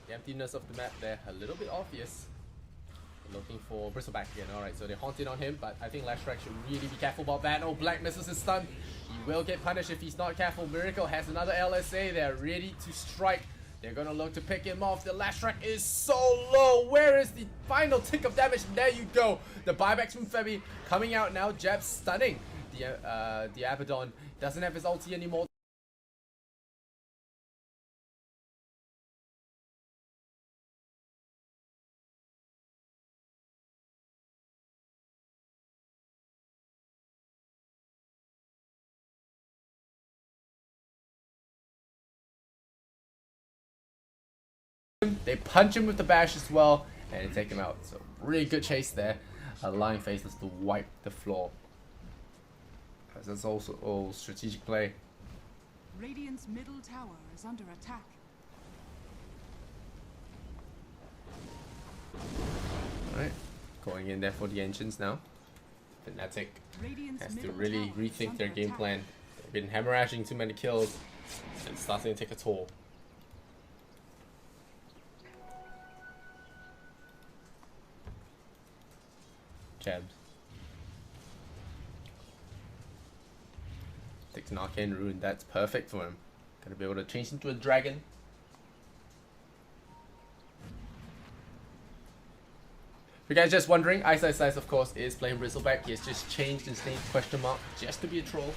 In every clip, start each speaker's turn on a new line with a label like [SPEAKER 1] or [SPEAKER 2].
[SPEAKER 1] The emptiness of the map there, a little bit obvious. Looking for Bristleback again. Alright, so they haunted on him, but I think Lashrak should really be careful about that. Oh, Black misses his stun. He will get punished if he's not careful. Miracle has another LSA there, ready to strike. They're gonna look to pick him off. The Lashrak is so low. Where is the final tick of damage? There you go. The buybacks from Febby coming out now. Jab stunning. The Abaddon doesn't have his ulti anymore. They punch him with the bash as well, and they take him out. So really good chase there, allowing FACELESS to wipe the floor. That's also all strategic play.
[SPEAKER 2] Radiant's middle tower is under attack.
[SPEAKER 1] Alright, going in there for the engines now. FNATIC has to really rethink their game plan. They've been hemorrhaging too many kills, and it's starting to take a toll. Jabs. Takes an arcane rune, that's perfect for him. Gonna be able to change into a dragon. If you guys just wondering, EPICENTER of course is playing Bristleback. He has just changed his name question mark just to be a troll.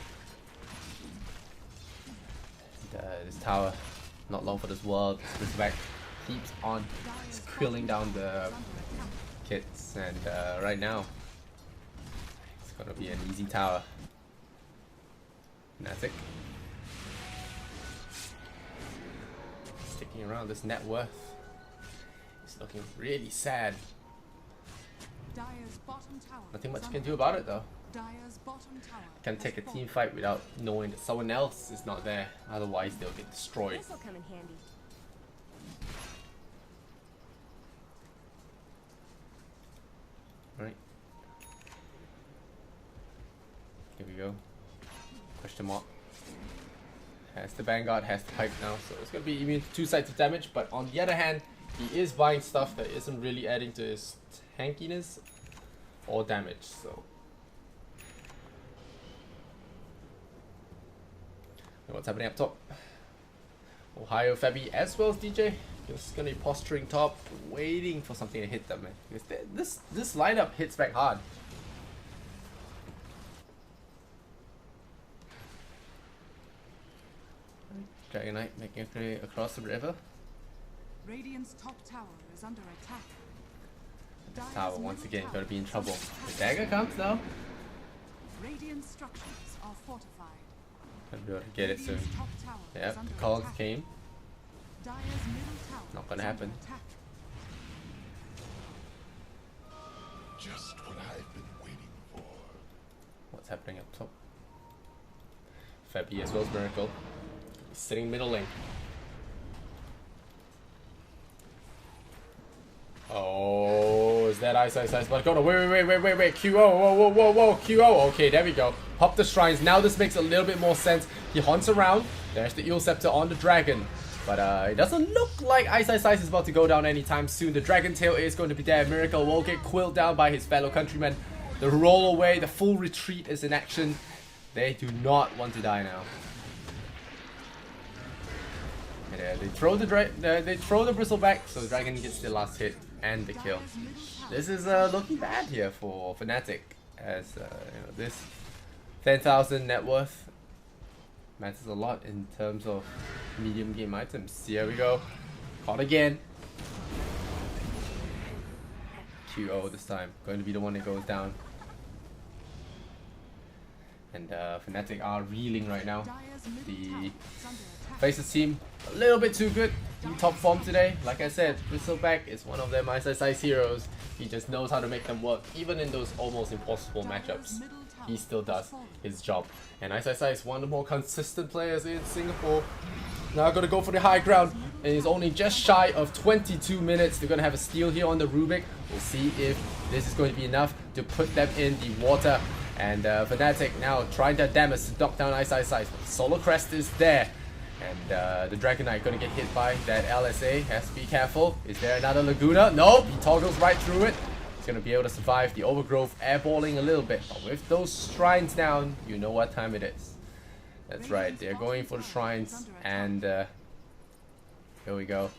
[SPEAKER 1] And, this tower, not long for this world. Bristleback keeps on squilling down the kits, and right now it's gonna be an easy tower. FNATIC sticking around this net worth. It's looking really sad. Nothing much you can do about it though. Can take a team fight without knowing that someone else is not there. Otherwise they'll get destroyed.
[SPEAKER 3] This'll come in handy.
[SPEAKER 1] Right. Here we go. Question mark. Has the Vanguard, has the Pipe now, so it's gonna be immune to 2 sides of damage, but on the other hand, he is buying stuff that isn't really adding to his tankiness or damage, so. And what's happening up top? Ohio Febby as well as DJ. Just gonna be posturing top, waiting for something to hit them, man. Because this lineup hits back hard. Dragon Knight making a play across the river.
[SPEAKER 2] Radiant's top tower is under attack.
[SPEAKER 1] This tower once again gonna be in trouble. The dagger comes now.
[SPEAKER 2] Radiant structures are fortified.
[SPEAKER 1] Gonna be able to get it soon.
[SPEAKER 2] Radiant's top tower is
[SPEAKER 1] Yep,
[SPEAKER 2] under
[SPEAKER 1] the calls
[SPEAKER 2] attack.
[SPEAKER 1] came.
[SPEAKER 2] Dire's middle tower
[SPEAKER 1] Not gonna
[SPEAKER 2] is
[SPEAKER 1] happen.
[SPEAKER 2] under attack.
[SPEAKER 4] Just what I've been waiting for.
[SPEAKER 1] What's happening up top? Febby as well as Miracle. He's sitting middle lane. Oh, is that ice? But go no, wait, QO, whoa, QO. Okay, there we go. Pop the shrines. Now this makes a little bit more sense. He haunts around. There's the Eel Scepter on the dragon. But it doesn't look like Ice is about to go down anytime soon. The Dragon Tail is going to be there. Miracle will get quilled down by his fellow countrymen. The roll away, the full retreat is in action. They do not want to die now. Yeah, they throw the Bristleback, so the dragon gets the last hit and the kill. This is looking bad here for FNATIC, as you know, this 10,000 net worth matters a lot in terms of medium game items. Here we go, caught again. QO this time, going to be the one that goes down. And FNATIC are reeling right now. The FACELESS team a little bit too good in top form today. Like I said, Bristleback is one of their EPICENTER heroes. He just knows how to make them work, even in those almost impossible matchups. He still does his job. And EPICENTER is one of the more consistent players in Singapore. Now gonna go for the high ground, and it's only just shy of 22 minutes. They're gonna have a steal here on the Rubik. We'll see if this is going to be enough to put them in the water. And FNATIC now trying their damage to knock down EPICENTER. Solar Crest is there. And the Dragon Knight gonna get hit by that LSA. Has to be careful. Is there another Laguna? Nope. He toggles right through it. He's gonna be able to survive the overgrowth, airballing a little bit. But with those shrines down, you know what time it is. That's right. They're going for the shrines, and here we go.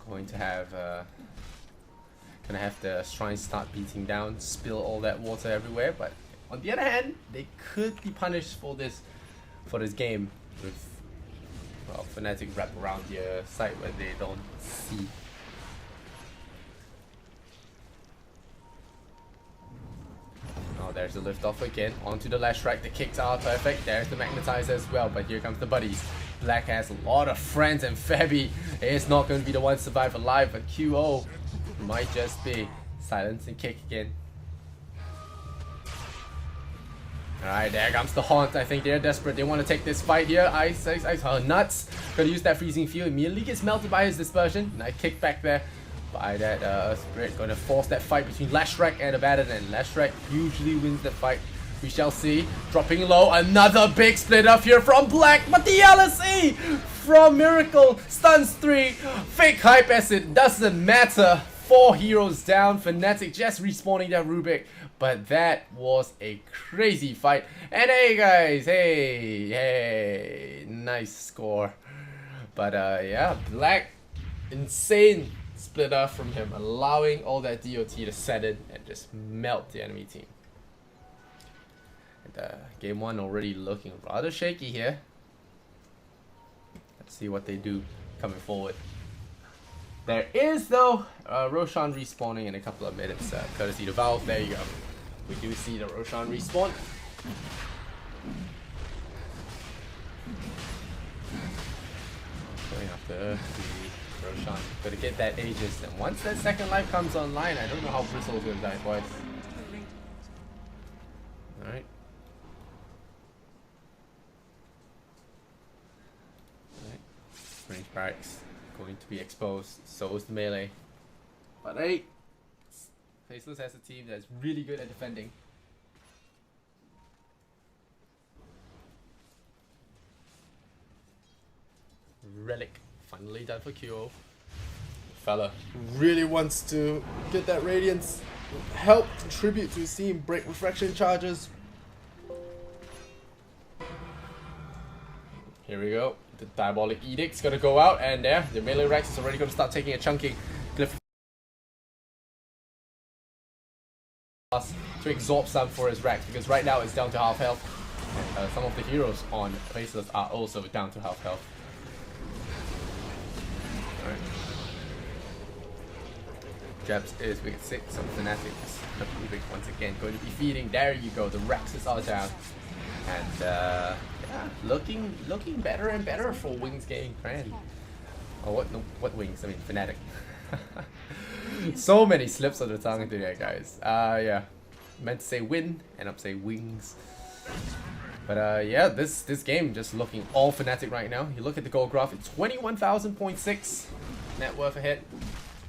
[SPEAKER 1] Going to have the shrines start beating down, spill all that water everywhere. But on the other hand, they could be punished for this game with, well, FNATIC wrap around your site where they don't see. Oh, there's the lift off again. Onto the lash rack. The kicks are perfect. There's the magnetizer as well. But here comes the buddies. Black has a lot of friends, and Fabi is not going to be the one to survive alive. But QO might just be. Silence and kick again. Alright, there comes the Haunt. I think they're desperate. They want to take this fight here. Ice. Oh, nuts. Gonna use that freezing field. Immediately gets melted by his dispersion. Nice kick back there by that Spirit. Gonna force that fight between Lashrak and Abaddon. And Lashrak usually wins the fight. We shall see. Dropping low. Another big split up here from Black. But the LSE from Miracle stuns 3. Fake hype as it doesn't matter. 4 heroes down. FNATIC just respawning that Rubik. But that was a crazy fight. And hey guys, hey, nice score. But yeah, Black, insane split off from him, allowing all that DOT to set in and just melt the enemy team. And game 1 already looking rather shaky here. Let's see what they do coming forward. There is though Roshan respawning in a couple of minutes, courtesy to Valve. There you go. We do see the Roshan respawn. Going after the Roshan. Gotta get that Aegis. And once that second life comes online, I don't know how Bristle's gonna die twice. Alright. Alright. Range barracks going to be exposed. So is the melee. But hey, FACELESS has a team that's really good at defending. Relic finally done for QO. Fella really wants to get that Radiance, help contribute to his team, break refraction charges. Here we go. The Diabolic Edict's gonna go out, and there, the melee Rex is already gonna start taking a chunking. Glyph to absorb some for his Rex, because right now it's down to half health. And some of the heroes on FACELESS are also down to half health. Alright. Jabs is wicked 6, some Fanatics. Rubik once again going to be feeding. There you go, the Rexes are down. And yeah, looking better and better for Wings getting Grand. Oh, what? No, what Wings? I mean, FNATIC. So many slips on the tongue today, guys. Yeah, meant to say win, end up saying Wings. But yeah, this game just looking all FNATIC right now. You look at the gold graph, it's 21,000.6 net worth ahead.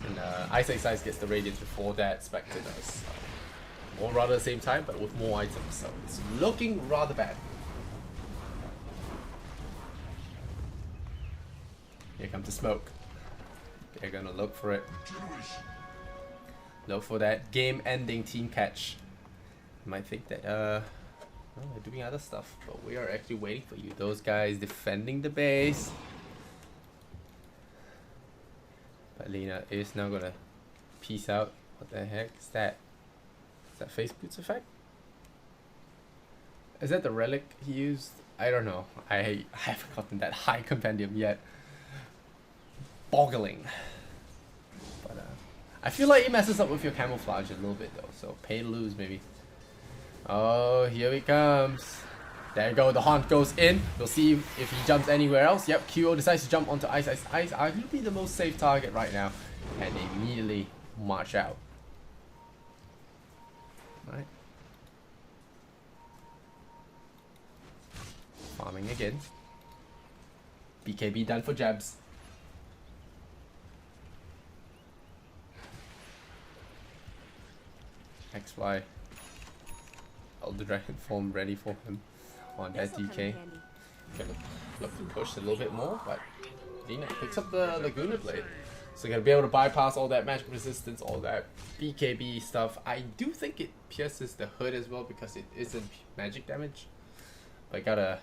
[SPEAKER 1] And Ice Size gets the Radiance before that. Spectre does. Or rather the same time, but with more items. So it's looking rather bad. Here comes the smoke. They're gonna look for it. Look for that game-ending team catch. You might think that well, they're doing other stuff, but we are actually waiting for you. Those guys defending the base. But Lena is now gonna peace out. What the heck is that? Is that face boots effect? Is that the relic he used? I don't know. I haven't gotten that high compendium yet. Boggling. But I feel like he messes up with your camouflage a little bit though, so pay to lose maybe. Oh, here he comes. There you go, the Haunt goes in. We'll see if he jumps anywhere else. Yep, QO decides to jump onto Ice. Ice arguably the most safe target right now. And they immediately march out. Right. Farming again. BKB done for Jabs. XY. Elder Dragon form ready for him on that DK. gonna look to push a little bit more, but Dina picks up the Laguna Blade. So you're gonna be able to bypass all that magic resistance, all that BKB stuff. I do think it pierces the hood as well because it isn't magic damage. But gotta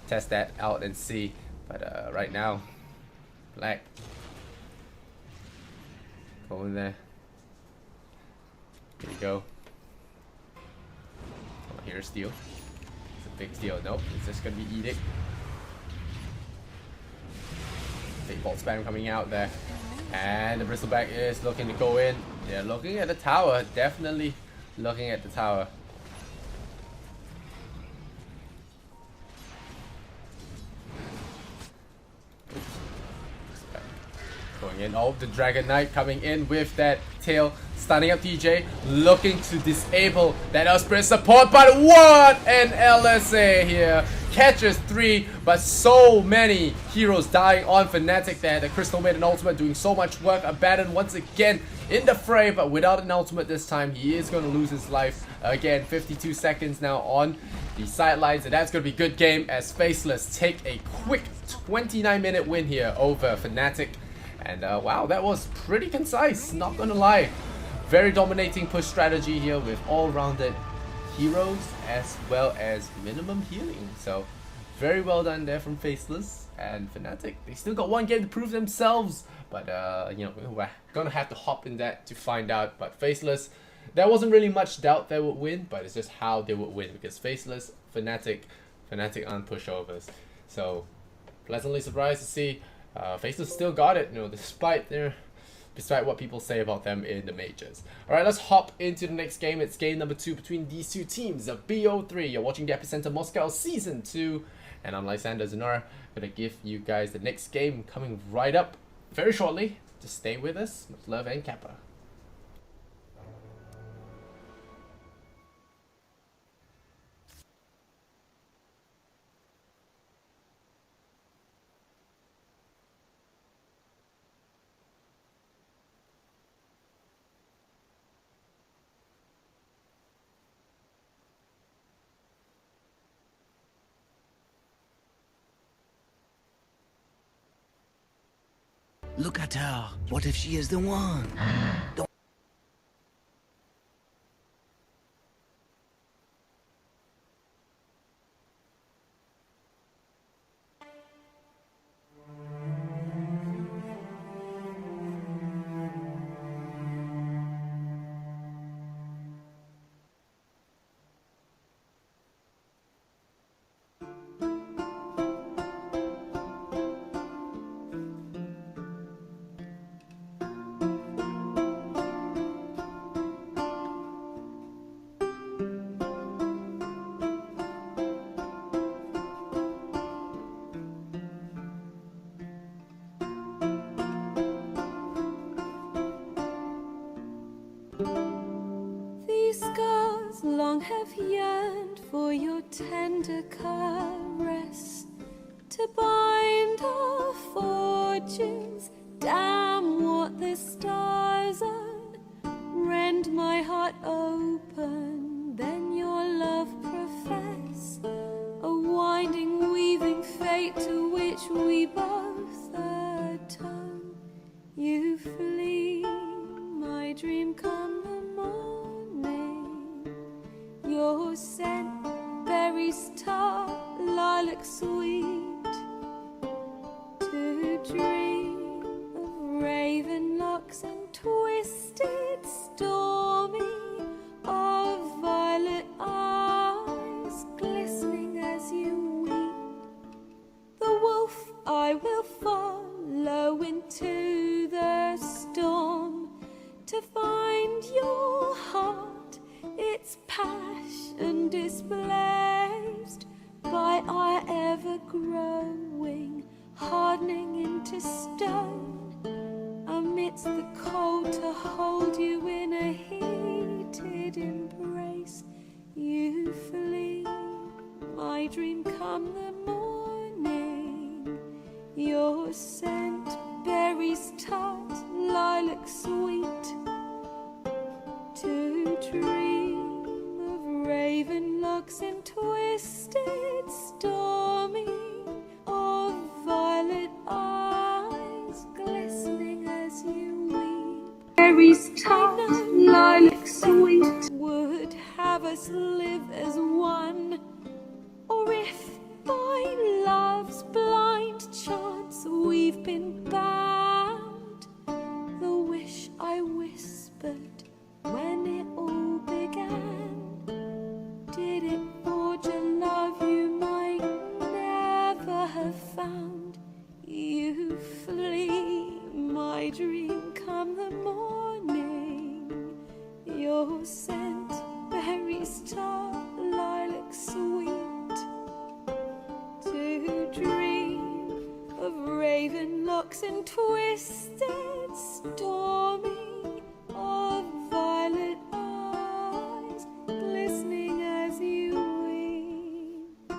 [SPEAKER 1] test that out and see. But right now, Black go in there. Here we go. Oh, here's steal. It's a big steal. Nope, it's just gonna be Edict. Big bolt spam coming out there. And the Bristleback is looking to go in. They're looking at the tower. Definitely looking at the tower. Going in. Oh, the Dragon Knight coming in with that tail. Stunning up DJ. Looking to disable that Elspeth support. But what an LSA here. Catches 3, but so many heroes dying on FNATIC there. The Crystal made an ultimate, doing so much work. Abaddon once again in the fray, but without an ultimate this time. He is going to lose his life. Again, 52 seconds now on the sidelines, and that's going to be a good game as FACELESS take a quick 29-minute win here over FNATIC. And wow, that was pretty concise, not going to lie. Very dominating push strategy here with all-rounded heroes as well as minimum healing. So very well done there from FACELESS and FNATIC. They still got one game to prove themselves, but you know, we're gonna have to hop in that to find out. But FACELESS, there wasn't really much doubt they would win, but it's just how they would win, because FACELESS, FNATIC aren't pushovers. So pleasantly surprised to see FACELESS still got it, you know, despite what people say about them in the majors. Alright, let's hop into the next game. It's game number 2 between these two teams of BO3. You're watching the Epicenter Moscow Season 2. And I'm Lysander Zenora. Gonna give you guys the next game coming right up very shortly. Just stay with us. Much love and Kappa.
[SPEAKER 3] Look at her. What if she is the one? Don't
[SPEAKER 5] These scars long have yearned for your tender caress, to bind our fortunes. Damn what the stars own. Rend my heart open, then your love profess, a winding, weaving fate to which we both atone. You flee, my dream come the morning. Your scent, berries tart, lilac sweet, to dream of raven locks and twisted, stormy, of violet eyes glistening as you weep. The wolf I will follow into the storm, to find your heart, its passion displaced by our ever-growing, hardening into stone, amidst the cold to hold you in a heated embrace. You flee, my dream come the morning. Your scent, berries tart, lilac sweet, to dream of raven locks and twisted, stormy, berries tart, lilac sweet, would have us live as one. Or if by love's blind chance we've been bound, the wish I whispered when it all began, did it forge a love you might never have found? You flee my dream come the morning, your scent berries tart, lilac sweet, to dream of raven locks and twisted stormy, of violet eyes glistening as you weep.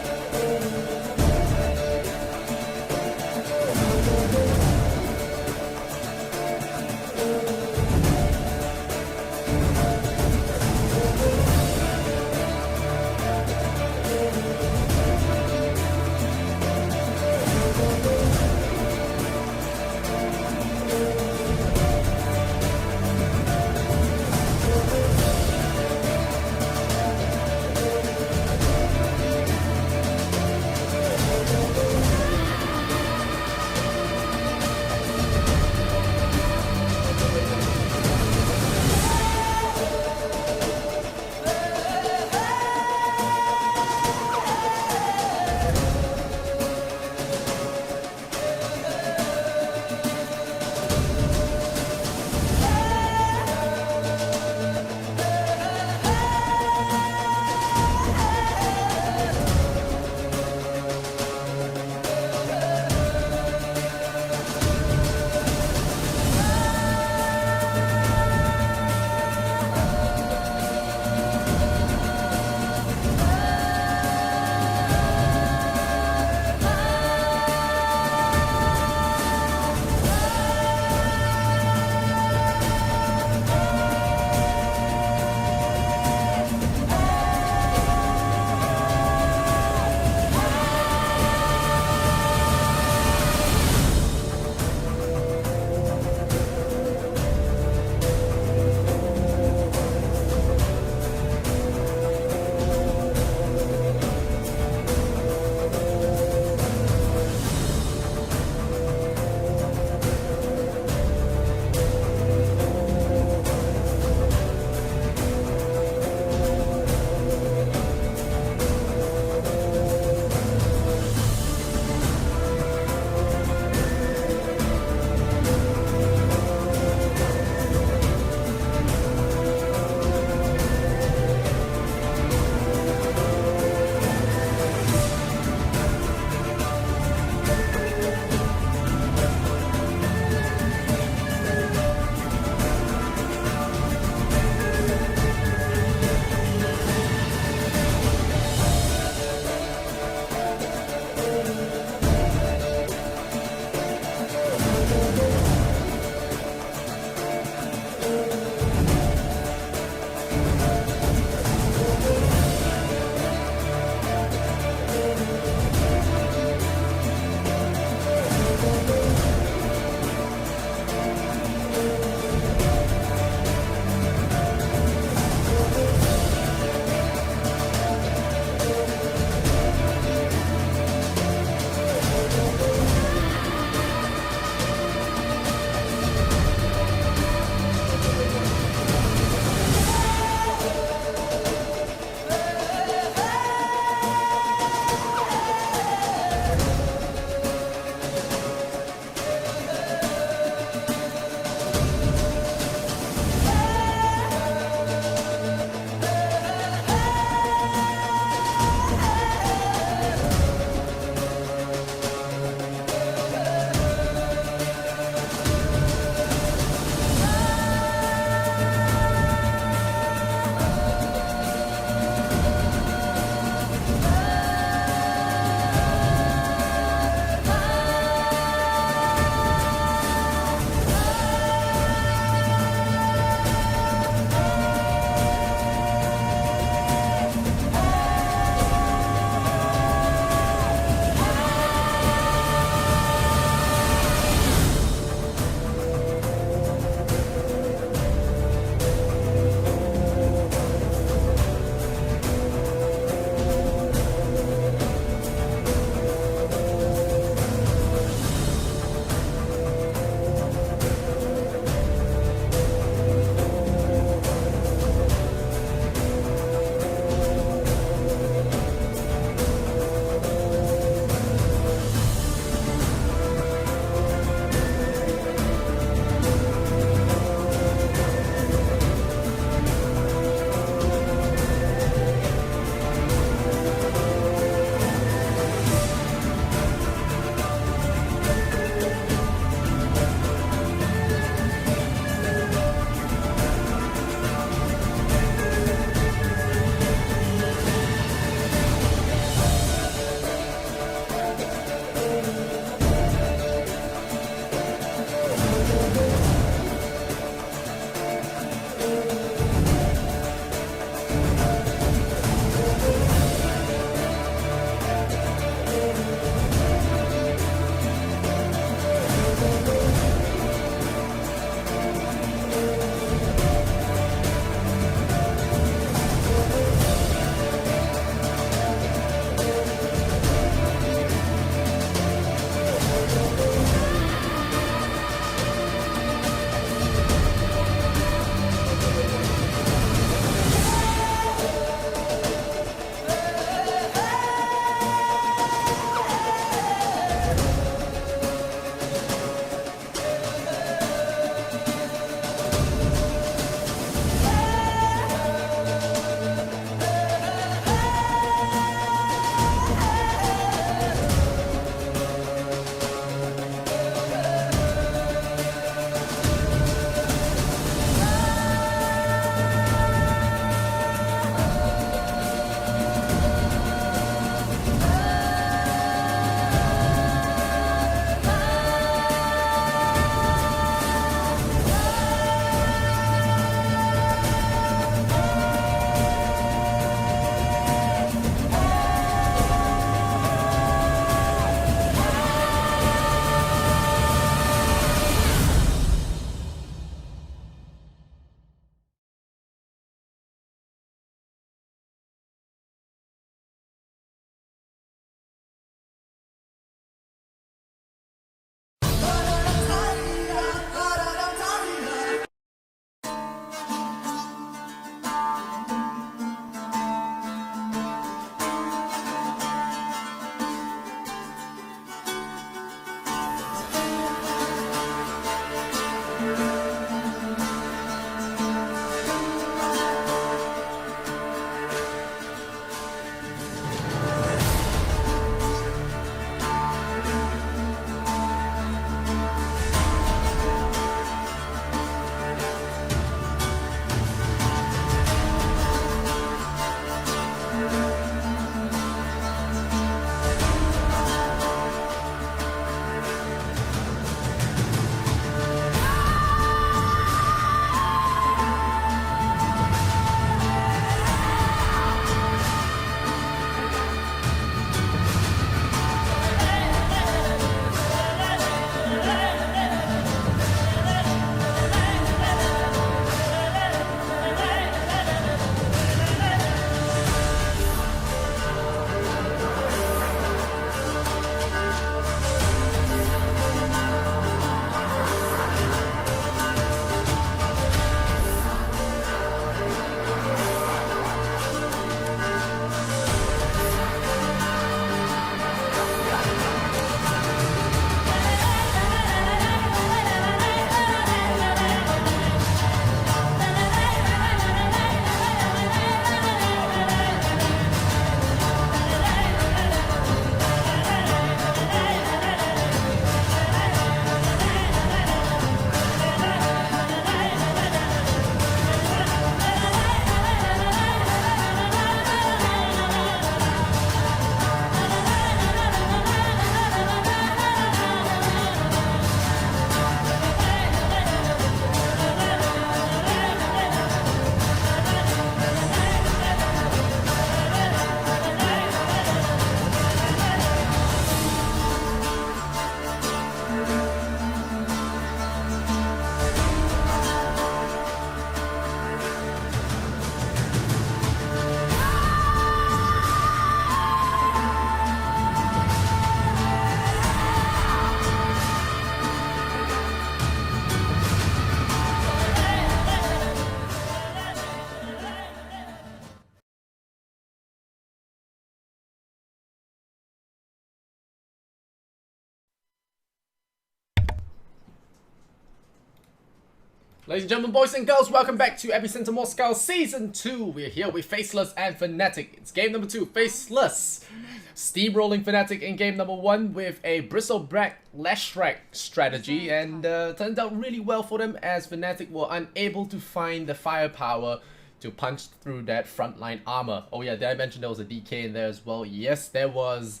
[SPEAKER 1] Ladies and gentlemen, boys and girls, welcome back to Epicenter Moscow Season 2. We're here with FACELESS and FNATIC. It's game number 2, FACELESS. Steamrolling FNATIC in game number 1 with a Bristleback Leshrack strategy, and turned out really well for them as FNATIC were unable to find the firepower to punch through that frontline armor. Oh yeah, did I mention there was a DK in there as well? Yes, there was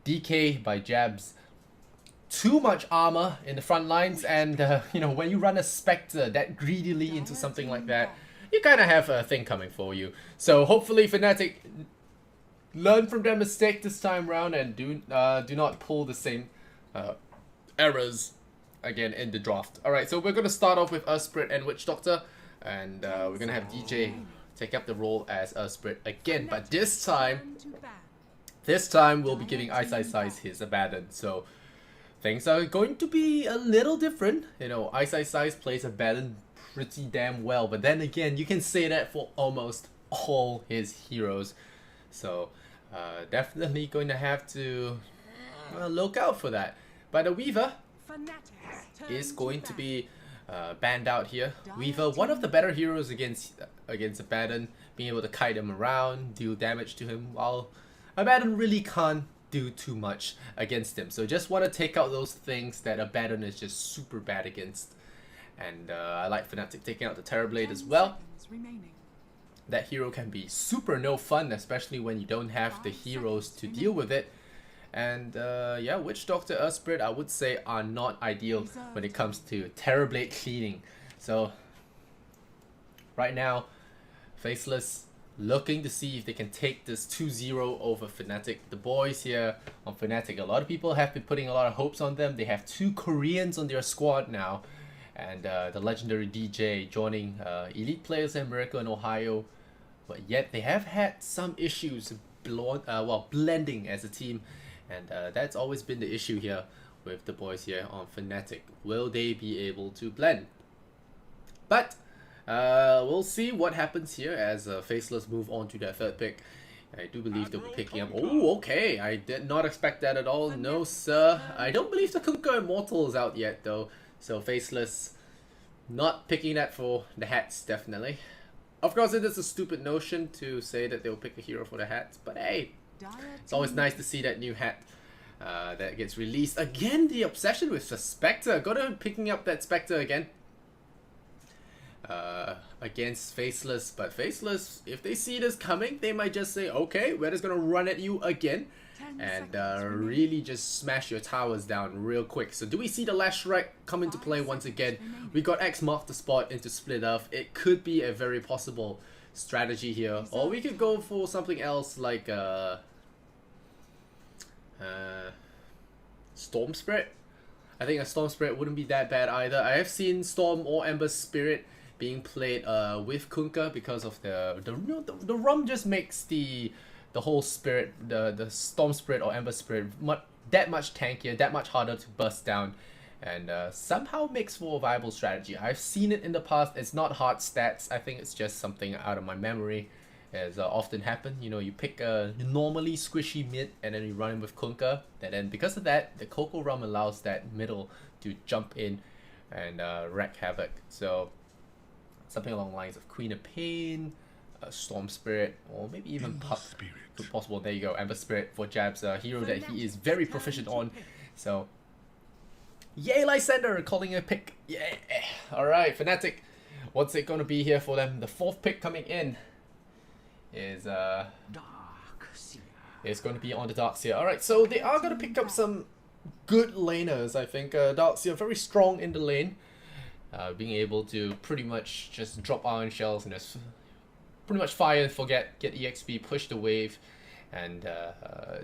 [SPEAKER 1] DK by Jabs. Too much armor in the front lines, and you know, when you run a Spectre that greedily into something like that, you kind of have a thing coming for you. So hopefully FNATIC learn from their mistake this time around and do not pull the same errors again in the draft. Alright, so we're going to start off with Ursprit and Witch Doctor, and we're going to have DJ take up the role as Ursprit again, but this time we'll be giving Ice his Abaddon. So things are going to be a little different. You know, Ice plays Abaddon pretty damn well, but then again, you can say that for almost all his heroes. So definitely going to have to look out for that. But the Weaver is going to be banned out here. Weaver, one of the better heroes against Abaddon, being able to kite him around, deal damage to him, while Abaddon really can't do too much against him. So just want to take out those things that Abaddon is just super bad against. And I like FNATIC taking out the Terrorblade as well. That hero can be super no fun, especially when you don't have the heroes to deal with it. And yeah, Witch Doctor, Ursprit, I would say are not ideal when it comes to Terrorblade cleaning. So right now, FACELESS looking to see if they can take this 2-0 over FNATIC. The boys here on FNATIC, a lot of people have been putting a lot of hopes on them. They have 2 Koreans on their squad now, and the legendary DJ joining elite players in America and Ohio, but yet they have had some issues blending as a team, and that's always been the issue here with the boys here on FNATIC. Will they be able to blend? But we'll see what happens here as FACELESS move on to their 3rd pick. I do believe they'll be picking up. Oh, okay. I did not expect that at all. No, sir. I don't believe the Kunkka Immortal is out yet, though. So FACELESS not picking that for the hats, definitely. Of course, it is a stupid notion to say that they'll pick a hero for the hats, but hey, it's always nice to see that new hat that gets released. Again, the obsession with the Spectre. Got him picking up that Spectre again. Against FACELESS, but FACELESS, if they see this coming, they might just say, okay, we're just gonna run at you again and really just smash your towers down real quick. So do we see the Leshrack come into play once again? We got X mark the spot into Split Earth. It could be a very possible strategy here, or we could go for something else like Storm Spirit. I think a Storm Spirit wouldn't be that bad either. I have seen Storm or Ember Spirit being played with Kunkka because of the ROM just makes the whole spirit, the Storm Spirit or Ember Spirit that much tankier, that much harder to burst down, and somehow makes for a viable strategy. I've seen it in the past. It's not hard stats. I think it's just something out of my memory, as often happen. You know, you pick a normally squishy mid and then you run in with Kunkka, and then because of that, the Coco ROM allows that middle to jump in and wreak havoc. So something along the lines of Queen of Pain, Storm Spirit, or maybe even Puck. Possible. There you go, Ember Spirit for Jabs, a hero that he is very proficient on. So, yay, Lysander, calling a pick. Yeah. Alright, FNATIC, what's it going to be here for them? The 4th pick coming in is going to be on the Darkseer. Alright, so they are going to pick up some good laners, I think. Darkseer very strong in the lane. Being able to pretty much just drop iron shells and just pretty much fire and forget, get EXP, push the wave, and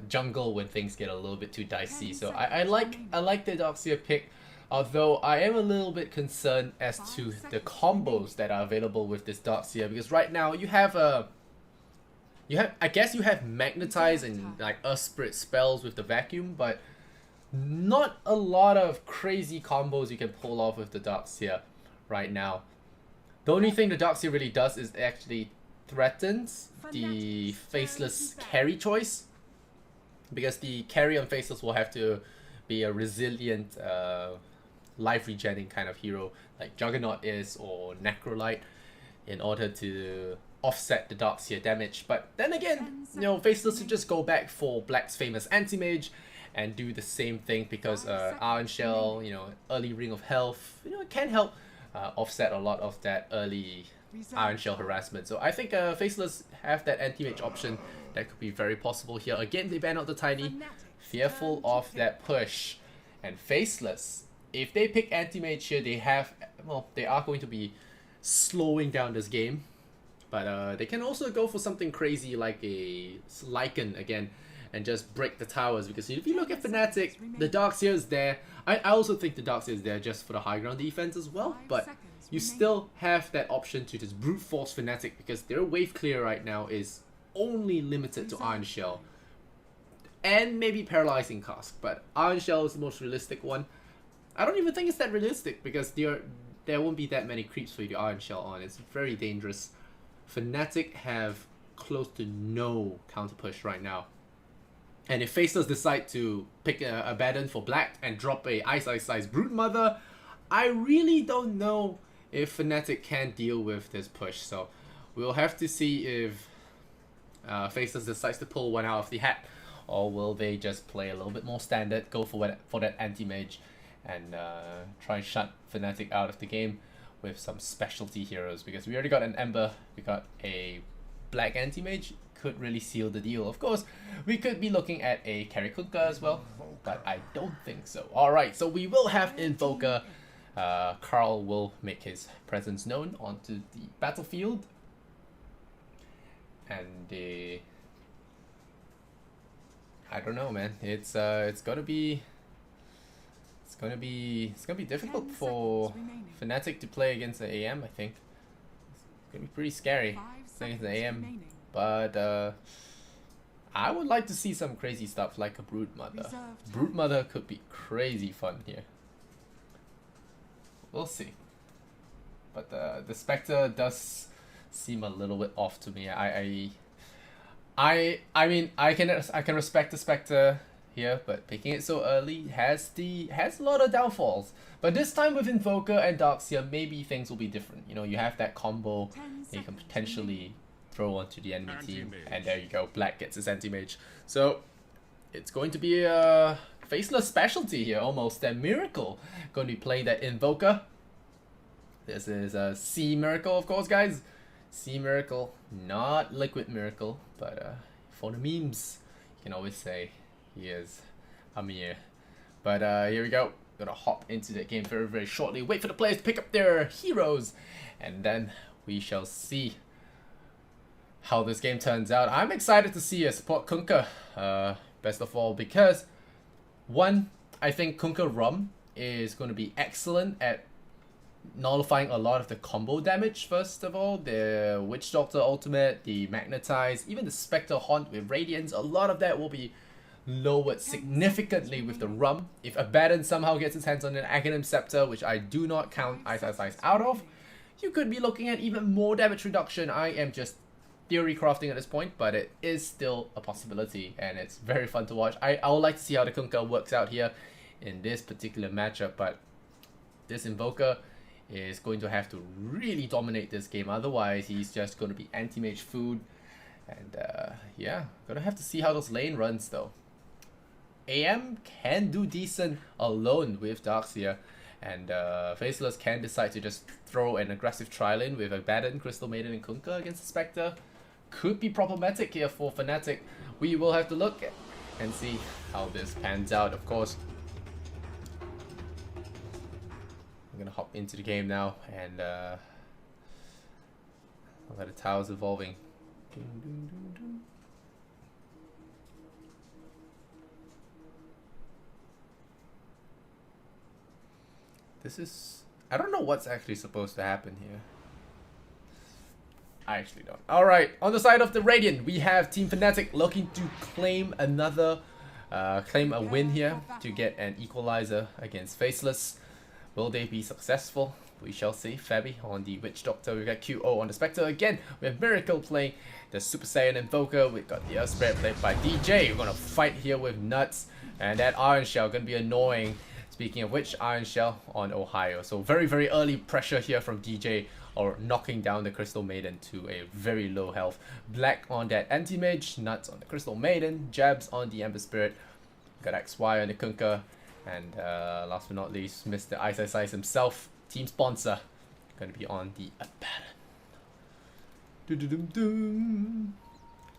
[SPEAKER 1] jungle when things get a little bit too dicey. So I like the Darkseer pick, although I am a little bit concerned as to the combos that are available with this Darkseer, because right now you have I guess you have Magnetize and like Ursprit spells with the vacuum, but not a lot of crazy combos you can pull off with the Darkseer right now. The only thing the Darkseer really does is actually threatens the FACELESS carry choice, because the carry on FACELESS will have to be a resilient life regenning kind of hero like Juggernaut is, or Necrolite, in order to offset the Darkseer damage. But then again, you know, Faceless should just go back for Black's famous Anti-Mage and do the same thing, because Iron Shell, you know, early Ring of Health, you know, it can help offset a lot of that early Iron Shell harassment. So I think Faceless have that Anti-Mage option that could be very possible here. Again, they ban out the Tiny, fearful of that push. And Faceless, if they pick Anti-Mage here, they have, well, they are going to be slowing down this game. But they can also go for something crazy like a Lycan again and just break the towers, because if you look at FNATIC, the Darkseer is there. I also think the Darkseer is there just for the high ground defense as well, but you still have that option to just brute force FNATIC, because their wave clear right now is only limited to Iron Shell and maybe Paralyzing Cask, but Iron Shell is the most realistic one. I don't even think it's that realistic, because there won't be that many creeps for you to Iron Shell on. It's very dangerous. FNATIC have close to no counter push right now. And if Faceless decide to pick a Abaddon for Black and drop a Ice Brood Mother, I really don't know if FNATIC can deal with this push. So we'll have to see if Faceless decides to pull one out of the hat, or will they just play a little bit more standard, go for that Anti-Mage, and try and shut FNATIC out of the game with some specialty heroes, because we already got an Ember, we got a Black Anti-Mage, could really seal the deal. Of course, we could be looking at a Carry Kunkka as well, but I don't think so. Alright, so we will have Invoker. Carl will make his presence known onto the battlefield. And I don't know, man. It's gonna be difficult for FNATIC to play against the AM, I think. It's gonna be pretty scary against the AM. But I would like to see some crazy stuff like a Brood Mother. Brood Mother could be crazy fun here. We'll see. But the Spectre does seem a little bit off to me. I mean I can respect the Spectre here, but picking it so early has a lot of downfalls. But this time with Invoker and Darkseer, maybe things will be different. You know, you have that combo that you can potentially throw onto the enemy team, and there you go, Black gets his Anti-Mage. So it's going to be a Faceless specialty here, almost a Miracle going to be playing that Invoker. This is a Sea Miracle, of course, guys. Sea Miracle, not Liquid Miracle, but for the memes, you can always say he is Amir. But here we go. Gonna hop into the game very, very shortly. Wait for the players to pick up their heroes, and then we shall see how this game turns out. I'm excited to see a support Kunkka, best of all, because one, I think Kunkka Rum is going to be excellent at nullifying a lot of the combo damage. First of all, the Witch Doctor ultimate, the Magnetize, even the Spectre Haunt with Radiance, a lot of that will be lowered significantly with the Rum. If Abaddon somehow gets his hands on an Aghanim Scepter, which I do not count Ice out of, you could be looking at even more damage reduction. I am just theory crafting at this point, but it is still a possibility, and it's very fun to watch. I would like to see how the Kunkka works out here in this particular matchup, but this Invoker is going to have to really dominate this game, otherwise he's just going to be Anti-Mage food. And yeah, gonna have to see how those lane runs though. AM can do decent alone with Darkseer, and Faceless can decide to just throw an aggressive trial in with Abaddon, Crystal Maiden, and Kunkka against the Spectre. Could be problematic here for FNATIC. We will have to look and see how this pans out, of course. I'm gonna hop into the game now, and look at the towers evolving. This is... I don't know what's actually supposed to happen here. I actually don't. Alright, on the side of the Radiant, we have Team FNATIC looking to claim another... claim a win here to get an equalizer against Faceless. Will they be successful? We shall see. Fabi on the Witch Doctor. We've got QO on the Spectre again. We have Miracle playing the Super Saiyan Invoker. We've got the Earth Spirit played by DJ. We're going to fight here with Nuts. And that Iron Shell going to be annoying. Speaking of which, Iron Shell on Ohio. So very, very early pressure here from DJ, or knocking down the Crystal Maiden to a very low health. Black on that Anti-Mage, Nuts on the Crystal Maiden, Jabs on the Ember Spirit, got XY on the Kunkka, and last but not least, Mr. Ice himself, team sponsor, gonna be on the Abaddon.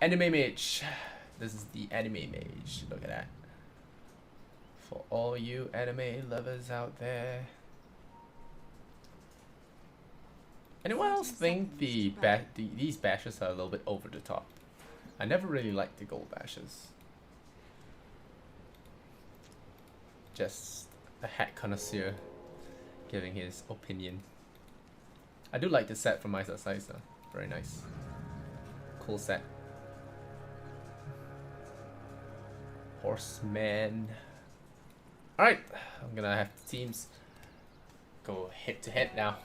[SPEAKER 1] Anime Mage. This is the Anime Mage. Look at that. For all you anime lovers out there. Anyone else think these bashes are a little bit over the top? I never really liked the gold bashes. Just a hat connoisseur giving his opinion. I do like the set from Ice though. Very nice. Cool set. Horseman. Alright, I'm gonna have the teams go head to head now.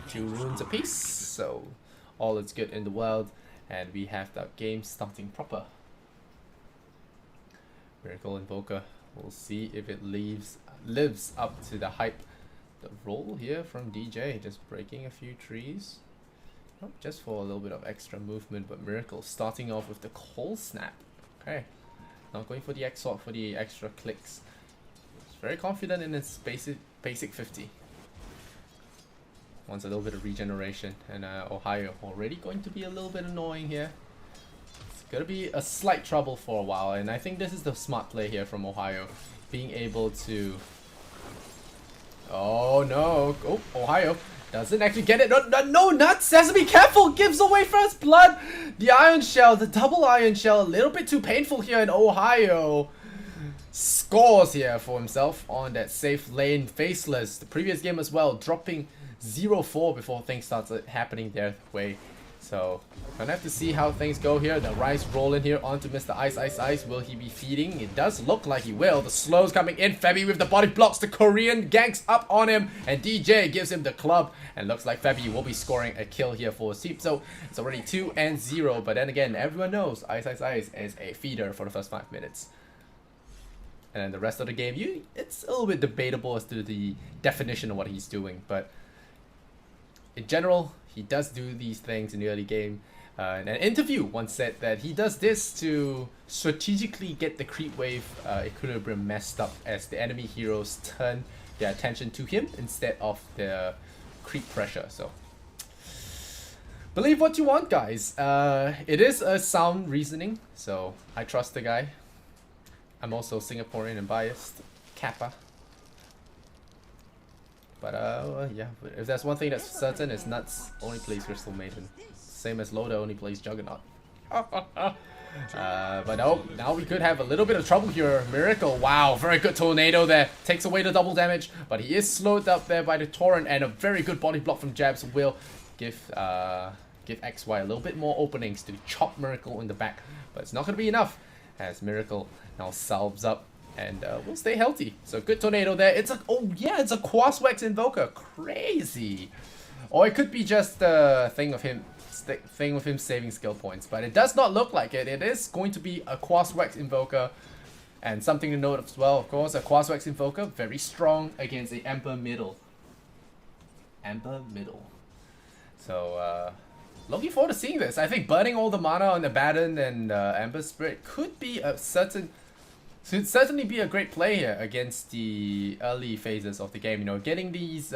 [SPEAKER 1] 2 runes apiece, so all is good in the world, and we have that game starting proper. Miracle Invoker. We'll see if it lives up to the hype. The roll here from DJ, just breaking a few trees. Oh, just for a little bit of extra movement, but Miracle starting off with the Cold Snap. Okay, not going for the X-Sword for the extra clicks. He's very confident in his basic 50. Wants a little bit of regeneration, and Ohio already going to be a little bit annoying here. It's gonna be a slight trouble for a while, and I think this is the smart play here from Ohio, being able to... Oh no! Oh, Ohio doesn't actually get it. No, Nuts! Sesame, careful! Gives away first blood! The Iron Shell, the double Iron Shell, a little bit too painful here, in Ohio scores here for himself on that safe lane. Faceless, the previous game as well, dropping 0-4 before things started happening their way. So, gonna have to see how things go here. The Rise rolling here onto Mr. Ice. Will he be feeding? It does look like he will. The slows coming in. Fabi with the body blocks. The Korean ganks up on him. And DJ gives him the club. And looks like Fabi will be scoring a kill here for his team. So, it's already 2-0. But then again, everyone knows Ice is a feeder for the first 5 minutes. And then the rest of the game, it's a little bit debatable as to the definition of what he's doing. But in general, he does do these things in the early game. In an interview once said that he does this to strategically get the creep wave equilibrium messed up as the enemy heroes turn their attention to him instead of the creep pressure. So, believe what you want, guys. It is a sound reasoning, so I trust the guy. I'm also Singaporean and biased. Kappa. But yeah, if there's one thing that's certain, it's Nuts only plays Crystal Maiden. Same as Loda only plays Juggernaut. But no, now we could have a little bit of trouble here. Miracle, wow, very good tornado there. Takes away the double damage, but he is slowed up there by the Torrent, and a very good body block from Jabs will give XY a little bit more openings to chop Miracle in the back. But it's not going to be enough, as Miracle now salves up. And we'll stay healthy. So good tornado there. It's a it's a Quaswex Invoker. Crazy. Or it could be just a thing with him saving skill points, but it does not look like it. It is going to be a Quaswex Invoker. And something to note as well, of course, a Quaswex Invoker very strong against the Ember Middle. So looking forward to seeing this. I think burning all the mana on Abaddon and Ember Spirit could be a should certainly be a great play here against the early phases of the game. You know, getting these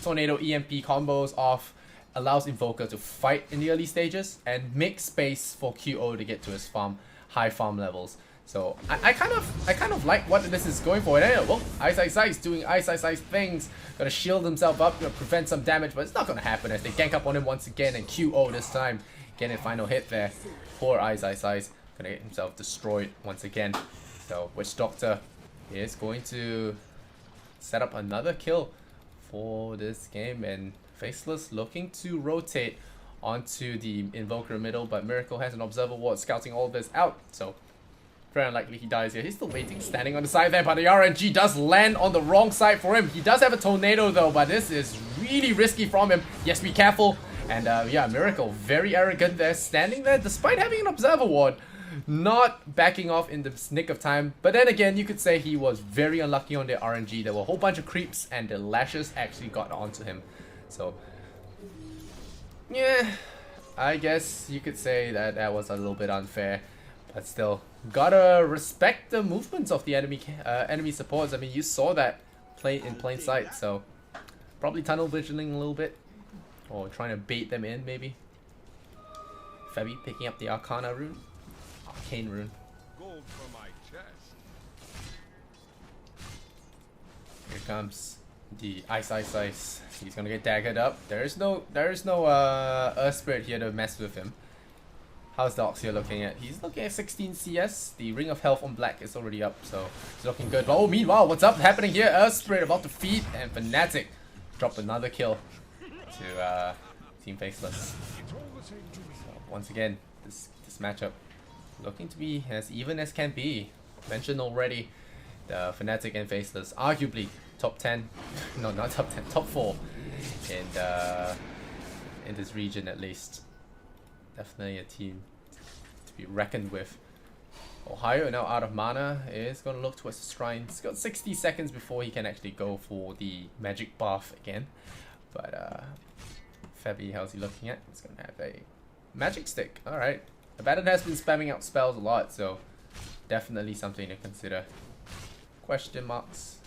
[SPEAKER 1] Tornado EMP combos off allows Invoker to fight in the early stages and make space for QO to get to his high farm levels. So I kind of like what this is going for. And anyway, well, Ice doing Ice things, gonna shield himself up, gonna prevent some damage, but it's not gonna happen as they gank up on him once again, and QO this time getting a final hit there. Poor Ice, gonna get himself destroyed once again. So Witch Doctor is going to set up another kill for this game, and Faceless looking to rotate onto the Invoker middle, but Miracle has an Observer Ward scouting all this out, so very unlikely he dies here. He's still waiting, standing on the side there, but the RNG does land on the wrong side for him. He does have a Tornado though, but this is really risky from him. Yes, be careful. And yeah, Miracle very arrogant there, standing there despite having an Observer Ward. not backing off in the nick of time. But then again, you could say he was very unlucky on their RNG. There were a whole bunch of creeps and the lashes actually got onto him. So, yeah, I guess you could say that that was a little bit unfair. But still, gotta respect the movements of the enemy supports. I mean, you saw that in plain sight. So, probably tunnel visioning a little bit. Or trying to bait them in, maybe. Febby picking up the Arcana rune. Arcane rune.
[SPEAKER 4] Gold for my chest.
[SPEAKER 1] Here comes the Ice. He's gonna get daggered up. There is no Earth Spirit here to mess with him. How's the Ox here looking at? He's looking at 16 CS. The Ring of Health on Black is already up, so it's looking good. Oh, meanwhile, what's up happening here? Earth Spirit about to feed, and FNATIC dropped another kill to Team FACELESS. So once again, this matchup looking to be as even as can be. Mentioned already, the FNATIC and FACELESS arguably top 10, no, not top 10, top 4 in this region at least. Definitely a team to be reckoned with. Ohio now out of mana is going to look towards the shrine. He's got 60 seconds before he can actually go for the magic buff again. But Febby, how's he looking at? He's going to have a magic stick. Alright. Abaddon has been spamming out spells a lot, so definitely something to consider. Question marks.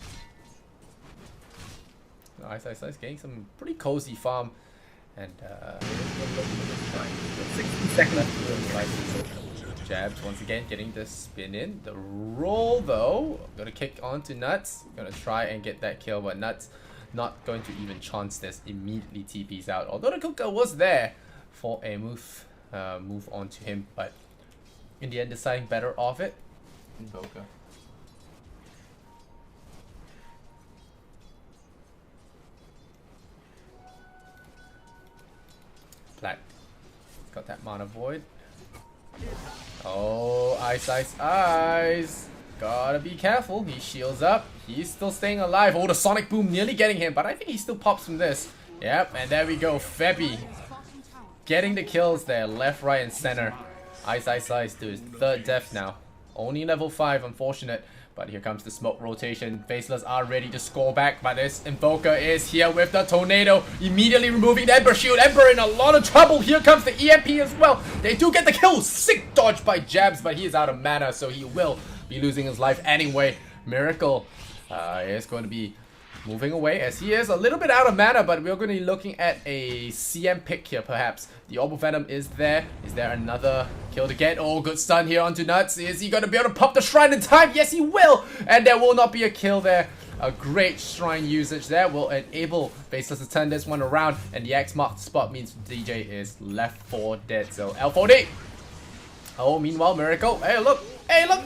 [SPEAKER 1] Ice getting some pretty cozy farm. And 60 seconds left. Jabs once again getting the spin in. The roll though, gonna kick onto Nuts. Gonna try and get that kill, but Nuts not going to even chance this. Immediately TP's out. Although the Kuka was there for a move onto him, but in the end deciding better off it. Invoker. Black. Got that mana void. Oh, ice. Gotta be careful. He shields up. He's still staying alive. Oh, the Sonic Boom nearly getting him, but I think he still pops from this. Yep, and there we go. Febby getting the kills there, left, right, and center. Ice to his third death now. Only level 5, unfortunate. But here comes the smoke rotation. FACELESS are ready to score back, but this Invoker is here with the Tornado. Immediately removing the Ember Shield. Ember in a lot of trouble. Here comes the EMP as well. They do get the kill. Sick dodge by Jabs, but he is out of mana, so he will be losing his life anyway. Miracle is going to be moving away as he is a little bit out of mana, but we're going to be looking at a CM pick here perhaps. The Orb of Venom is there. Is there another kill to get? Oh, good stun here onto Nuts. Is he going to be able to pop the shrine in time? Yes, he will. And there will not be a kill there. A great shrine usage there will enable FACELESS to turn this one around. And the X marked spot means DJ is left for dead. So L4D. Oh, meanwhile, Miracle. Hey, look,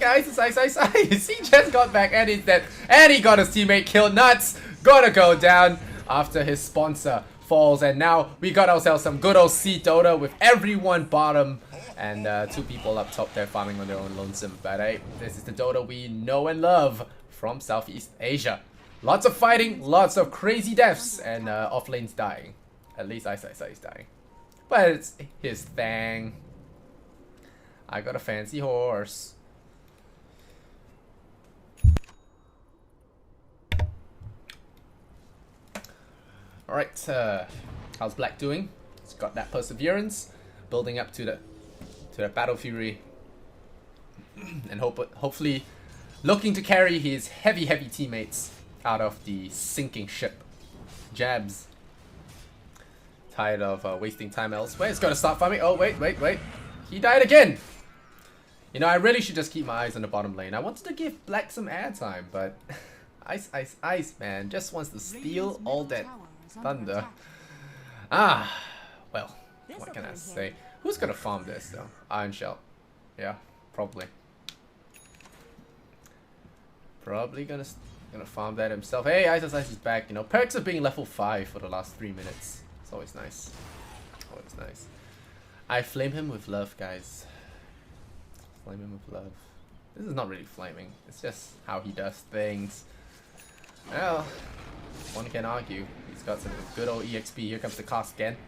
[SPEAKER 1] guys, it's Ice. He just got back and he's dead. And he got his teammate killed. Nuts gotta go down after his sponsor falls. And now we got ourselves some good old C Dota with everyone bottom and 2 people up top there farming on their own lonesome. But hey, this is the Dota we know and love from Southeast Asia. Lots of fighting, lots of crazy deaths, and off lanes dying. At least Ice is dying. But it's his thing. I got a fancy horse. Alright, how's Black doing? He's got that perseverance, building up to the Battle Fury, and hopefully looking to carry his heavy teammates out of the sinking ship. Jabs, tired of wasting time elsewhere. He's gonna start farming. Oh wait, he died again. You know, I really should just keep my eyes on the bottom lane. I wanted to give Black some airtime, but Ice, man, just wants to steal all that thunder. Well, what can I say? Who's gonna farm this though? Iron Shell. Yeah, probably. Probably gonna farm that himself. Hey, Ice is back. You know, perks of being level 5 for the last 3 minutes. It's always nice. Always nice. I flame him with love, guys. Flame him with love. This is not really flaming. It's just how he does things. Well, one can argue. He's got some good old EXP. Here comes the cast again.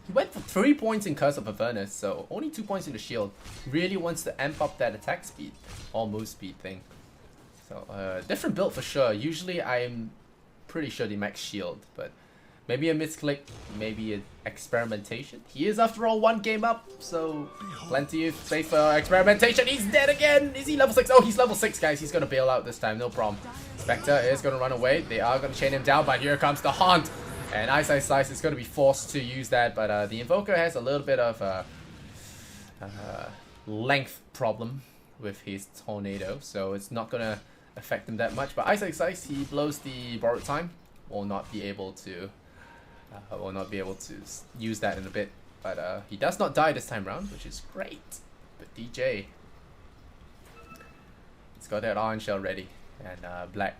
[SPEAKER 1] He went for 3 points in Curse of Avernus, so only 2 points in the shield. Really wants to amp up that attack speed or move speed thing. So different build for sure. Usually I'm pretty sure they max shield, but maybe a misclick, maybe an experimentation. He is after all 1 game up, so plenty of space for experimentation. He's dead again. Is he level 6? Oh, he's level 6, guys. He's gonna bail out this time, no problem. Spectre is gonna run away. They are gonna chain him down, but here comes the Haunt. And Ice Slice is gonna be forced to use that, but the Invoker has a little bit of a length problem with his Tornado, so it's not gonna affect him that much. But Ice Slice, he blows the borrowed time, will not be able to use that in a bit. But he does not die this time around, which is great. But DJ, he's got that Iron Shell ready, and Black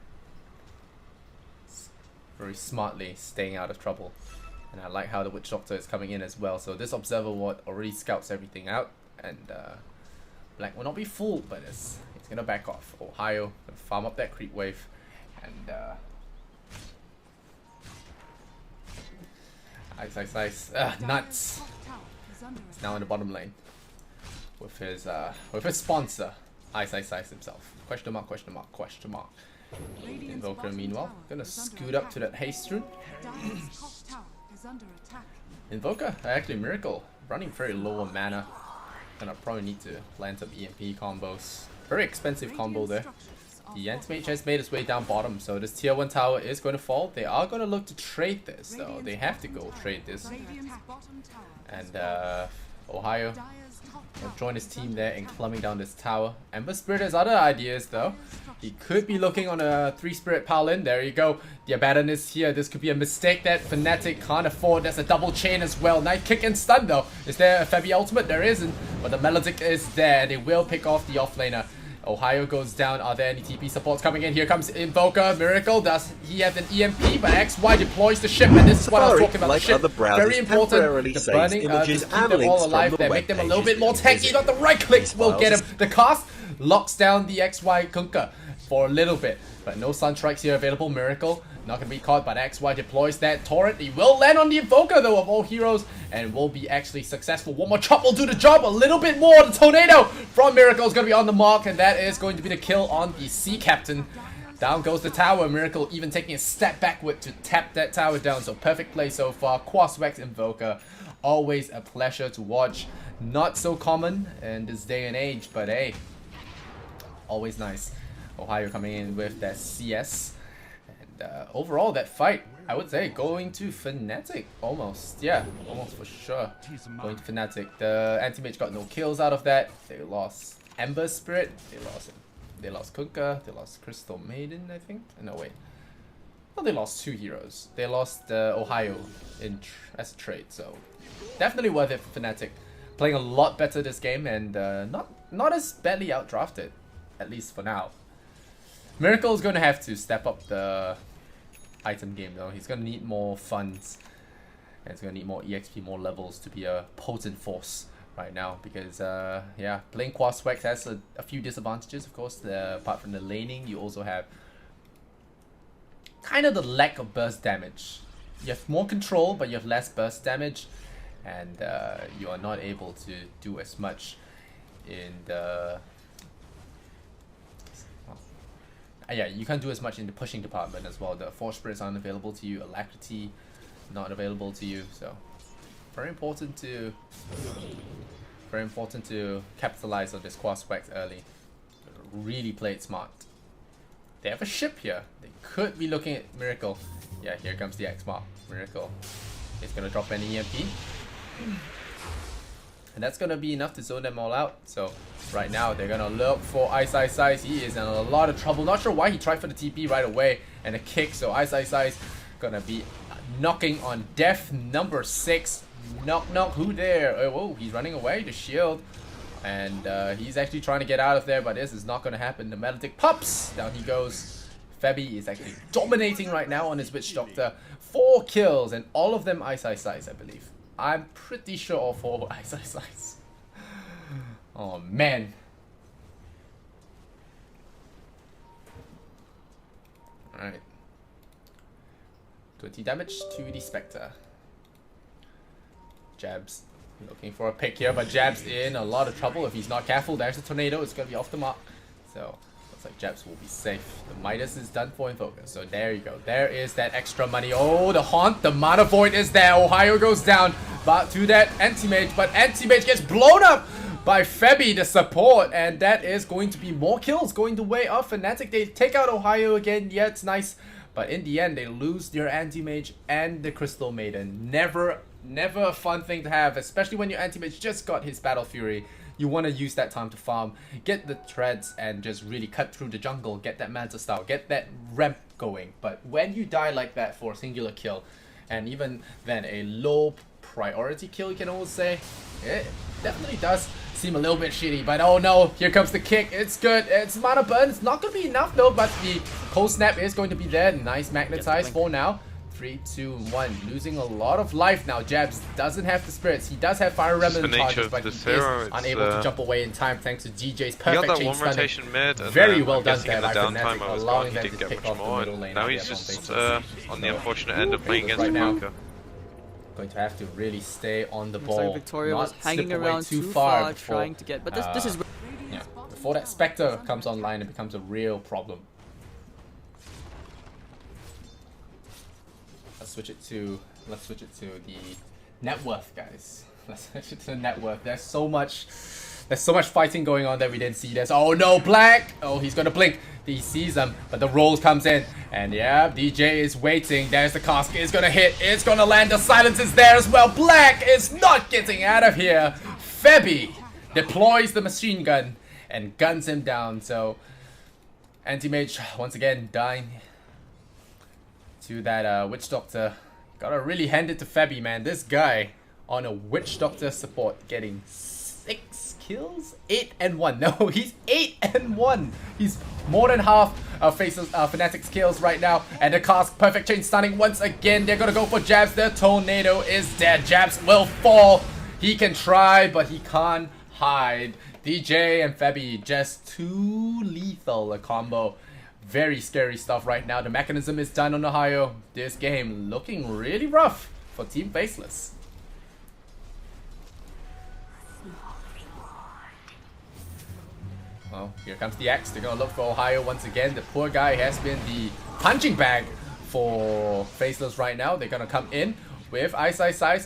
[SPEAKER 1] very smartly staying out of trouble. And I like how the Witch Doctor is coming in as well. So this Observer Ward already scouts everything out, and Black will not be fooled by this. He's gonna back off. Ohio gonna farm up that creep wave, and Ice. Nuts. He's now in the bottom lane with his sponsor, Ice himself. Question mark, question mark, question mark. Invoker meanwhile gonna scoot up to that haste rune. Invoker, actually Miracle, running very low on mana. Gonna probably need to land some EMP combos. Very expensive combo there. The Anti-Mage has made its way down bottom, so this tier 1 tower is going to fall. They are going to look to trade this though. They have to go trade this. And Ohio will join his team there in clumbing down this tower. Ember Spirit has other ideas though. He could be looking on a 3 Spirit Paladin. There you go. The Abaddon is here. This could be a mistake that FNATIC can't afford. There's a double chain as well. Nice kick and stun though. Is there a Fabi ultimate? There isn't. But the Melodic is there. They will pick off the offlaner. Ohio goes down. Are there any TP supports coming in? Here comes Invoker. Miracle. Does he have an EMP? But XY deploys the ship, and this is what I was talking about. The ship. Very important. The burning to keep them all alive there. Make them a little bit more tanky. Not the right clicks will get him. The cast locks down the XY Kunkka for a little bit. But no Sun Strikes here available. Miracle not going to be caught, but XY deploys that torrent. He will land on the Invoker though, of all heroes, and will be actually successful. One more chop will do the job. A little bit more. The Tornado from Miracle is going to be on the mark, and that is going to be the kill on the Sea Captain. Down goes the tower. Miracle even taking a step backward to tap that tower down. So perfect play so far. Quaswex Invoker, always a pleasure to watch. Not so common in this day and age, but hey, always nice. Ohio coming in with that CS. And overall, that fight, I would say, going to FNATIC. Almost. Yeah, almost for sure. Going to FNATIC. The Anti-Mage got no kills out of that. They lost Ember Spirit. They lost Kunkka. They lost Crystal Maiden, I think. No, wait. Well, they lost 2 heroes. They lost Ohio as a trade. So, definitely worth it for FNATIC. Playing a lot better this game, and not as badly outdrafted. At least for now. Miracle is going to have to step up the item game though. He's going to need more funds. And he's going to need more EXP, more levels to be a potent force right now. Because, yeah, playing Quaswex has a few disadvantages, of course. Apart from the laning, you also have kind of the lack of burst damage. You have more control, but you have less burst damage. And you are not able to do as much in the... yeah, you can't do as much in the pushing department as well. The Force Spirits aren't available to you. Alacrity not available to you. So very important to capitalize on this Quaswex early. Really play it smart. They have a ship here. They could be looking at Miracle. Yeah, here comes the X mark. Miracle is gonna drop an EMP. And that's going to be enough to zone them all out. So right now they're going to look for Ice. He is in a lot of trouble. Not sure why he tried for the TP right away and a kick. So Ice going to be knocking on death number 6. Knock knock, who there? Oh, whoa, he's running away. The shield. And he's actually trying to get out of there, but this is not going to happen. The Melodic pops. Down he goes. Fabi is actually dominating right now on his Witch Doctor. 4 kills and all of them Ice, I believe. I'm pretty sure all 4 Ice. Oh man. Alright. 20 damage to the Spectre. Jabs looking for a pick here, but Jabs in a lot of trouble if he's not careful. There's a tornado, it's gonna be off the mark. So looks like Jabs will be safe. The Midas is done for Invoker. So there you go. There is that extra money. Oh, the Haunt, the Mana Void is there. Ohio goes down but to that Anti-Mage, but Anti-Mage gets blown up by Febby, the support, and that is going to be more kills going the way of FNATIC. They take out Ohio again. Yeah, it's nice, but in the end they lose their Anti-Mage and the Crystal Maiden. Never a fun thing to have, especially when your Anti-Mage just got his Battle Fury. You want to use that time to farm, get the treads, and just really cut through the jungle, get that Manta style, get that ramp going. But when you die like that for a singular kill, and even then a low priority kill, you can almost say, it definitely does seem a little bit shitty. But oh no, here comes the kick. It's good. It's mana burn. It's not going to be enough though, but the cold snap is going to be there. Nice magnetize for now. 3, 2, 1. Losing a lot of life now. Jabs doesn't have the spirits. He does have fire remnant charges, but he is unable to jump away in time thanks to DJ's perfect chain stunning.
[SPEAKER 6] Mid, and
[SPEAKER 1] very well done
[SPEAKER 6] there
[SPEAKER 1] by
[SPEAKER 6] downtime
[SPEAKER 1] FNATIC,
[SPEAKER 6] I was
[SPEAKER 1] allowing
[SPEAKER 6] gone,
[SPEAKER 1] them
[SPEAKER 6] he
[SPEAKER 1] to
[SPEAKER 6] didn't
[SPEAKER 1] pick
[SPEAKER 6] get
[SPEAKER 1] off
[SPEAKER 6] much
[SPEAKER 1] the
[SPEAKER 6] more.
[SPEAKER 1] middle lane.
[SPEAKER 6] Now he's just on the unfortunate end of playing against
[SPEAKER 1] right now,
[SPEAKER 6] Invoker.
[SPEAKER 1] Going to have to really stay on the
[SPEAKER 7] Looks
[SPEAKER 1] ball.
[SPEAKER 7] like Victoria
[SPEAKER 1] not
[SPEAKER 7] was hanging
[SPEAKER 1] slip away
[SPEAKER 7] around
[SPEAKER 1] too
[SPEAKER 7] too
[SPEAKER 1] far
[SPEAKER 7] far
[SPEAKER 1] before,
[SPEAKER 7] trying to get, but this is
[SPEAKER 1] yeah, before that Spectre comes online, it becomes a real problem. Let's switch it to the net worth, guys. Let's switch it to the net worth. There's so much fighting going on that we didn't see. There's oh no, Black. Oh, he's gonna blink. He sees them, but the rolls comes in, and yeah, DJ is waiting. There's the cask. It's gonna hit. It's gonna land. The silence is there as well. Black is not getting out of here. Febby deploys the machine gun and guns him down. So Anti-Mage once again dying to that Witch Doctor. Gotta really hand it to Febby, man. This guy on a Witch Doctor support getting 6 kills? 8 and 1. No, he's 8 and 1. He's more than half of FNATIC's kills right now. And the cask, perfect chain stunning once again. They're gonna go for Jabs. The tornado is dead. Jabs will fall. He can try, but he can't hide. DJ and Febby, just too lethal a combo. Very scary stuff right now. The mechanism is done on Ohio. This game looking really rough for Team Faceless. Well, here comes the axe. They're gonna look for Ohio once again. The poor guy has been the punching bag for Faceless right now. They're gonna come in with Ice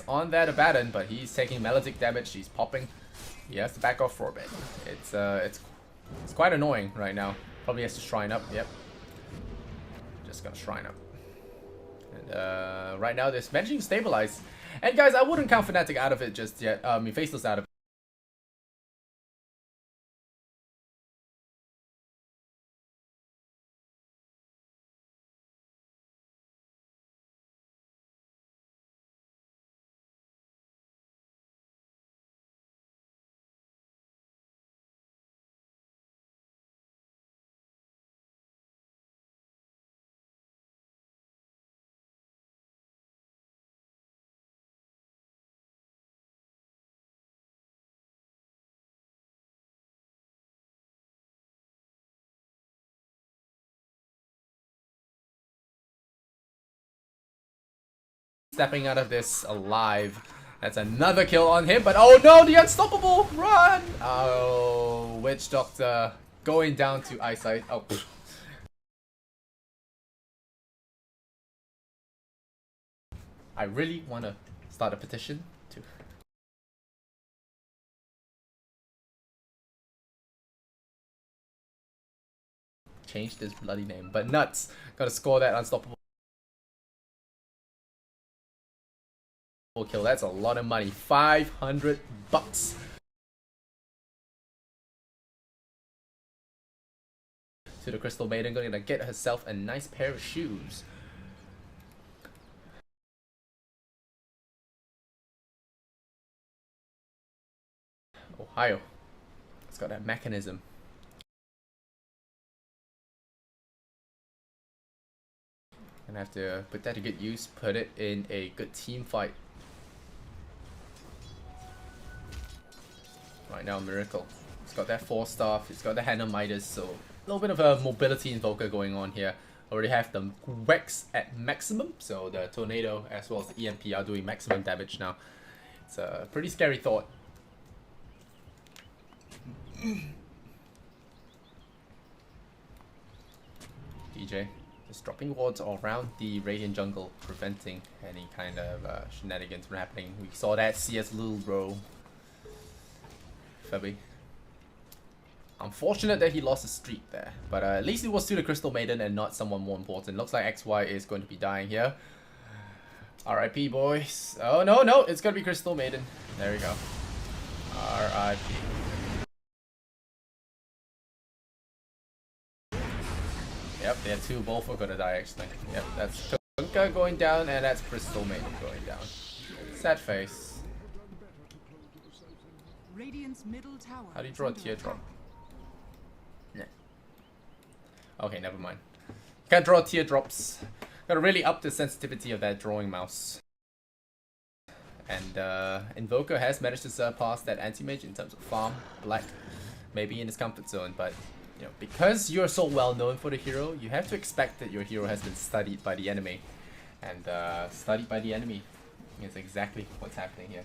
[SPEAKER 1] on that Abaddon, but he's taking melodic damage. He's popping. He has to back off for a bit. It's quite annoying right now. Probably has to shrine up. Yep. Just gonna shrine up. And right now, they're managing to stabilize. And guys, I wouldn't count FNATIC out of it just yet. I mean, Faceless out of it. Stepping out of this alive. That's another kill on him, but oh no, the unstoppable run! Oh, Witch Doctor going down to eyesight. Oh. I really want to start a petition to change this bloody name, but nuts. Gotta score that unstoppable kill. That's a lot of money. 500 bucks. To the Crystal Maiden, gonna get herself a nice pair of shoes. Ohio. It's got that mechanism. Gonna have to put that to good use, put it in a good team fight. Right now, Miracle. It's got that 4-star, it's got the Hannah Midas, so a little bit of a mobility invoker going on here. Already have the Wex at maximum, so the Tornado as well as the EMP are doing maximum damage now. It's a pretty scary thought. DJ just dropping wards all around the Radiant jungle, preventing any kind of shenanigans from happening. We saw that CS little bro. Febby. Unfortunate that he lost a streak there, but at least it was to the Crystal Maiden and not someone more important. Looks like XY is going to be dying here. RIP, boys. Oh, no, no, it's going to be Crystal Maiden. There we go. RIP. Yep, they had two. Both are going to die, actually. Yep, that's Kunkka going down, and that's Crystal Maiden going down. Sad face.
[SPEAKER 2] Radiant's middle tower.
[SPEAKER 1] How do you draw a teardrop? Yeah. Okay, never mind. Can't draw teardrops. Gotta really up the sensitivity of that drawing mouse. And Invoker has managed to surpass that anti-mage in terms of farm. Black maybe in his comfort zone, but you know, because you're so well known for the hero, you have to expect that your hero has been studied by the enemy. And studied by the enemy is exactly what's happening here.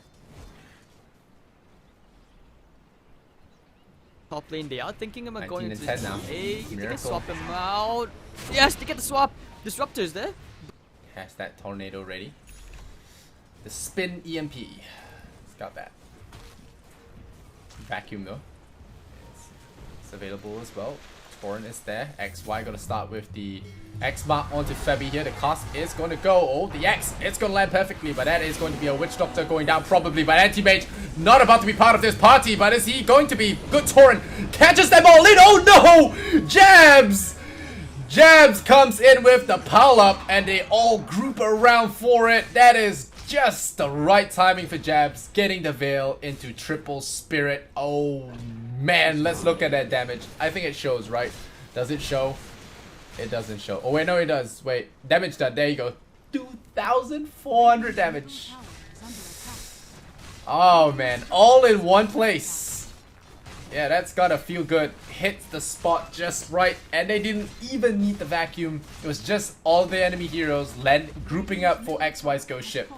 [SPEAKER 7] Top lane, they are thinking about going to
[SPEAKER 1] now.
[SPEAKER 7] A. If they can swap him out. Yes, they get the swap. Disruptors there.
[SPEAKER 1] Has that tornado ready. The spin EMP. It's got that. Vacuum though. It's available as well. Torrent is there. XY gonna start with the X mark onto Febby here. The cast is gonna go. Oh, the X. It's gonna land perfectly, but that is going to be a Witch Doctor going down probably. But Anti-Mage not about to be part of this party, but is he going to be? Good Torrent catches them all in. Oh no! Jabs! Jabs comes in with the pile up and they all group around for it. That is just the right timing for Jabs. Getting the Veil into triple spirit. Oh man, let's look at that damage. I think it shows, right? Does it show? It doesn't show. Oh wait, no it does. Wait, damage done. There you go. 2,400 damage. Oh man, all in one place. Yeah, that's gotta feel good. Hits the spot just right, and they didn't even need the vacuum. It was just all the enemy heroes grouping up for XY's ghost ship.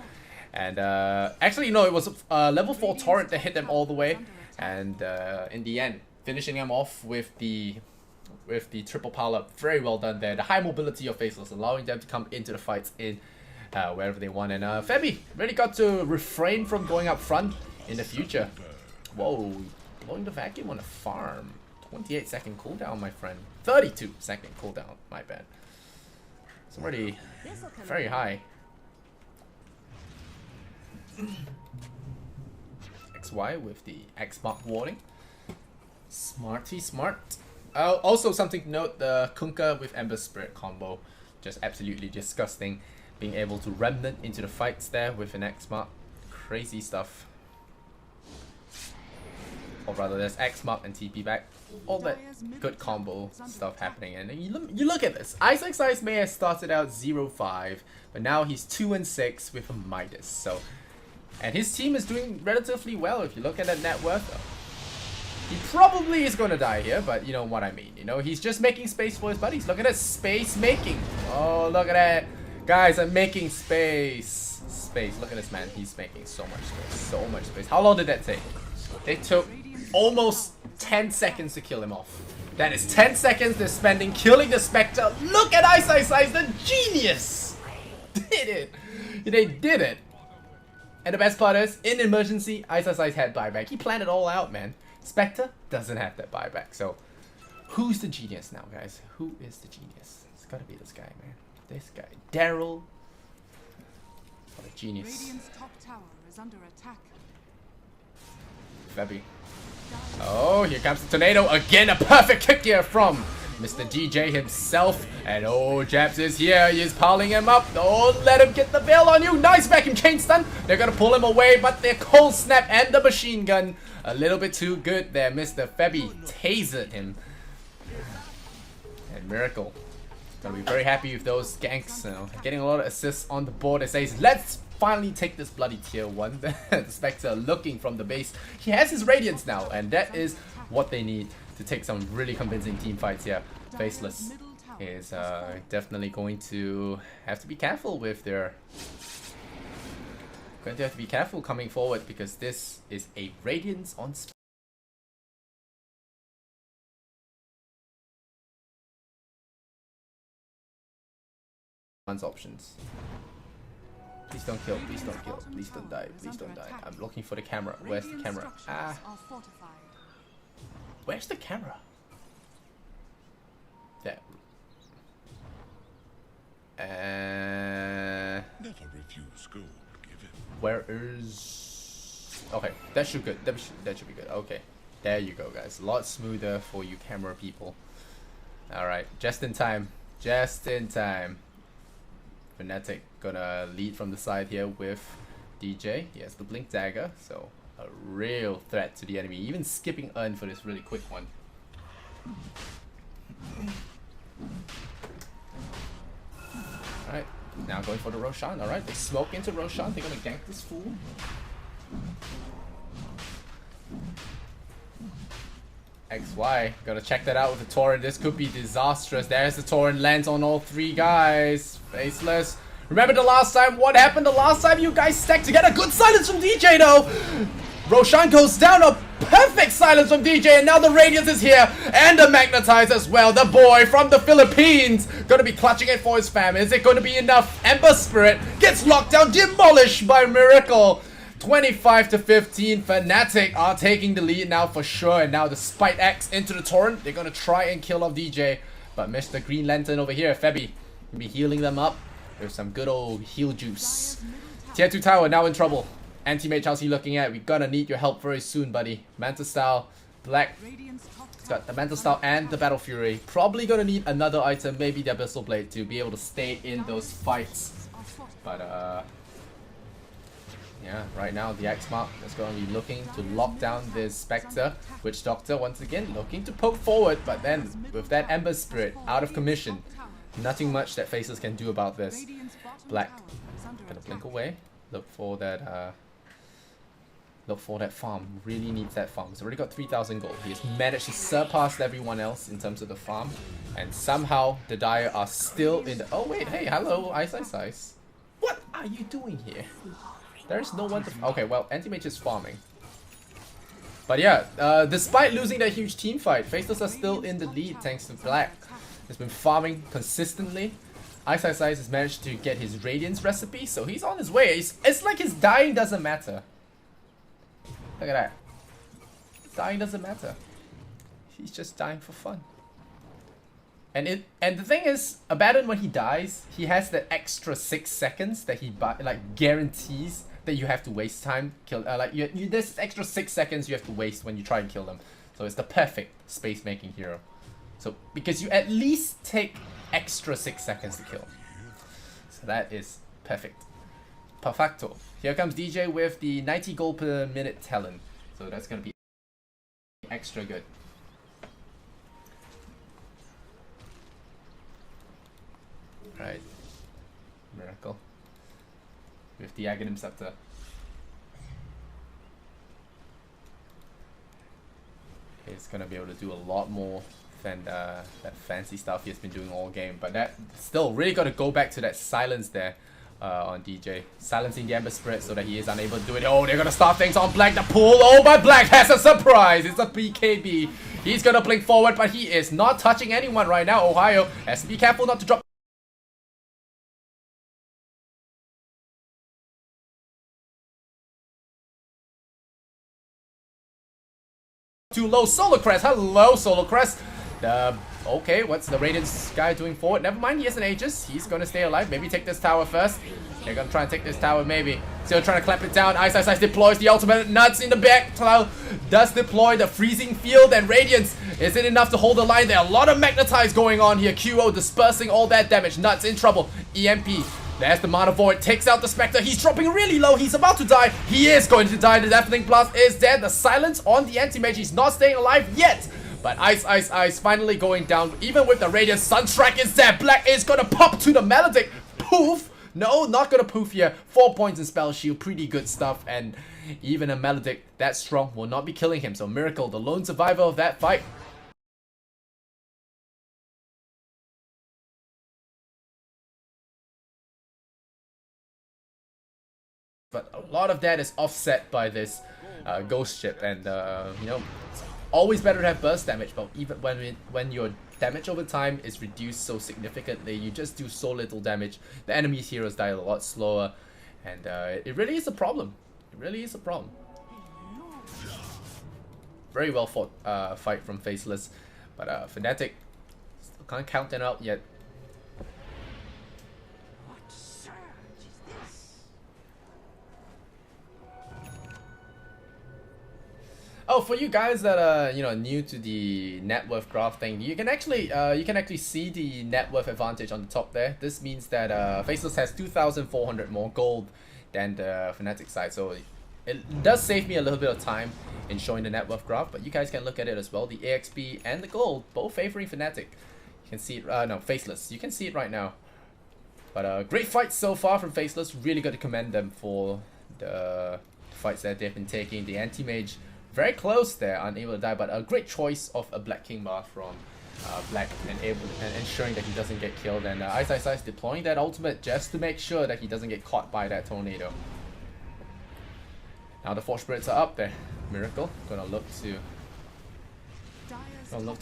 [SPEAKER 1] And actually, no, it was level 4 torrent that hit them all the way. And in the end, finishing them off with the triple pile up. Very well done there. The high mobility of FACELESS, allowing them to come into the fights in wherever they want. And Febby really got to refrain from going up front in the future. Whoa, blowing the vacuum on a farm. 28-second cooldown, my friend. 32-second cooldown, my bad. It's already very high. XY with the X-Mark warding. Smarty smart. Also something to note, the Kunkka with Ember Spirit combo. Just absolutely disgusting. Being able to remnant into the fights there with an X-Mark. Crazy stuff. Or rather, there's X-Mark and TP back. All that good combo stuff happening. And you look at this. Ice may have started out 0-5, but now he's 2-6 with a Midas. So, and his team is doing relatively well if you look at that net worth. He probably is going to die here, but you know what I mean. You know, he's just making space for his buddies. Look at that space making. Oh, look at that. Guys, I'm making space. Look at this man. He's making so much space. So much space. How long did that take? They took almost 10 seconds to kill him off. That is 10 seconds they're spending killing the Spectre. Look at Ice, the genius! Did it. They did it. And the best part is, in emergency, Ice had buyback. He planned it all out, man. Spectre doesn't have that buyback. So, who's the genius now, guys? Who is the genius? It's gotta be this guy, man. This guy. Daryl. What a genius.
[SPEAKER 2] Radiant's top tower is under attack.
[SPEAKER 1] Febby. Oh, here comes the tornado. Again, a perfect kick here from Mr. DJ himself. And oh, Jabs is here. He is piling him up. Don't let him get the veil on you. Nice vacuum chain stun. They're going to pull him away, but their cold snap and the machine gun a little bit too good there. Mr. Febby tasered him. And Miracle. Gonna be very happy with those ganks. You know, getting a lot of assists on the board. It says, let's finally take this bloody tier 1. The Spectre looking from the base. He has his Radiance now, and that is what they need to take some really convincing team fights here. FACELESS is definitely going to have to be careful with their Going to have to be careful coming forward because this is a Radiance on one's options. Please don't kill, please don't kill, please don't die, please don't die. I'm looking for the camera. Where's the camera? Ah. Where's the camera? There.
[SPEAKER 4] Never refuse gold, give it.
[SPEAKER 1] Where is... Okay, that should good. That should be good. Okay, there you go, guys. A lot smoother for you camera people. All right, just in time. Just in time. FNATIC gonna lead from the side here with DJ. He has the blink dagger, so a real threat to the enemy. Even skipping Earn for this really quick one. Alright, now going for the Roshan. Alright, they smoke into Roshan. They're gonna gank this fool. XY, gotta check that out with the Torrent. This could be disastrous. There's the Torrent, lands on all three guys. Faceless. Remember the last time? What happened the last time you guys stacked together? Good silence from DJ though. Roshan goes down, a perfect silence from DJ, and now the Radiance is here, and the Magnetize as well. The boy from the Philippines, gonna be clutching it for his fam. Is it gonna be enough? Ember Spirit gets locked down, demolished by Miracle. 25 to 15, FNATIC are taking the lead now for sure, and now the Spite Axe into the Torrent. They're gonna try and kill off DJ, but Mr. Green Lantern over here, Febby, will be healing them up with some good old heal juice. Tier 2 tower now in trouble. Anti-Mage, how's he looking at? We're gonna need your help very soon, buddy. Manta Style, Black. It's got the Manta Style and the Battle Fury. Probably gonna need another item, maybe the Abyssal Blade, to be able to stay in those fights. But yeah, right now the X-Mark is going to be looking to lock down this Spectre. Witch Doctor once again looking to poke forward, but then with that Ember Spirit out of commission, nothing much that Faceless can do about this. Black gonna blink away. Look for that farm. Really needs that farm. He's already got 3,000 gold. He has managed to surpass everyone else in terms of the farm, and somehow the Dire are still in the... Oh wait, hey, hello, Ice. What are you doing here? There's no one to... Okay, well, Anti-Mage is farming. But yeah, despite losing that huge team fight, Faceless are still in the lead thanks to Black. He's been farming consistently. Ice has managed to get his Radiance recipe, so he's on his way. It's like his dying doesn't matter. Look at that. Dying doesn't matter. He's just dying for fun. And the thing is, Abaddon, when he dies, he has that extra 6 seconds that he like guarantees that you have to waste time kill. There's extra 6 seconds you have to waste when you try and kill them. So it's the perfect space making hero. So because you at least take extra 6 seconds to kill. So that is perfect. Perfecto. Here comes DJ with the 90 gold per minute talent. So that's gonna be extra good. Right. Miracle. With the Aghanim Scepter. He's gonna be able to do a lot more than that fancy stuff he's been doing all game. But that still really gotta go back to that silence there on DJ. Silencing the Ember Spirit so that he is unable to do it. Oh, they're gonna start things on Black. The pool. Oh, but Black has a surprise. It's a BKB. He's gonna blink forward, but he is not touching anyone right now. Ohio has to be careful not to drop. Too low. Solar Crest. Hello, Solar Crest. Okay, what's the Radiance guy doing forward? Never mind, he has an Aegis. He's gonna stay alive. Maybe take this tower first. They're gonna try and take this tower, maybe. Still trying to clamp it down. Ice deploys the ultimate. Nuts in the back. Cloud does deploy the freezing field, and Radiance. Is it enough to hold the line? There are a lot of Magnetize going on here. QO dispersing all that damage. Nuts in trouble. EMP. There's the Mana Void, takes out the Spectre. He's dropping really low. He's about to die. He is going to die. The Deafening Blast is dead. The silence on the Anti-Mage. He's not staying alive yet. But Ice finally going down. Even with the Radiant, Sunstrike is there. Black is gonna pop to the Maledict. Poof. No, not gonna poof here. 4 points in Spell Shield. Pretty good stuff. And even a Maledict that strong will not be killing him. So Miracle, the lone survivor of that fight. but a lot of that is offset by this ghost ship, and you know, it's always better to have burst damage, but even when your damage over time is reduced so significantly, you just do so little damage, the enemy's heroes die a lot slower, and it really is a problem. It really is a problem. Very well fought fight from FACELESS, but FNATIC still can't count it out yet. Oh, for you guys that are new to the net worth graph thing, you can actually see the net worth advantage on the top there. This means that FACELESS has 2,400 more gold than the FNATIC side, so it does save me a little bit of time in showing the net worth graph. But you guys can look at it as well. The AXP and the gold both favoring FNATIC. You can see it. No, FACELESS. You can see it right now. But great fights so far from FACELESS. Really got to commend them for the fights that they've been taking. The anti-mage very close there, unable to die, but a great choice of a Black King bar from Black and ensuring that he doesn't get killed, and Ice deploying that ultimate just to make sure that he doesn't get caught by that tornado. Now the Forge Spirits are up there. Miracle gonna look to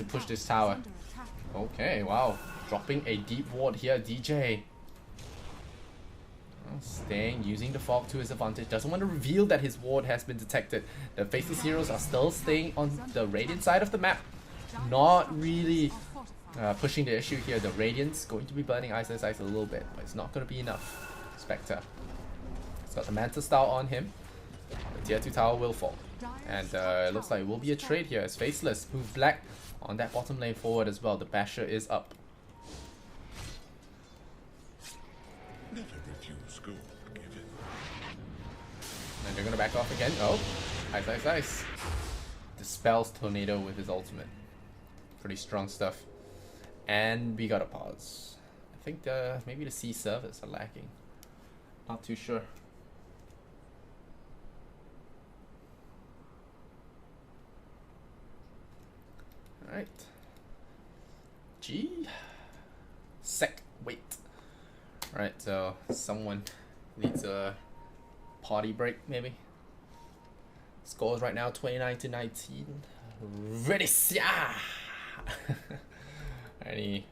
[SPEAKER 1] push this tower. Okay, wow, dropping a deep ward here, DJ. Staying, using the fog to his advantage. Doesn't want to reveal that his ward has been detected. The FACELESS heroes are still staying on the Radiant side of the map. Not really pushing the issue here. The Radiant's going to be burning Ice a little bit, but it's not going to be enough. Spectre. He's got the Manta style on him. The tier 2 tower will fall. And it looks like it will be a trade here as FACELESS move Black on that bottom lane forward as well. The Basher is up.
[SPEAKER 4] Never refuse gold given.
[SPEAKER 1] And they're gonna back off again. Oh, Ice. Dispels Tornado with his ultimate. Pretty strong stuff. And we gotta pause. I think maybe the C servers are lacking. Not too sure. Alright. G. Sec. Wait. Alright, so someone needs a party break, maybe. Scores right now 29-19. Ready? Any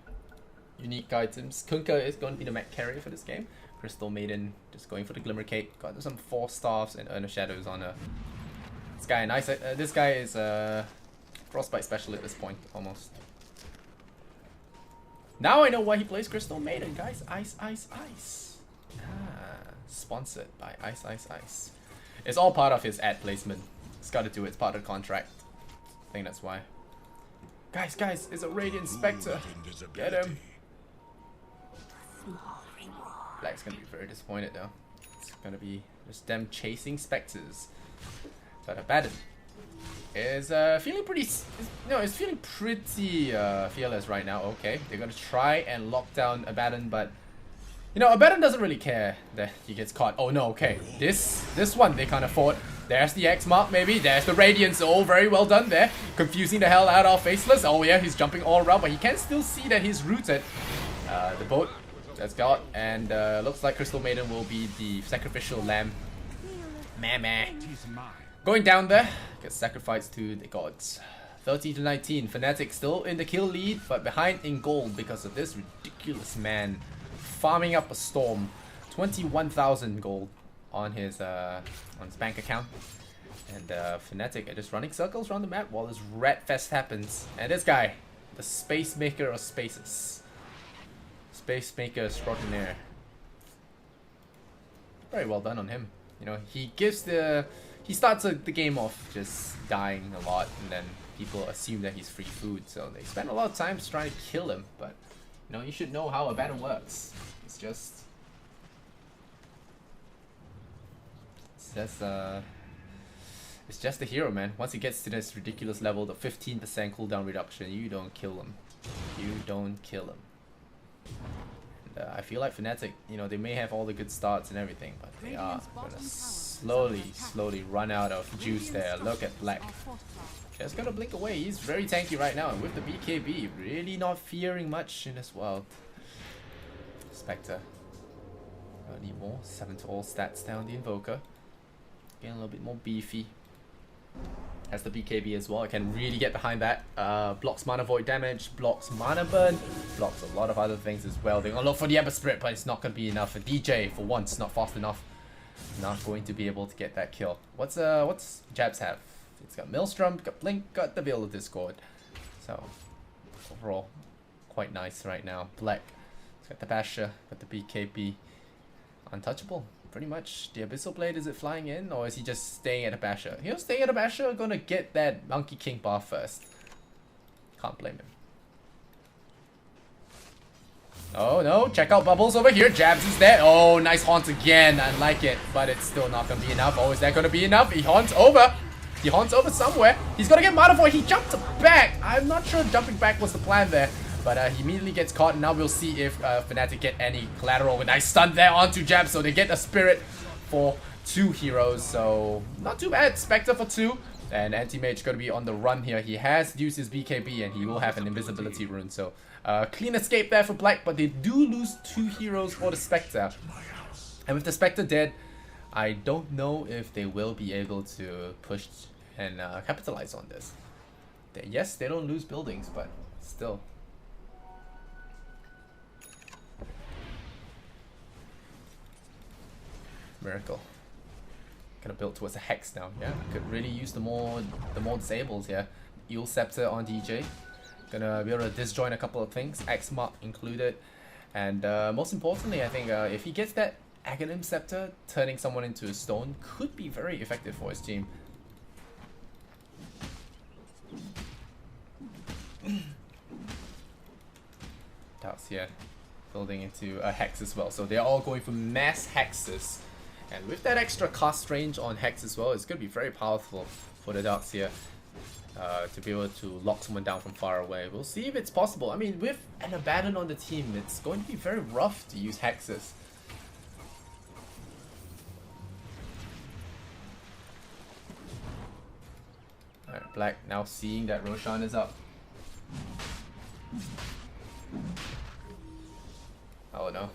[SPEAKER 1] unique items? Kunkka is going to be the mech carrier for this game. Crystal Maiden just going for the Glimmer Cape. Got some 4 staffs and Urn of Shadows on her. This guy, nice. This guy is Frostbite special at this point, almost. Now I know why he plays Crystal Maiden, guys. Ice. Sponsored by Ice. It's all part of his ad placement. It's got to do it. It's part of the contract. I think that's why. Guys, it's a Radiant Spectre. Get him. Black's gonna be very disappointed though. It's gonna be just them chasing Spectres. But Abaddon is feeling pretty. It's feeling pretty fearless right now. Okay, they're gonna try and lock down Abaddon, but Abaddon doesn't really care that he gets caught. Oh no, okay, this one they can't afford. There's the X mark, maybe. There's the Radiance. Oh, very well done there. Confusing the hell out of FACELESS. Oh yeah, he's jumping all around, but he can still see that he's rooted. The boat that's got, and looks like Crystal Maiden will be the sacrificial lamb. Meh. Going down there, gets sacrificed to the gods. 30-19. FNATIC still in the kill lead, but behind in gold because of this ridiculous man farming up a storm. 21,000 gold on his bank account. And FNATIC are just running circles around the map while this rat fest happens. And this guy, the space maker of spaces. Space maker extraordinaire. Very well done on him. He starts the game off just dying a lot, and then people assume that he's free food, so they spend a lot of time trying to kill him. But you should know how a battle works. It's just the hero, man. Once he gets to this ridiculous level, the 15% cooldown reduction, you don't kill him. You don't kill him. And, I feel like FNATIC, they may have all the good starts and everything, but they are gonna slowly run out of juice there. Look at Black. Just gonna blink away. He's very tanky right now, and with the BKB, really not fearing much in this world. Spectre. Gonna need more. 7 to all stats down the Invoker. Getting a little bit more beefy. Has the BKB as well. I can really get behind that. Blocks mana void damage, blocks mana burn, blocks a lot of other things as well. They're gonna look for the Ember Spirit, but it's not gonna be enough. For DJ, for once, not fast enough. Not going to be able to get that kill. What's Jabs have? It's got Maelstrom, got Blink, got the Veil of Discord. So overall, quite nice right now. Black, it's got the Basher, got the BKB. Untouchable. Pretty much. The Abyssal Blade, is it flying in, or is he just staying at a Basher? He'll stay at a Basher, gonna get that Monkey King buff first. Can't blame him. Oh no, check out Bubbles over here. Jabs is there. Oh, nice haunt again. I like it, but it's still not gonna be enough. Oh, is that gonna be enough? He haunts over. He haunts over somewhere. He's gonna get Mana Void. He jumped back. I'm not sure jumping back was the plan there. But he immediately gets caught, and now we'll see if FNATIC get any collateral. With nice stun there onto Jab, so they get a Spirit for 2 heroes. So not too bad. Spectre for 2, and Anti-Mage going to be on the run here. He has used his BKB, and he will have an invisibility rune. So clean escape there for Black, but they do lose 2 heroes for the Spectre. And with the Spectre dead, I don't know if they will be able to push and capitalize on this. Yes, they don't lose buildings, but still. Miracle. Gonna build towards a Hex now. Yeah, could really use the more disables here. Eel Scepter on DJ. Gonna be able to disjoin a couple of things, X Mark included. And most importantly, I think if he gets that Aghanim Scepter, turning someone into a stone could be very effective for his team. Darks here, building into a Hex as well. So they're all going for mass Hexes. And with that extra cast range on Hex as well, it's going to be very powerful for the Darks here to be able to lock someone down from far away. We'll see if it's possible. I mean, with an Abaddon on the team, it's going to be very rough to use Hexes. Alright, Black now seeing that Roshan is up. Oh no.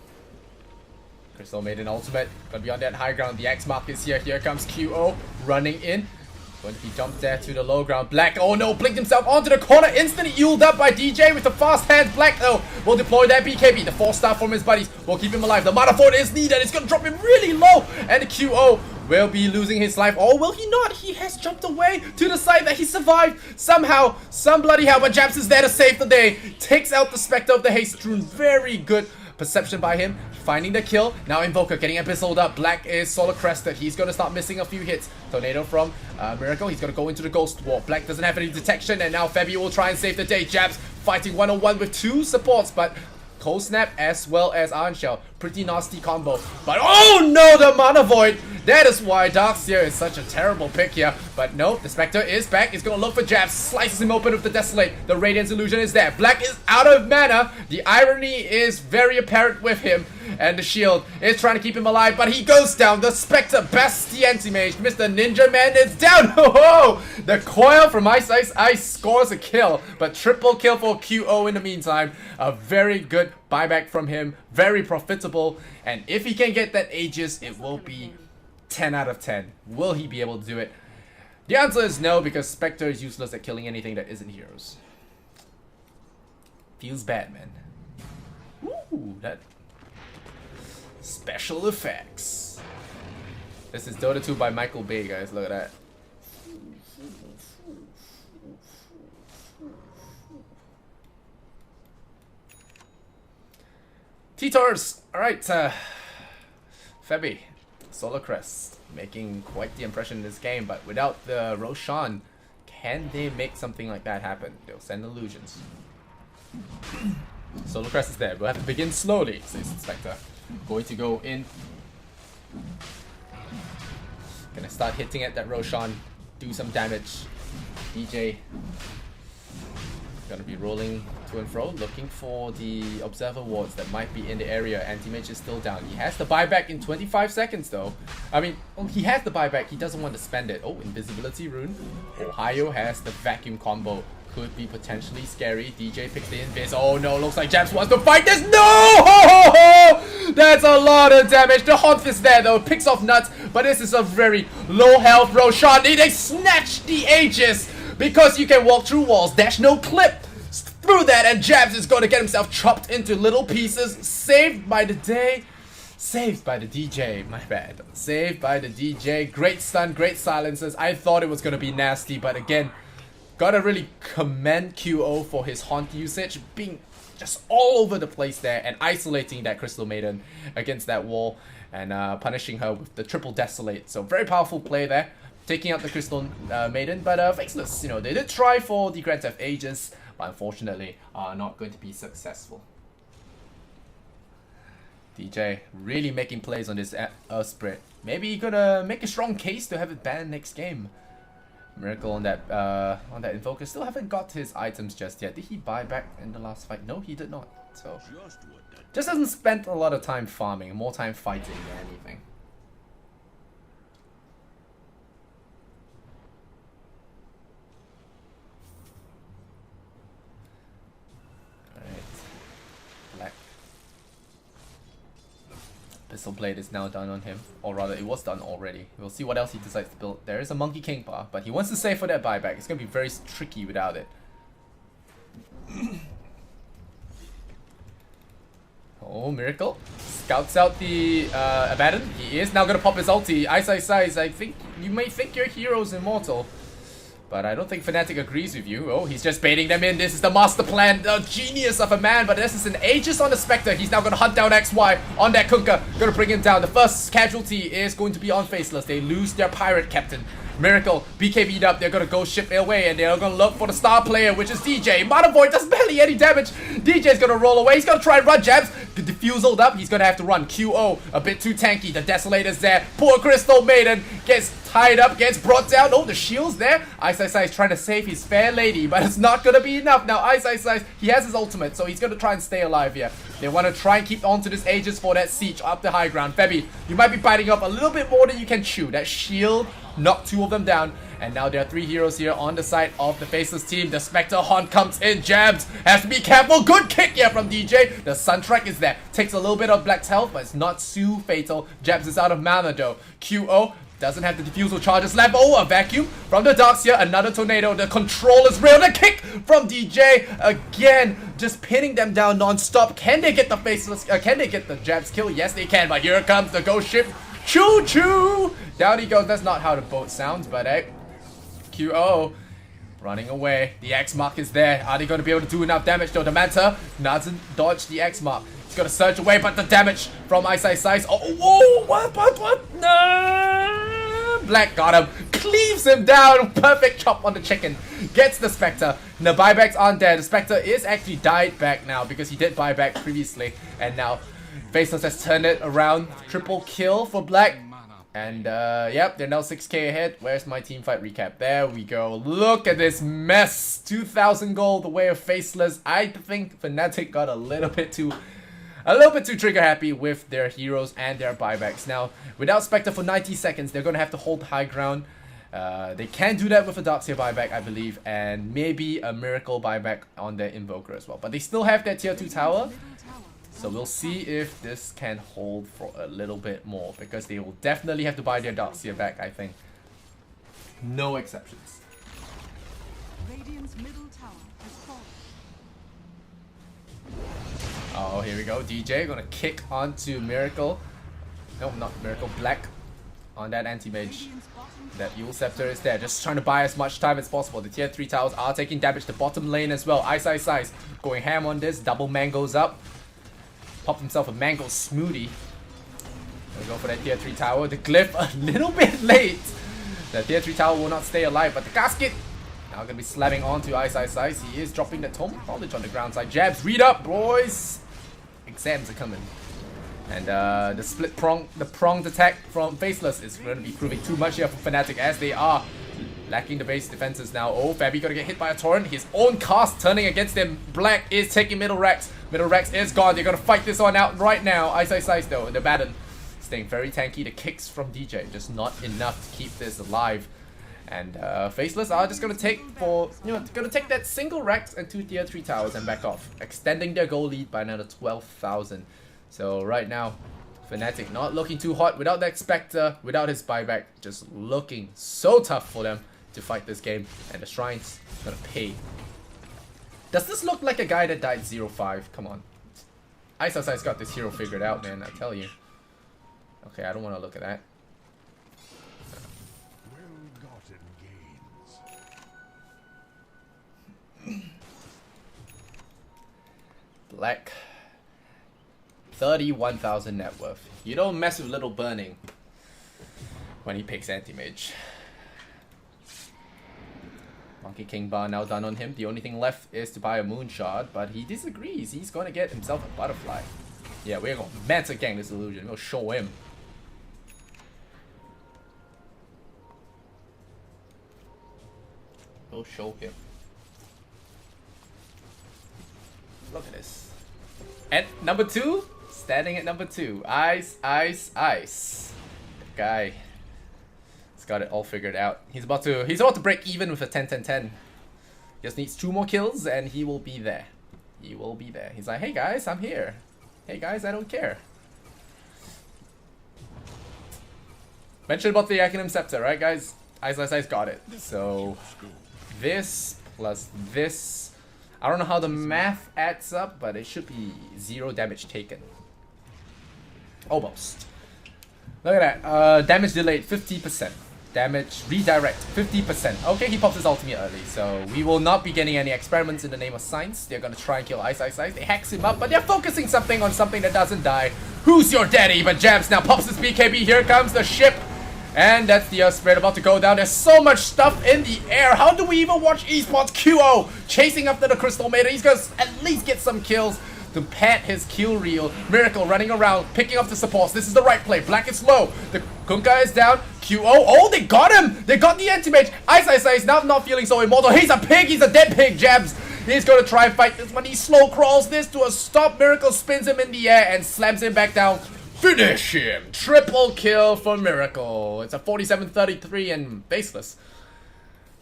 [SPEAKER 1] Crystal made an ultimate, gonna be on that high ground. The X mark is here. Here comes QO running in. Going to be jumped there to the low ground. Black, oh no, blinked himself onto the corner. Instantly uled up by DJ with the fast hands. Black, though, will deploy that BKB. The 4-star from his buddies will keep him alive. The Mana Void is needed. It's gonna drop him really low. And the QO will be losing his life. Or will he not? He has jumped away to the side that he survived. Somehow, some bloody hell, but Japs is there to save the day. Takes out the Spectre of the Haste Rune. Very good perception by him, finding the kill. Now Invoker getting Abyssal up. Black is Solar Crested. He's gonna start missing a few hits. Tornado from Miracle. He's gonna go into the Ghost Wall. Black doesn't have any detection, and now Febby will try and save the day. Jabs fighting 1-on-1 with 2 supports, but Cold Snap as well as Iron Shell. Pretty nasty combo. But oh no, the Mana Void! That is why Darkseer is such a terrible pick here. But no, the Spectre is back. He's gonna look for Jabs. Slices him open with the Desolate. The Radiance Illusion is there. Black is out of mana. The irony is very apparent with him. And the shield is trying to keep him alive, but he goes down. The Spectre bests the Anti-Mage. Mr. Ninja Man is down. Oh, the Coil from Ice scores a kill, but triple kill for QO in the meantime. A very good buyback from him. Very profitable. And if he can get that Aegis, it will be 10 out of 10. Will he be able to do it? The answer is no, because Spectre is useless at killing anything that isn't heroes. Feels bad, man. Ooh, that... Special effects. This is Dota 2 by Michael Bay, guys. Look at that. T-Tors! Alright, Febby. Solar Crest. Making quite the impression in this game, but without the Roshan, can they make something like that happen? They'll send illusions. Solar Crest is there. We'll have to begin slowly, says the Spectre. Going to go in. Gonna start hitting at that Roshan. Do some damage. DJ. Gonna be rolling to and fro, looking for the Observer Wards that might be in the area. Anti-Mage is still down. He has the buyback in 25 seconds though. I mean, well, he has the buyback. He doesn't want to spend it. Oh, Invisibility Rune. Ohio has the Vacuum combo. Could be potentially scary. DJ picks the invis. Oh no, looks like Japs wants to fight this. No! That That's a lot of damage. The Honf is there though, picks off Nuts, but this is a very low health Roshan. They snatch the Aegis because you can walk through walls, dash no clip through that, and Jabs is going to get himself chopped into little pieces. Saved by the day. Saved by the DJ, my bad. Saved by the DJ. Great stun, great silences. I thought it was going to be nasty, but again, gotta really commend QO for his haunt usage, being just all over the place there and isolating that Crystal Maiden against that wall and punishing her with the triple Desolate. So very powerful play there, taking out the Crystal Maiden, but FACELESS, you know, they did try for the Grand Theft Aegis, but unfortunately are not going to be successful. DJ really making plays on this Earth Spirit. Maybe you gotta make a strong case to have it banned next game. Miracle on that Invoker. Still haven't got his items just yet. Did he buy back in the last fight? No, he did not. So just hasn't spent a lot of time farming, more time fighting than anything. Pistol Blade is now done on him, or rather it was done already. We'll see what else he decides to build. There is a Monkey King bar, but he wants to save for that buyback. It's going to be very tricky without it. Oh, Miracle scouts out the Abaddon. He is now going to pop his ulti. Ice, I think you may think your hero's immortal, but I don't think FNATIC agrees with you. Oh, he's just baiting them in. This is the master plan, the genius of a man, but this is an Aegis on the Spectre. He's now going to hunt down XY on that Kunkka. Going to bring him down. The first casualty is going to be on FACELESS. They lose their pirate captain. Miracle, BKB'd up. They're going to go ship away, and they're going to look for the star player, which is DJ. Mother Void does barely any damage. DJ's going to roll away. He's going to try and run Jabs. Diffuseled up. He's going to have to run. QO, a bit too tanky. The Desolator's there. Poor Crystal Maiden gets tied up, gets brought down. Oh, the shield's there. Ice is trying to save his fair lady, but it's not going to be enough. Now, Ice, he has his ultimate, so he's going to try and stay alive here. They want to try and keep on to this Aegis for that siege up the high ground. Febby, you might be biting up a little bit more than you can chew. That shield knocked two of them down, and now there are three heroes here on the side of the FACELESS team. The Spectre Haunt comes in. Jabs has to be careful. Good kick here from DJ. The Sun Track is there. Takes a little bit of Black's health, but it's not too fatal. Jabs is out of mana though. QO doesn't have the diffusal charges left. Oh, a vacuum from the Darkseer. Another tornado. The control is real. The kick from DJ again, just pinning them down non-stop. Can they get the FACELESS? Can they get the Jabs kill? Yes, they can. But here comes the ghost ship. Choo choo! Down he goes. That's not how the boat sounds, but QO running away. The X mark is there. Are they going to be able to do enough damage though? The Manta doesn't dodge the X mark. He's going to surge away, but the damage from Ice. Oh, whoa! What? No! Black got him. Cleaves him down. Perfect chop on the chicken. Gets the Spectre. The buybacks aren't there. The Spectre is actually died back now because he did buy back previously, and now FACELESS has turned it around. Triple kill for Black. And yep, they're now 6k ahead. Where's my team fight recap? There we go. Look at this mess. 2,000 gold the way of FACELESS. I think FNATIC got a little bit too trigger happy with their heroes and their buybacks. Now, without Spectre for 90 seconds, they're going to have to hold high ground. They can do that with a Darkseer buyback, I believe, and maybe a Miracle buyback on their Invoker as well. But they still have their tier 2 tower. So we'll see if this can hold for a little bit more, because they will definitely have to buy their Darkseer back, I think. No exceptions.
[SPEAKER 2] Radiant's middle tower has fallen.
[SPEAKER 1] Oh, here we go. DJ gonna kick onto Miracle. No, not Miracle. Black on that anti-mage. That Yule Scepter is there, just trying to buy as much time as possible. The tier 3 towers are taking damage. The bottom lane as well. Ice going ham on this. Double mangoes up. Popped himself a mango smoothie. Gonna go for that tier 3 tower. The glyph a little bit late. The tier 3 tower will not stay alive, but the casket now gonna be slamming onto Ice. He is dropping the Tome of Knowledge on the ground side. Jabs, read up, boys. Exams are coming. And the split prong, the pronged attack from FACELESS is going to be proving too much here for FNATIC, as they are lacking the base defenses now. Oh, Fabby gonna get hit by a torrent. His own cast turning against him. Black is taking middle Rex. Middle Rex is gone. They're gonna fight this one out right now. Ice though, the Baton staying very tanky. The kicks from DJ just not enough to keep this alive. And FACELESS are just gonna take that single Rex and 2 tier 3 towers and back off, extending their goal lead by another 12,000. So right now, FNATIC not looking too hot without that Spectre, without his buyback. Just looking so tough for them to fight this game. And the Shrine's gonna pay. Does this look like a guy that died 0-5? Come on. FACELESS got this hero figured out, man, I tell you. Okay, I don't want to look at that.
[SPEAKER 4] Well-gotten gains.
[SPEAKER 1] Black. 31,000 net worth. You don't mess with little burning when he picks anti-mage. Monkey King Bar now done on him. The only thing left is to buy a Moonshard, but he disagrees. He's gonna get himself a Butterfly. Yeah, we're gonna meta gang this illusion. We'll show him. We'll show him. Look at this. At number 2, standing at number 2. Ice. The guy has got it all figured out. He's about to break even with a 10-10-10. Just needs 2 more kills and he will be there. He will be there. He's like, hey guys, I'm here. Hey guys, I don't care. Mentioned about the Acronym Scepter, right guys? FACELESS got it. So this plus this, I don't know how the math adds up, but it should be 0 damage taken. Almost. Look at that. Damage delayed 50%. Damage redirect 50%. Okay, he pops his ultimate early, so we will not be getting any experiments in the name of science. They're gonna try and kill Ice. They hacks him up, but they're focusing something on something that doesn't die. Who's your daddy? But Jabs now pops his BKB. Here comes the ship. And that's the spread about to go down. There's so much stuff in the air. How do we even watch esports? QO chasing after the Crystal Maiden. He's gonna at least get some kills to pad his kill reel. Miracle running around, picking up the supports. This is the right play. Black is low. The Kunkka is down. QO. Oh, they got him. They got the anti-mage. Ice is now not feeling so immortal. He's a pig. He's a dead pig. Jabs. He's going to try and fight this one. He slow crawls this to a stop. Miracle spins him in the air and slams him back down. Finish him! Triple kill for Miracle. It's a 47-33 and FACELESS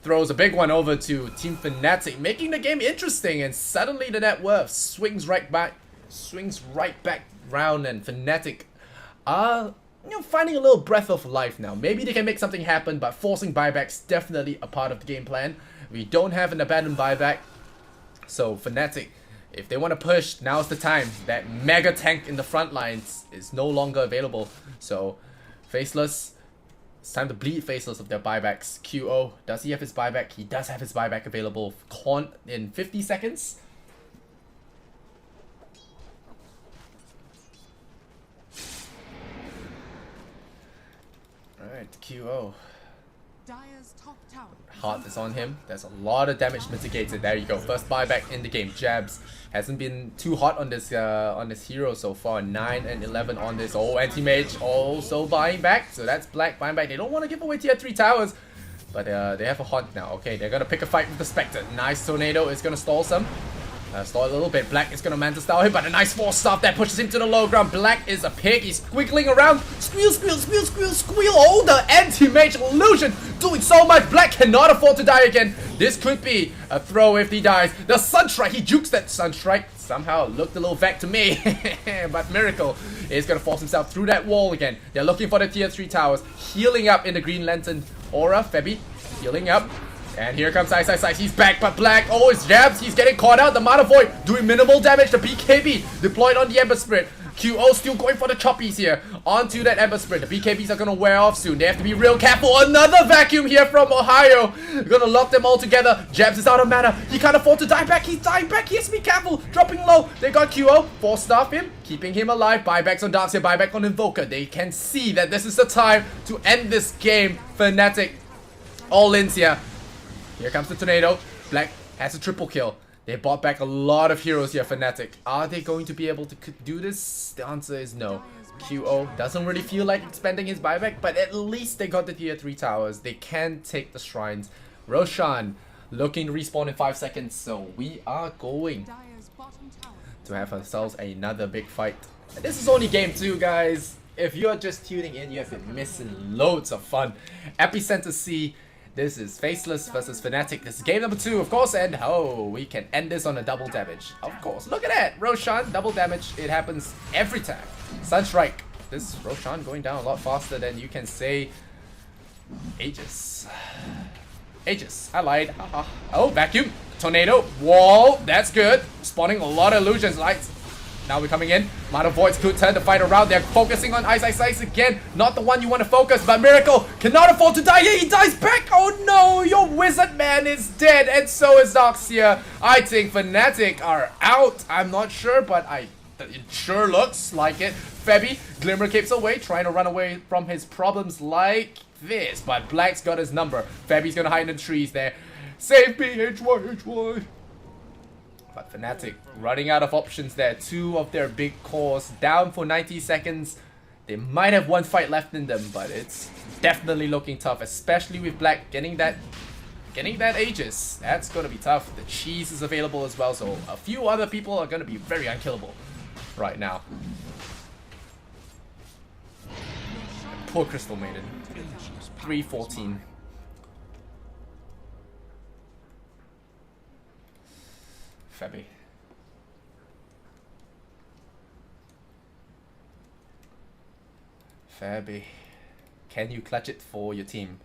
[SPEAKER 1] throws a big one over to Team FNATIC, making the game interesting, and suddenly the net worth swings right back round, and FNATIC are finding a little breath of life now. Maybe they can make something happen, but forcing buybacks definitely a part of the game plan. We don't have an abandoned buyback, so FNATIC, if they want to push, now's the time. That mega tank in the front lines is no longer available. So, FACELESS, it's time to bleed FACELESS of their buybacks. QO, does he have his buyback? He does have his buyback available. Corn in 50 seconds. Alright, QO.
[SPEAKER 2] Dire's top tower.
[SPEAKER 1] Heart is on him. There's a lot of damage mitigated. There you go. First buyback in the game. Jabs hasn't been too hot on this hero so far. 9 and 11 on this. Oh, anti-mage also buying back. So that's Black buying back. They don't want to give away tier 3 towers, but they have a haunt now. Okay, they're gonna pick a fight with the Spectre. Nice tornado is gonna stall some. Stall a little bit. Black is gonna Manta style him, but a nice force staff that pushes him to the low ground. Black is a pig. He's squiggling around. Squeal. Oh, the anti-mage illusion doing so much. Black cannot afford to die again. This could be a throw if he dies. The Sunstrike, he jukes that Sunstrike. Somehow looked a little vague to me. But Miracle is gonna force himself through that wall again. They're looking for the tier 3 towers. Healing up in the Green Lantern aura. Febby healing up. And here comes Ice. He's back, but Black, oh, his jabs, he's getting caught out. The Mana Void doing minimal damage. The BKB deployed on the Ember Spirit. QO still going for the choppies here. Onto that Ember Spirit. The BKBs are gonna wear off soon. They have to be real careful. Another vacuum here from Ohio. They're gonna lock them all together. Jabs is out of mana. He can't afford to die back. He's dying back. He has to be careful. Dropping low. They got QO. Force staff him. Keeping him alive. Buybacks on Darkseer. Buyback on Invoker. They can see that this is the time to end this game. FNATIC. All ins here. Here comes the tornado. Black has a triple kill. They bought back a lot of heroes here, FNATIC. Are they going to be able to do this? The answer is no. QO doesn't really feel like expanding his buyback, but at least they got the tier 3 towers. They can take the shrines. Roshan looking to respawn in 5 seconds, so we are going
[SPEAKER 2] Dire's bottom tower.
[SPEAKER 1] to have ourselves another big fight. And this is only game 2, guys. If you're just tuning in, you have been missing loads of fun. Epicenter C. This is FACELESS versus FNATIC. This is game number 2, of course, and oh, we can end this on a double damage. Of course, look at that! Roshan, double damage. It happens every time. Sunstrike this Roshan going down a lot faster than you can say Aegis. Aegis, I lied. Haha. Oh, vacuum, tornado, wall, that's good. Spawning a lot of illusions, lights. Now we're coming in. Mana Voids could turn the fight around. They're focusing on Ice again. Not the one you want to focus, but Miracle cannot afford to die. Yeah, he dies back. Oh no, your wizard man is dead, and so is Noxia. I think FNATIC are out. I'm not sure, but it sure looks like it. Febby, Glimmer keeps away, trying to run away from his problems like this, but Black's got his number. Febby's gonna hide in the trees there. Save me, HY. But FNATIC running out of options there. Two of their big cores down for 90 seconds. They might have one fight left in them, but it's definitely looking tough, especially with Black getting that Aegis. That's gonna be tough. The cheese is available as well, so a few other people are gonna be very unkillable right now. Poor Crystal Maiden. 314. Febby. Febby. Can you clutch it for your team?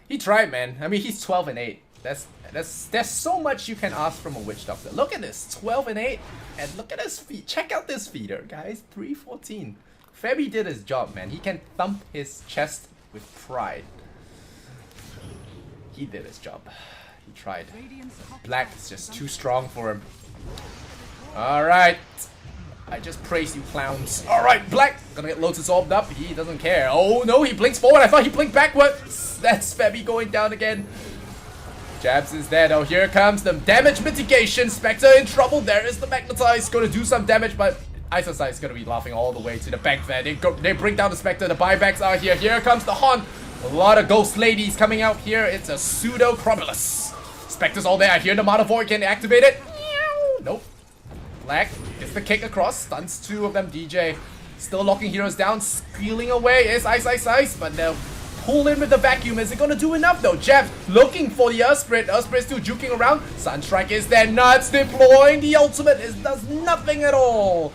[SPEAKER 1] He tried, man. I mean, he's 12 and 8. There's so much you can ask from a Witch Doctor. Look at this, 12 and 8, and look at his feet. Check out this feeder, guys. 314. Febby did his job, man. He can thump his chest with pride. He did his job. He tried. Black is just too strong for him. Alright. I just praise you, clowns. Alright, Black. Gonna get Lotus orbed up. He doesn't care. Oh no, he blinks forward. I thought he blinked backwards. That's Febby going down again. Jabs is there though. Here comes the damage mitigation. Spectre in trouble. There is the Magnetize. Gonna do some damage, but Ice is gonna be laughing all the way to the bank there. They bring down the Spectre. The buybacks are here. Here comes the Haunt. A lot of ghost ladies coming out here. It's a pseudo Cromulus. Spectre's all there. I hear the Mana Void. Can activate it? Nope. Black gets the kick across. Stuns two of them. DJ still locking heroes down. Squealing away is Ice. But they'll pull in with the vacuum. Is it gonna do enough though? Jab looking for the Earthspirit. Earthspirit still juking around. Sunstrike is there. Nuts deploying. The ultimate does nothing at all.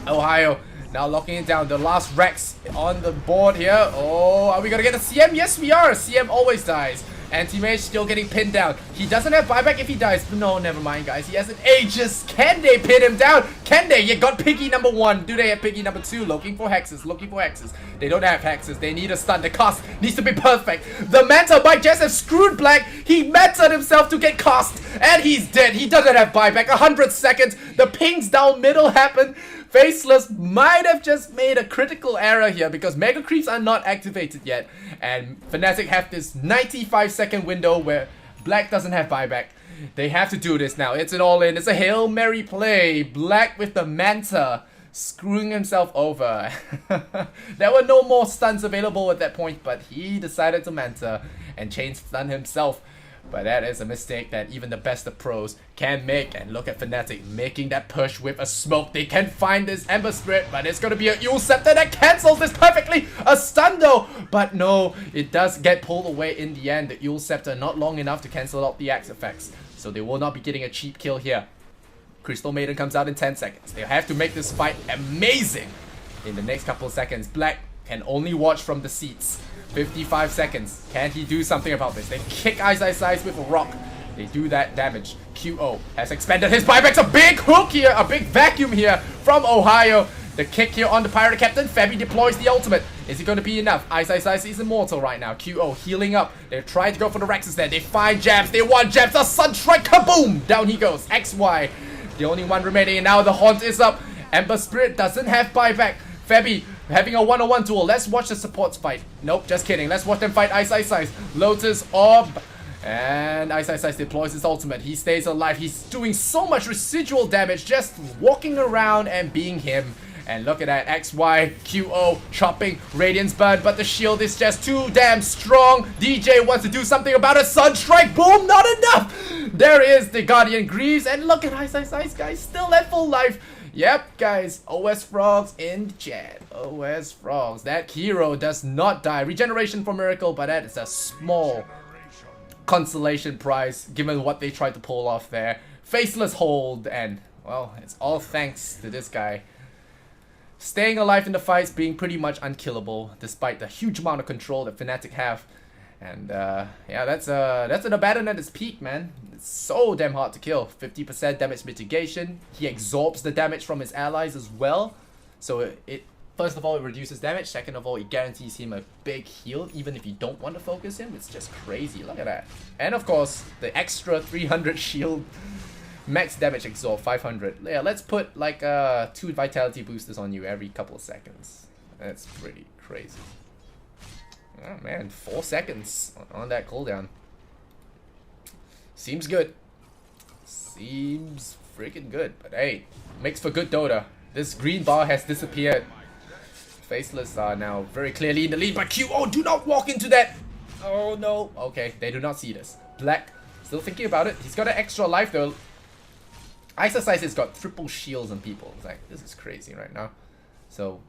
[SPEAKER 1] Ohio now locking it down. The last Rex on the board here. Oh, are we gonna get a CM? Yes, we are. CM always dies. Anti-Mage still getting pinned down. He doesn't have buyback if he dies. No, never mind, guys. He has an Aegis. Can they pin him down? Can they? You got Piggy number 1. Do they have Piggy number 2? Looking for hexes. They don't have hexes. They need a stun. The cast needs to be perfect. The Manta might just have screwed Black. He Manta'd himself to get cast. And he's dead. He doesn't have buyback. 100 seconds. The pings down middle happen. Faceless might have just made a critical error here because Mega Creeps are not activated yet. And FNATIC have this 95-second window where Black doesn't have buyback. They have to do this now. It's an all-in. It's a Hail Mary play. Black with the Manta screwing himself over. There were no more stuns available at that point, but he decided to Manta and chain stun himself. But that is a mistake that even the best of pros can make. And look at FNATIC making that push with a smoke. They can find this Ember Spirit, but it's going to be a Eul Scepter that cancels this perfectly. A stun though, but no, it does get pulled away in the end. The Eul Scepter not long enough to cancel out the axe effects. So they will not be getting a cheap kill here. Crystal Maiden comes out in 10 seconds. They have to make this fight amazing in the next couple of seconds. Black can only watch from the seats. 55 seconds. Can he do something about this? They kick Ice with a rock. They do that damage. QO has expanded his buybacks. A big hook here. A big vacuum here from Ohio. The kick here on the Pirate Captain. Febby deploys the ultimate. Is it going to be enough? Ice is immortal right now. QO healing up. They're trying to go for the Rexes there. They find Jabs. They want Jabs. A Sunstrike. Kaboom! Down he goes. XY. The only one remaining. And now the Haunt is up. Ember Spirit doesn't have buyback. Febby having a one-on-one duel. Let's watch the supports fight. Nope, just kidding. Let's watch them fight Ice. Lotus Orb. And Ice deploys his ultimate. He stays alive. He's doing so much residual damage just walking around and being him. And look at that. XY, QO, chopping, Radiance Burn. But the shield is just too damn strong. DJ wants to do something about it. Sunstrike, boom, not enough. There is the Guardian Greaves. And look at Ice, guys. Still at full life. Yep, guys, OS Frogs in the chat. OS Frogs. That hero does not die. Regeneration for Miracle, but that is a small consolation prize given what they tried to pull off there. Faceless hold, and, well, it's all thanks to this guy. staying alive in the fights, being pretty much unkillable despite the huge amount of control that FNATIC have. And yeah, that's an Abaddon at its peak, man. It's so damn hard to kill. 50% damage mitigation. He absorbs the damage from his allies as well. So it first of all, it reduces damage. Second of all, it guarantees him a big heal even if you don't want to focus him. It's just crazy. Look at that. And of course, the extra 300 shield. Max damage absorb 500. Yeah, let's put like 2 vitality boosters on you every couple of seconds. That's pretty crazy. Oh man, 4 seconds on that cooldown. Seems good. Seems freaking good. But hey, makes for good Dota. This green bar has disappeared. Faceless are now very clearly in the lead, but QO, do not walk into that! Oh no. Okay, they do not see this. Black, still thinking about it. He's got an extra life though. Ice has got triple shields on people. It's like, this is crazy right now. So,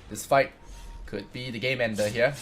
[SPEAKER 1] this fight could be the game ender here.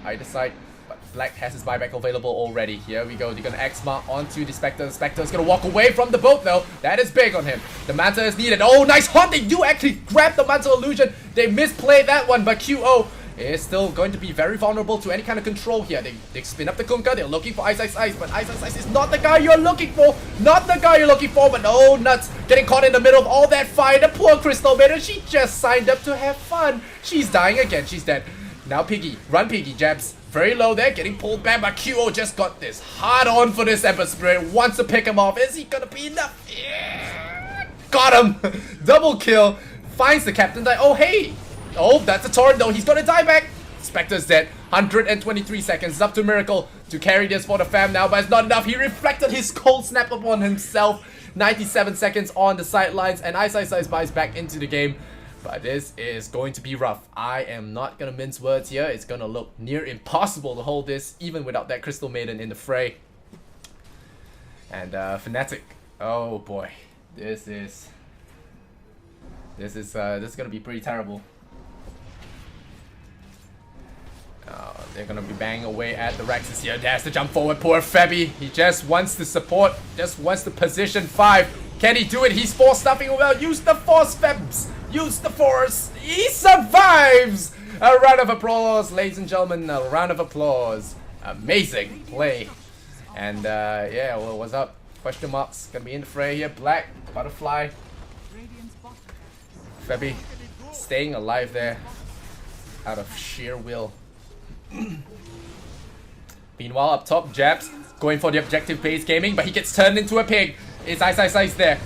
[SPEAKER 1] Either side. But Black has his buyback available already. Here we go. They're gonna X-Mark onto the Spectre. The Spectre is gonna walk away from the boat though. That is big on him. The Manta is needed. Oh, nice hunt. They do actually grab the Manta illusion. They misplayed that one, but QO is still going to be very vulnerable to any kind of control here. They spin up the Kunkka. They're looking for Ice, but Ice is not the guy you're looking for. Not the guy you're looking for, but oh, nuts. Getting caught in the middle of all that fire. The poor Crystal Maiden, she just signed up to have fun. She's dying again. She's dead. Now Piggy. Run Piggy. Jabs. Very low there. Getting pulled back, but QO just got this hard on for this Ember Spirit. Wants to pick him off. Is he gonna be enough? Yeah. Got him. Double kill. Finds the captain. Oh, hey. Oh, that's a torrent though. He's gonna die back. Spectre's dead. 123 seconds. It's up to Miracle to carry this for the fam now, but it's not enough. He reflected his cold snap upon himself. 97 seconds on the sidelines, and Ice buys back into the game. But this is going to be rough. I am not gonna mince words here. It's gonna look near impossible to hold this, even without that Crystal Maiden in the fray. And FNATIC. Oh boy, this is gonna be pretty terrible. They're gonna be banging away at the Rexes here. There's the jump forward. Poor Febby. He just wants to support. Just wants to position 5. Can he do it? He's force stuffing well. Use the force, Febs. Use the force. He survives. A round of applause, ladies and gentlemen. A round of applause. Amazing play. And yeah, well, what's up? Question marks. Gonna be in the fray here. Black, Butterfly. Febby staying alive there out of sheer will. Meanwhile, up top, Jabs going for the objective-based gaming, but he gets turned into a pig. Is Ice there?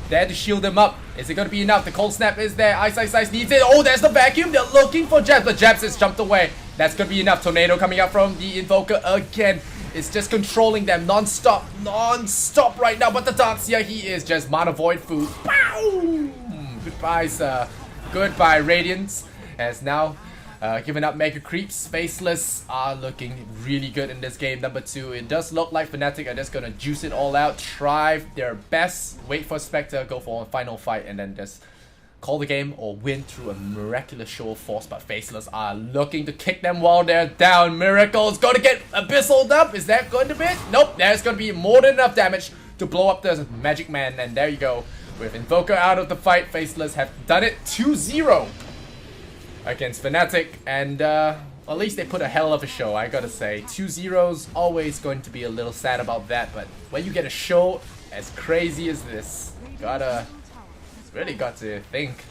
[SPEAKER 1] There to shield him up. Is it going to be enough? The cold snap is there. Ice needs it. Oh, there's the vacuum. They're looking for Jabs, but Jabs has jumped away. That's going to be enough. Tornado coming up from the Invoker again. It's just controlling them non-stop. Non-stop right now, but the Darkseer, he is just Mana Void food. Pow! Goodbye, sir. Goodbye, Radiance. Has now given up Mega Creeps. Faceless are looking really good in this game. Number 2, it does look like FNATIC are just gonna juice it all out, try their best, wait for Spectre, go for a final fight, and then just call the game or win through a miraculous show of force. But Faceless are looking to kick them while they're down. Miracle's gonna get Abyssal up. Is that going to be it? Nope, there's gonna be more than enough damage to blow up the Magic Man, and there you go. With Invoker out of the fight, Faceless have done it 2-0 against FNATIC, and at least they put a hell of a show, I gotta say. 2-0's always going to be a little sad about that, but when you get a show as crazy as this, really got to think.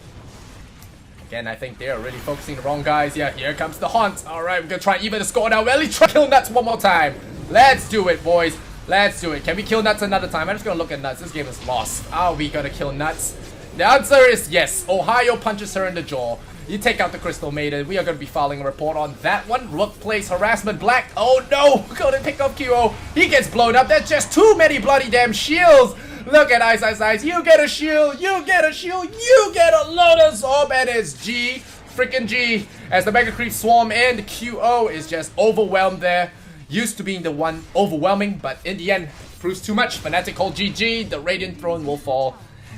[SPEAKER 1] Again, I think they are really focusing the wrong guys. Yeah, here comes the Haunt. Alright, we're gonna try even the score now. Really try to kill Nuts one more time. Let's do it, boys. Let's do it. Can we kill Nuts another time? I'm just gonna look at Nuts. This game is lost. Are we gonna kill Nuts? The answer is yes. Ohio punches her in the jaw. You take out the Crystal Maiden. We are going to be filing a report on that one. Workplace harassment. Black. Oh no. Gonna pick up QO. He gets blown up. There's just too many bloody damn shields. Look at Ice. You get a shield. You get a shield. You get a Lotus Orb. And it's G. Freaking G. As the Mega Creep swarm in. QO is just overwhelmed there. Used to being the one overwhelming, but in the end proves too much. FNATIC hold GG. The Radiant Throne will fall.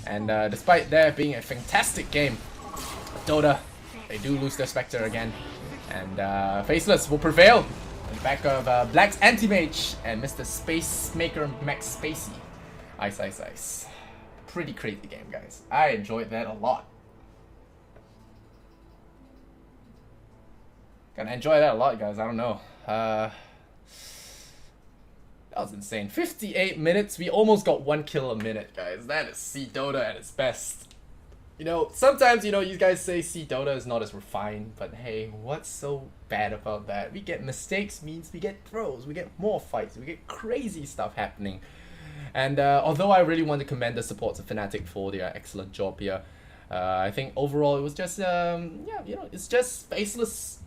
[SPEAKER 1] And despite there being a fantastic game, Dota, they do lose their Spectre again. And Faceless will prevail on the back of Black's Anti-Mage and Mr. Space Maker Max Spacey. Ice. pretty crazy game, guys. I enjoyed that a lot. Gonna enjoy that a lot, guys. I don't know. That was insane. 58 minutes. We almost got 1 kill a minute, guys. That is C Dota at its best. You know, sometimes, you know, you guys say C Dota is not as refined, but hey, what's so bad about that? We get mistakes means we get throws, we get more fights, we get crazy stuff happening. And although I really want to commend the supports of FNATIC for their excellent job here, I think overall it was just, yeah, you know, it's just FACELESS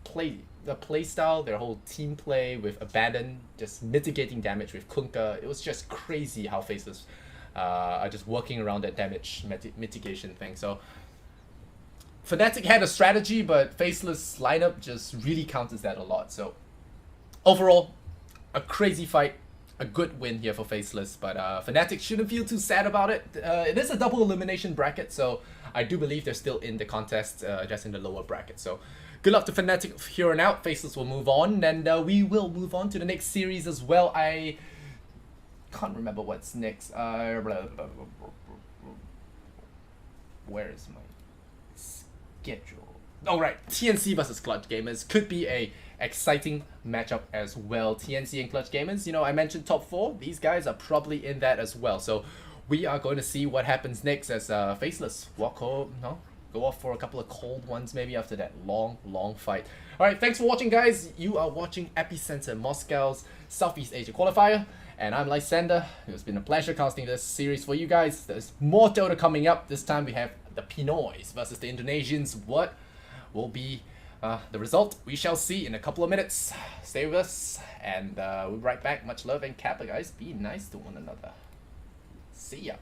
[SPEAKER 1] play. The play style, their whole team play with Abandon, just mitigating damage with Kunkka. It was just crazy how FACELESS are just working around that damage mitigation thing. So FNATIC had a strategy, but FACELESS lineup just really counters that a lot. So overall, a crazy fight, a good win here for FACELESS, but FNATIC shouldn't feel too sad about it. It is a double elimination bracket, so I do believe they're still in the contest, just in the lower bracket. So good luck to FNATIC here on out. FACELESS will move on, and we will move on to the next series as well. I can't remember what's next. Where is my schedule? Oh right, TNC versus Clutch Gamers could be a exciting matchup as well. TNC and Clutch Gamers, you know, I mentioned top 4. These guys are probably in that as well. So we are going to see what happens next as FACELESS walk home, no? Go off for a couple of cold ones maybe after that long fight. Alright, thanks for watching, guys. You are watching Epicenter Moscow's Southeast Asia Qualifier, and I'm Lysander. It's been a pleasure casting this series for you guys. There's more Dota coming up. This time we have the Pinoys versus the Indonesians. What will be the result? We shall see in a couple of minutes. Stay with us, and we'll be right back. Much love and Kappa, guys. Be nice to one another. See ya.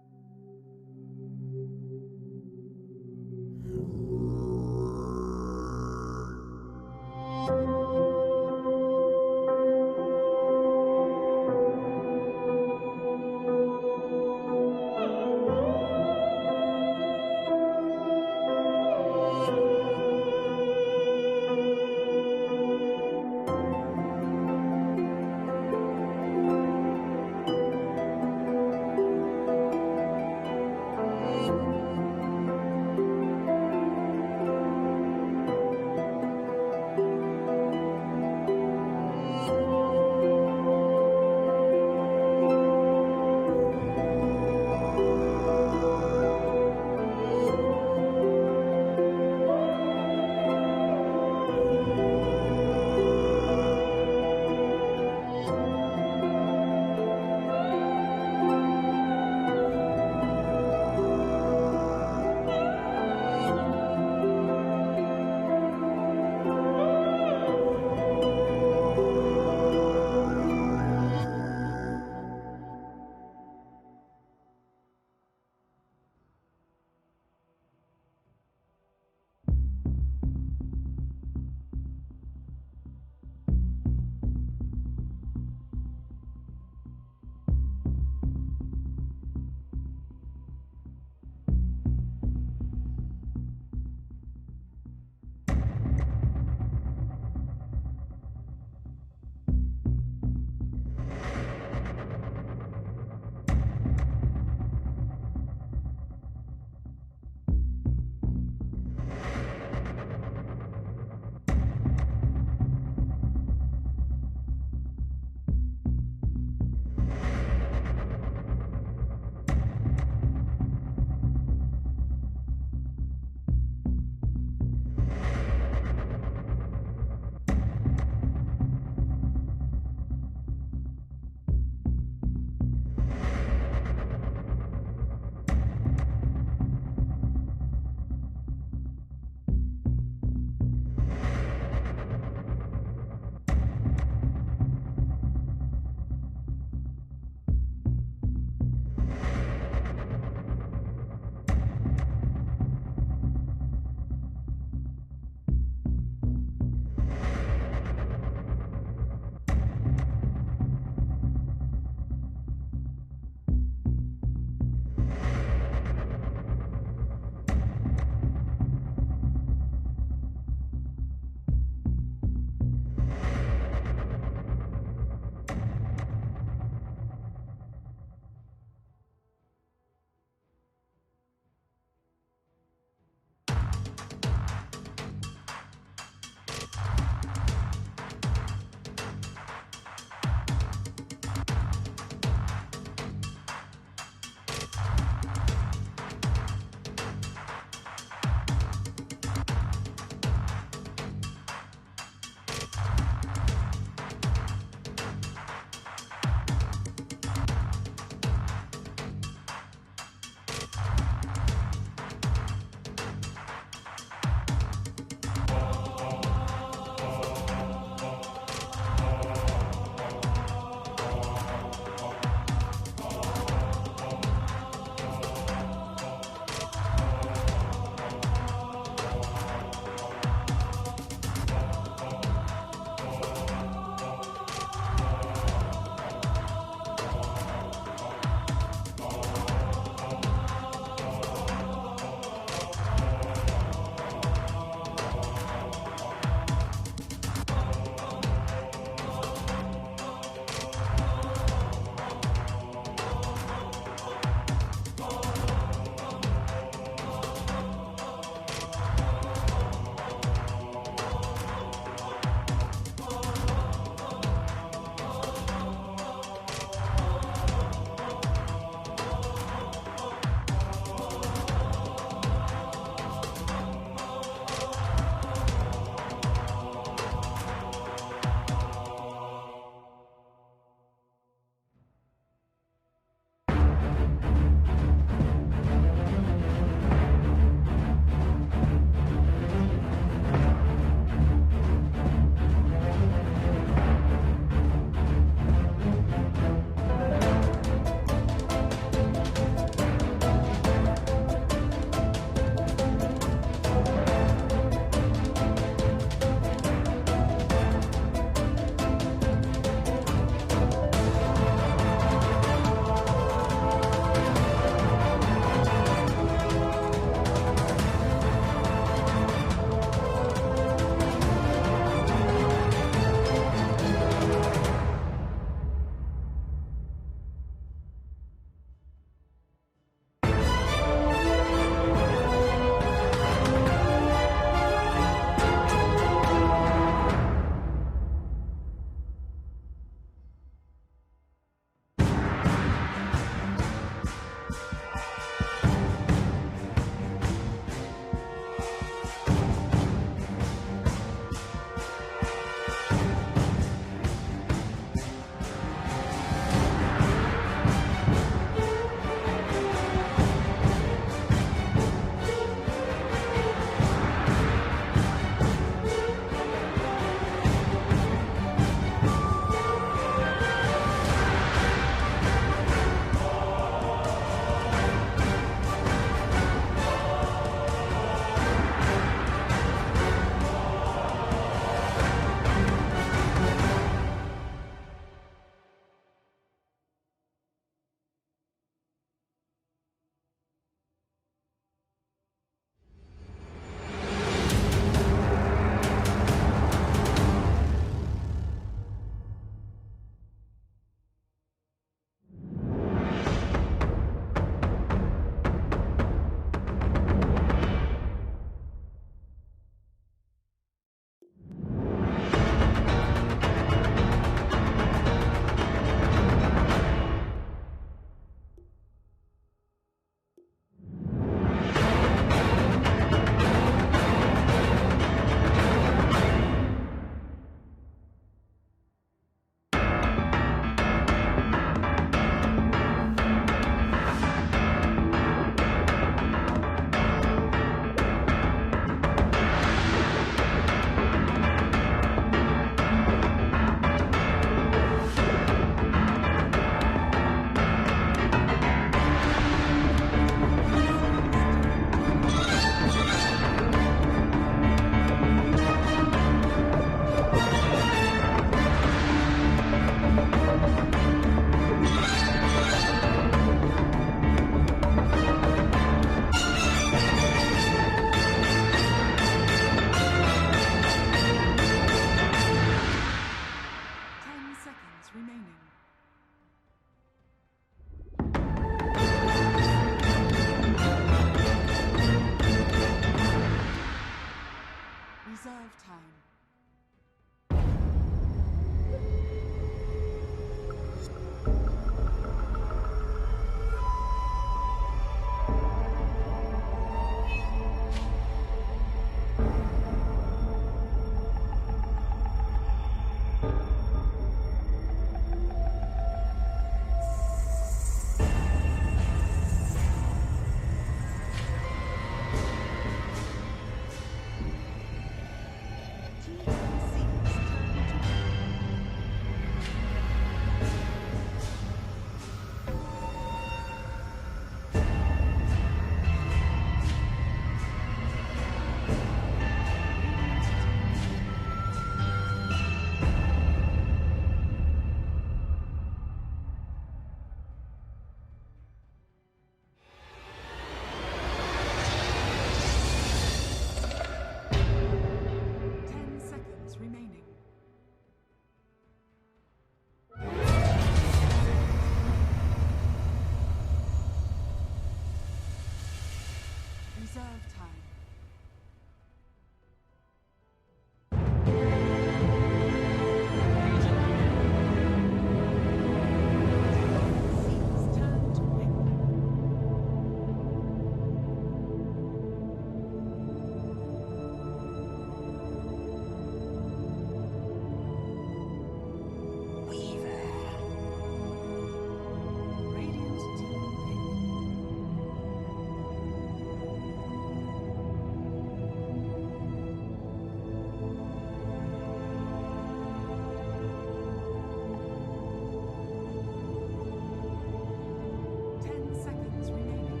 [SPEAKER 2] 10 seconds remaining.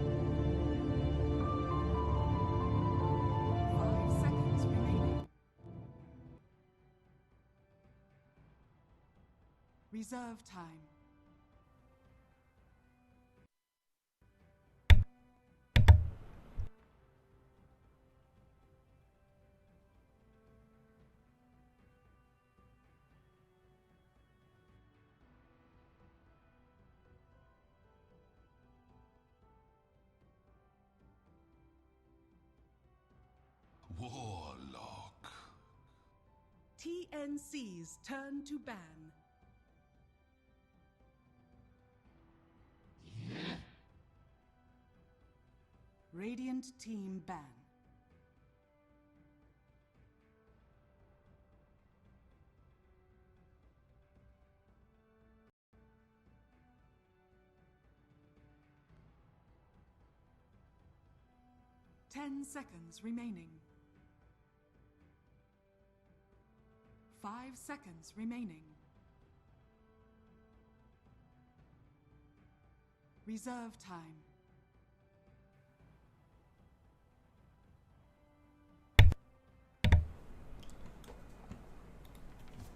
[SPEAKER 2] 5 seconds remaining. Reserve time.
[SPEAKER 4] Warlock.
[SPEAKER 2] TNC's turn to ban. Radiant team ban. Ten seconds remaining. 5 seconds remaining. Reserve time.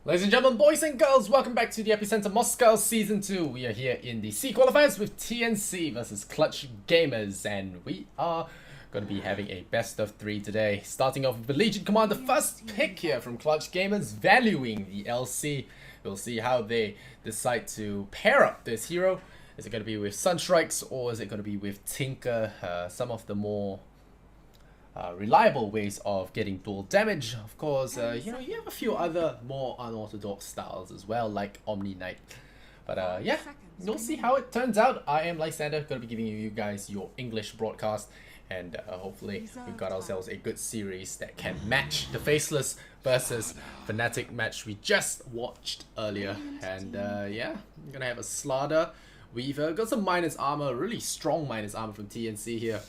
[SPEAKER 1] Ladies and gentlemen, boys and girls, welcome back to the Epicenter Moscow Season 2. We are here in the C Qualifiers with TNC versus Clutch Gamers, and we are going to be having a best of 3 today. Starting off with the Legion Commander, first pick here from Clutch Gamers, valuing the LC. We'll see how they decide to pair up this hero. Is it going to be with Sunstrikes or is it going to be with Tinker? Some of the more reliable ways of getting dual damage. Of course, you know, you have a few other more unorthodox styles as well, like Omni Knight. But yeah, we'll see how it turns out. I am Lysander, going to be giving you guys your English broadcast, and hopefully we've got ourselves a good series that can match the Faceless versus FNATIC match we just watched earlier. And yeah, I'm gonna have a Slaughter Weaver. Got some minus armor, really strong minus armor from TNC here.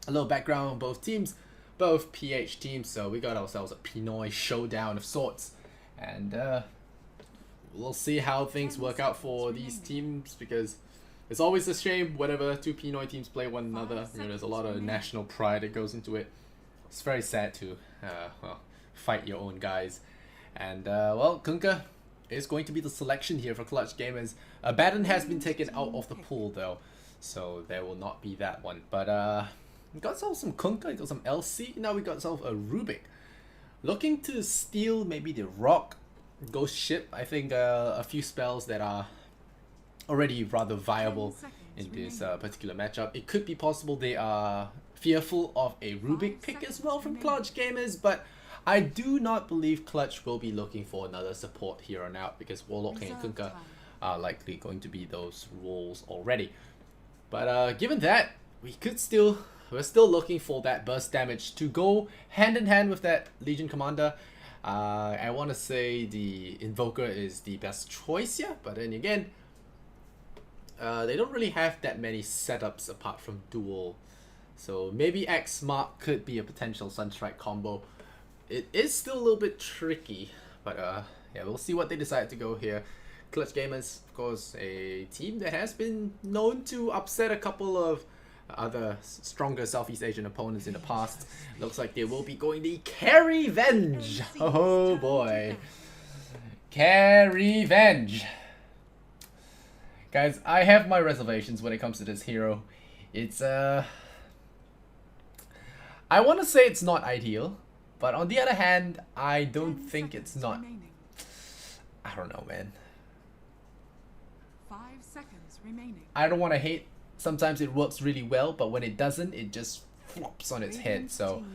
[SPEAKER 1] A little background on both teams, both PH teams, so we got ourselves a Pinoy showdown of sorts, and we'll see how things work out for these teams, because it's always a shame whenever two Pinoy teams play one another. You know, there's a lot of national pride that goes into it. It's very sad to well, fight your own guys, and well, Kunkka is going to be the selection here for Clutch Gamers. Baden has been taken out of the pool though, so there will not be that one, but we got ourselves some Kunkka, got some LC, now we got ourselves a Rubik. Looking to steal maybe the Rock, Ghost Ship. I think a few spells that are already rather viable in this particular matchup. It could be possible they are fearful of a Rubik pick as well from Clutch Gamers, but I do not believe Clutch will be looking for another support here on out, because Warlock and Kunkka are likely going to be those roles already. But given that, we're still looking for that burst damage to go hand in hand with that Legion Commander. I want to say the Invoker is the best choice here, but then again, they don't really have that many setups apart from Duel. So maybe X Mark could be a potential Sunstrike combo. It is still a little bit tricky, but yeah, we'll see what they decide to go here. Clutch Gamers, of course, a team that has been known to upset a couple of other stronger Southeast Asian opponents in the past. Looks like they will be going the Carryvenge. Oh boy, Carryvenge. Guys, I have my reservations when it comes to this hero. It's I want to say it's not ideal, but on the other hand, I don't think it's not. I don't know, man.
[SPEAKER 2] 5 seconds remaining.
[SPEAKER 1] I don't want to hate. Sometimes it works really well, but when it doesn't, it just flops on its head. So,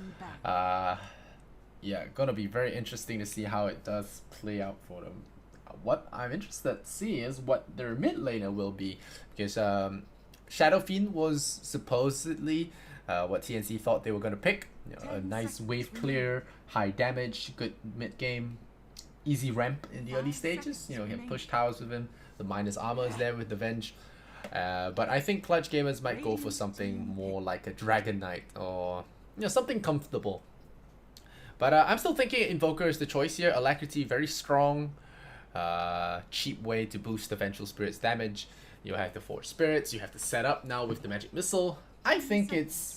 [SPEAKER 1] yeah, gonna be very interesting to see how it does play out for them. What I'm interested to see is what their mid laner will be, because Shadow Fiend was supposedly what TNC thought they were gonna pick. You know, a nice wave clear, high damage, good mid game, easy ramp in the early stages. You know, you can push towers with him. The minus armor is there with the Venge. But I think Clutch Gamers might go for something more like a Dragon Knight, or you know, something comfortable. But I'm still thinking Invoker is the choice here. Alacrity very strong. cheap way to boost the Vengeful Spirit's damage. You have the Forge Spirits, you have the setup now with the Magic Missile. I think it's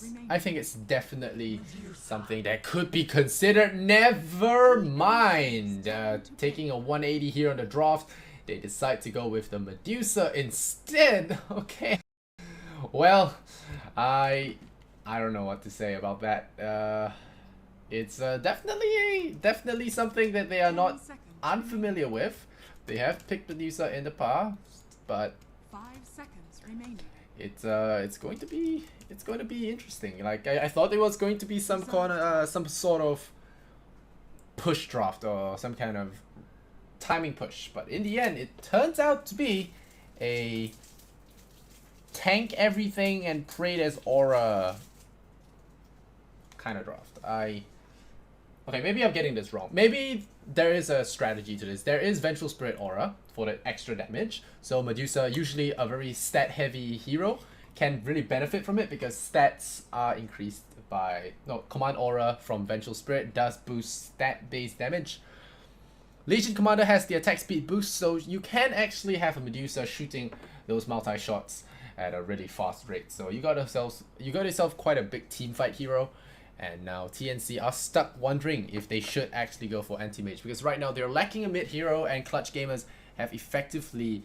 [SPEAKER 1] definitely something that could be considered. Never mind taking a 180 here on the draft. They decide to go with the Medusa instead. Okay. Well, I don't know what to say about that. It's definitely something that they are not unfamiliar with. They have picked Medusa in the past, but
[SPEAKER 2] 5 seconds remaining.
[SPEAKER 1] it's going to be interesting. Like I thought it was going to be some sort of push draft or some kind of timing push, but in the end it turns out to be a tank everything and trade as aura kind of draft. Okay, maybe I'm getting this wrong. Maybe there is a strategy to this. There is Vengeful Spirit Aura for the extra damage. So Medusa, usually a very stat heavy hero, can really benefit from it because stats are increased by... No, Command Aura from Vengeful Spirit does boost stat based damage. Legion Commander has the attack speed boost, so you can actually have a Medusa shooting those multi-shots at a really fast rate. So you got yourself quite a big teamfight hero. And now TNC are stuck wondering if they should actually go for anti-mage, because right now they're lacking a mid hero and Clutch Gamers have effectively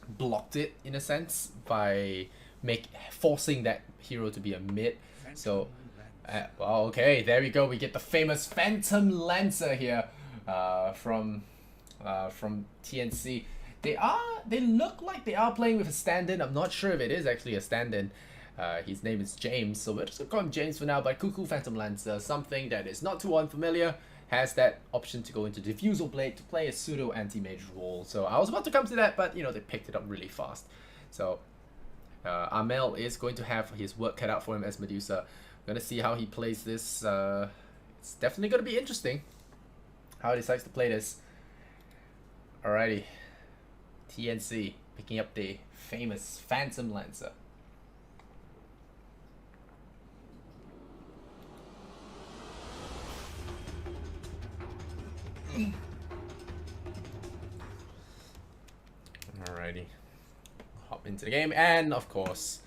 [SPEAKER 1] blocked it in a sense by forcing that hero to be a mid. So well, okay, there we go. We get the famous Phantom Lancer here from TNC. They look like they are playing with a stand-in. I'm not sure if it is actually a stand-in. His name is James, so we're just gonna call him James for now. But Cuckoo Phantom Lancer, something that is not too unfamiliar, has that option to go into Diffusal Blade to play a pseudo anti-mage role. So I was about to come to that, but you know, they picked it up really fast. So Amel is going to have his work cut out for him as Medusa. We're gonna see how he plays this. It's definitely gonna be interesting how he decides to play this. Alrighty, TNC picking up the famous Phantom Lancer. Alrighty, hop into the game, and of course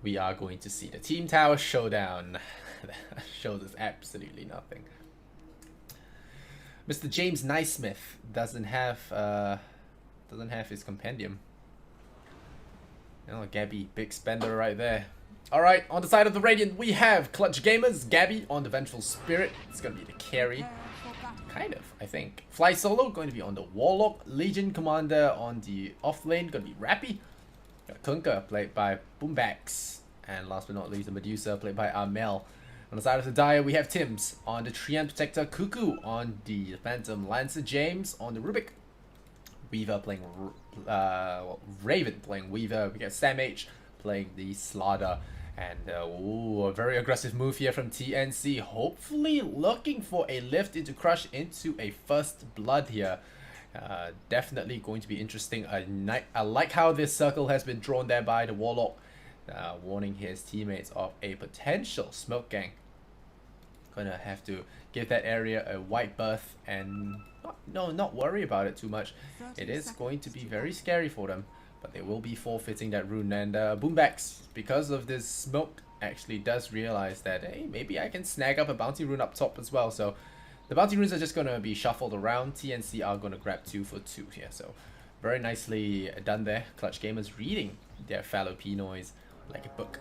[SPEAKER 1] we are going to see the Team Tower showdown. That shows us absolutely nothing. Mr. James Naismith doesn't have his compendium. Oh, Gabby, big spender right there. Alright, on the side of the Radiant we have Clutch Gamers, Gabby on the Vengeful Spirit. It's gonna be the carry. Kind of, I think. Fly Solo going to be on the Warlock. Legion Commander on the off lane, going to be Rappy. Got Kunkka played by Boombax. And last but not least, the Medusa played by Amel. On the side of the Dire, we have Tims on the Treant Protector, Cuckoo on the Phantom Lancer, James on the Rubik, Weaver playing Raven playing Weaver. We got Sam H playing the Slaughter. And ooh, a very aggressive move here from TNC. Hopefully looking for a lift into Crush into a first blood here. Definitely going to be interesting. I like how this circle has been drawn there by the Warlock. Warning his teammates of a potential smoke gang. Gonna have to give that area a wide berth and not worry about it too much. It is going to be very scary for them. But they will be forfeiting that rune, and Boombax, because of this smoke, actually does realize that, hey, maybe I can snag up a bounty rune up top as well. So the bounty runes are just going to be shuffled around. TNC are going to grab 2 for 2 here. So very nicely done there. Clutch Gamers reading their fallow P noise like a book.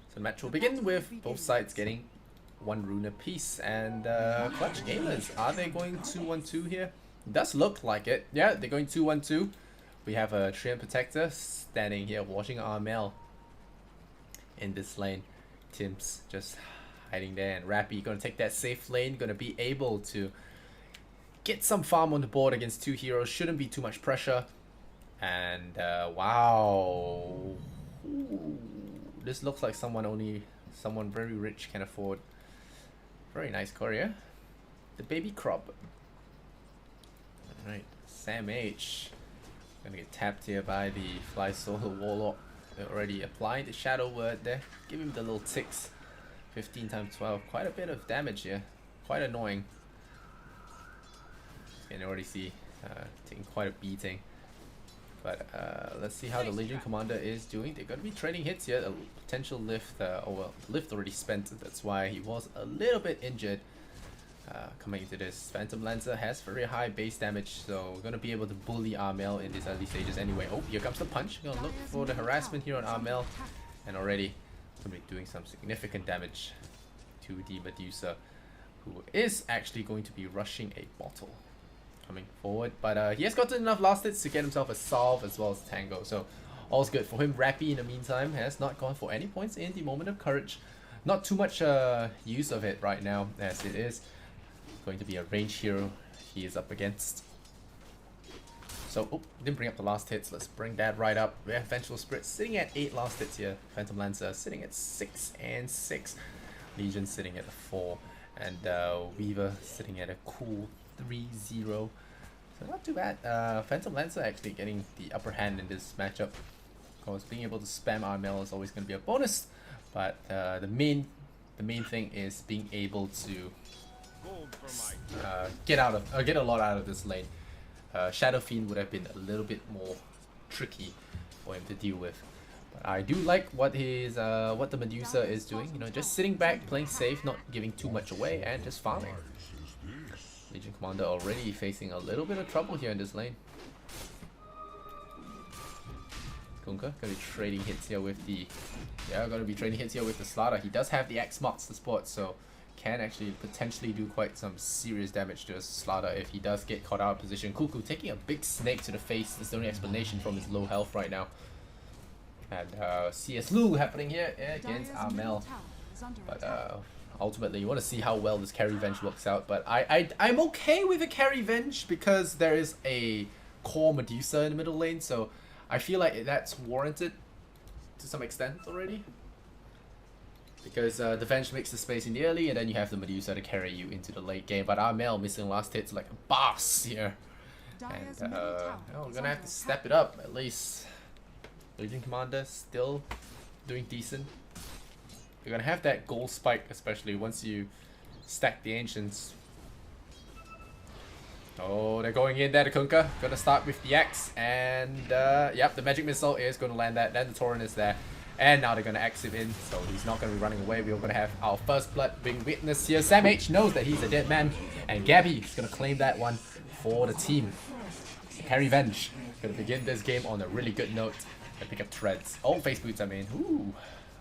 [SPEAKER 1] So the match will begin with both sides getting 1 rune apiece, and Clutch Gamers, are they going 2-1-2 here? It does look like it. Yeah, they're going 2-1-2. We have a Treant Protector standing here watching Armel in this lane. Tim's just hiding there, and Rappy gonna take that safe lane, gonna be able to get some farm on the board against 2 heroes. Shouldn't be too much pressure. And wow, ooh, this looks like someone very rich can afford. Very nice courier. The baby crop. Alright, Sam H. Gonna get tapped here by the Fly Solo Warlock. already applying the shadow word there. Give him the little ticks. 15 times 12. Quite a bit of damage here. Quite annoying. You can already see taking quite a beating. But let's see how the Legion Commander is doing. They're going to be trading hits here. A potential lift. Lift already spent. That's why he was a little bit injured. Coming into this, Phantom Lancer has very high base damage, so we're going to be able to bully Armel in these early stages anyway. Oh, here comes the punch. We're going to look for the harassment here on Armel, and already going to be doing some significant damage to the Medusa, who is actually going to be rushing a bottle coming forward. But he has gotten enough last hits to get himself a salve as well as Tango, so all's good for him. Rappy in the meantime has not gone for any points in the moment of courage. Not too much use of it right now, as it is going to be a range hero he is up against. So, oh, didn't bring up the last hits. Let's bring that right up. We have Vengeful Spirit sitting at 8 last hits here. Phantom Lancer sitting at 6 and 6. Legion sitting at 4. And Weaver sitting at a cool 3-0. So not too bad. Phantom Lancer actually getting the upper hand in this matchup. Of course, being able to spam Armel is always going to be a bonus. But the main thing is being able to get a lot out of this lane. Shadow Fiend would have been a little bit more tricky for him to deal with. But I do like what the Medusa is doing. You know, just sitting back, playing safe, not giving too much away, and just farming. Legion Commander already facing a little bit of trouble here in this lane. Kunkka gonna be trading hits here with the Slaughter. He does have the X mods to support, so can actually potentially do quite some serious damage to a Slaughter if he does get caught out of position. Cuckoo taking a big snake to the face. That's the only explanation from his low health right now. And CS Lu happening here against Armel. But ultimately, you want to see how well this carry Venge works out. But I'm okay with a carry Venge because there is a core Medusa in the middle lane, so I feel like that's warranted to some extent already. Because the Venge makes the space in the early, and then you have the Medusa to carry you into the late game. But Armel missing last hits like a boss here. And we're gonna have to step it up at least. Legion Commander still doing decent. You're gonna have that gold spike, especially once you stack the Ancients. Oh, they're going in there, the Kunkka. Gonna start with the X, and yep, the Magic Missile is gonna land that. Then the Tauren is there. And now they're going to X him in, so he's not going to be running away. We're going to have our first blood being witnessed here. Sam H knows that he's a dead man, and Gabby is going to claim that one for the team. Carry Venge. Going to begin this game on a really good note and pick up treads. Oh, face boots, I mean. Ooh,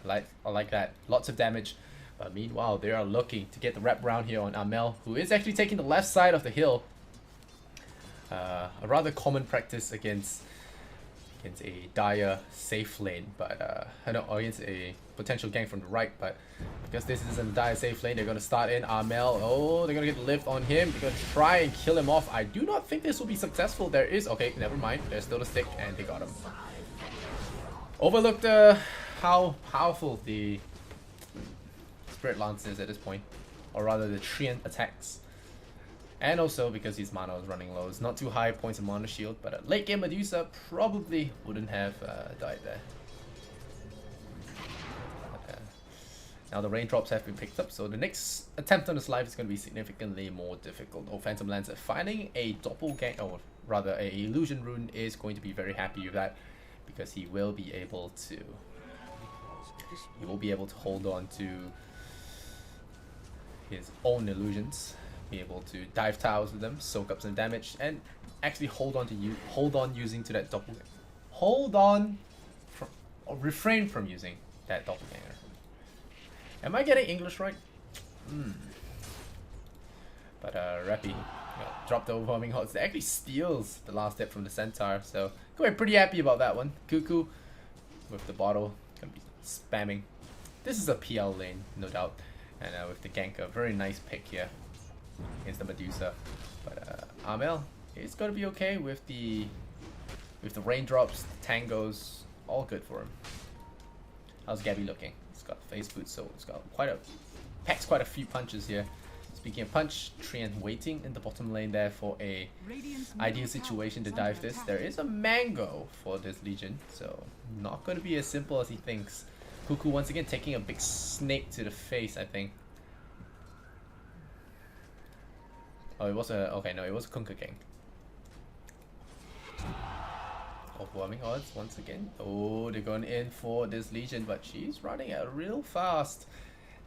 [SPEAKER 1] I like that. Lots of damage. But meanwhile, they are looking to get the wrap round here on Armel, who is actually taking the left side of the hill. A rather common practice against a dire safe lane, but against a potential gank from the right. But because this isn't a dire safe lane, they're going to start in Armel. Oh, they're going to get the lift on him. They're going to try and kill him off. I do not think this will be successful. There is, okay, never mind. There's still the stick, and they got him. Overlooked how powerful the Spirit Lance is at this point, or rather the Treant attacks. And also because his mana is running low. It's not too high points of mana shield, but a late game Medusa probably wouldn't have died there. But, now the raindrops have been picked up, so the next attempt on his life is going to be significantly more difficult. Oh, Phantom Lancer finding a doppelganger, or rather a illusion rune, is going to be very happy with that, because he will be able to hold on to his own illusions. Be able to dive towers with them, soak up some damage, and actually hold on using to that doppelganger. Refrain from using that doppelganger. Am I getting English right? But Rappy dropped the overwhelming odds. It actually steals the last step from the Centaur, so we're pretty happy about that one. Cuckoo with the bottle, gonna be spamming. This is a PL lane, no doubt, and with the ganker, very nice pick here against the Medusa. But Armel is going to be okay with the raindrops, the tangos, all good for him. How's Gabby looking? He's got face boots, so it's got packs quite a few punches here. Speaking of punch, Treant waiting in the bottom lane there for a
[SPEAKER 2] Radiant's
[SPEAKER 1] ideal
[SPEAKER 2] middle
[SPEAKER 1] situation to
[SPEAKER 2] tower is
[SPEAKER 1] dive
[SPEAKER 2] under
[SPEAKER 1] this.
[SPEAKER 2] attack.
[SPEAKER 1] There is a mango for this Legion, so not going to be as simple as he thinks. Cuckoo once again taking a big snake to the face, I think. Oh, it was a... okay, no, it was a Kunkka gang. Overwhelming odds once again. Oh, they're going in for this Legion, but she's running out real fast.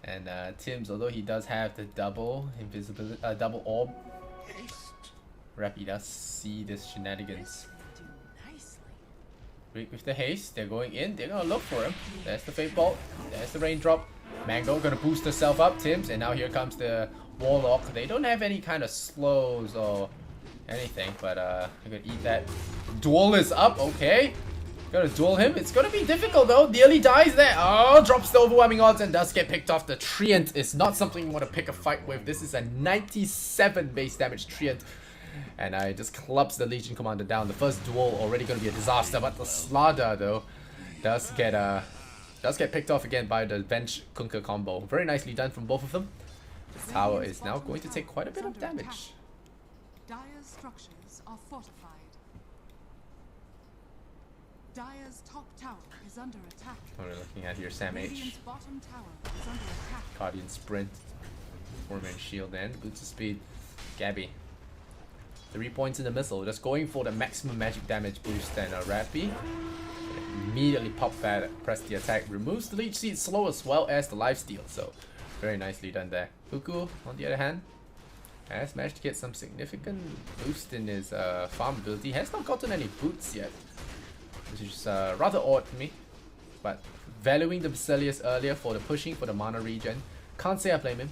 [SPEAKER 1] And Tim's, although he does have the double invisibility, double orb, Rappy does see this shenanigans. With the haste, they're going in, they're gonna look for him. There's the Fate Bolt, there's the Raindrop. Mango gonna boost herself up, Tim's, and now here comes the Warlock. They don't have any kind of slows or anything, but I'm gonna eat that. Duel is up, okay. Gonna duel him. It's gonna be difficult though. Nearly dies there. Oh, drops the overwhelming odds and does get picked off. The Treant is not something you want to pick a fight with. This is a 97 base damage Treant. And I just clubs the Legion Commander down. The first duel already gonna be a disaster, but the Slaughter though does get picked off again by the Bench Kunkka combo. Very nicely done from both of them. This tower is now going to take quite a bit of damage.
[SPEAKER 2] Dire's structures are fortified. Dire's top tower is under attack.
[SPEAKER 1] What are we looking at here? Sam H.
[SPEAKER 2] Radiant's bottom tower is under attack.
[SPEAKER 1] Guardian Sprint. 4-man shield and boots of speed. Gabby. 3 points in the missile. Just going for the maximum magic damage boost and a Rappy. Immediately pop that, press the attack. Removes the leech seed slow as well as the lifesteal. So very nicely done there. Cuckoo, on the other hand, has managed to get some significant boost in his farm ability. Has not gotten any boots yet, which is rather odd to me. But valuing the Basilius earlier for the pushing for the mana regen. Can't say I blame him.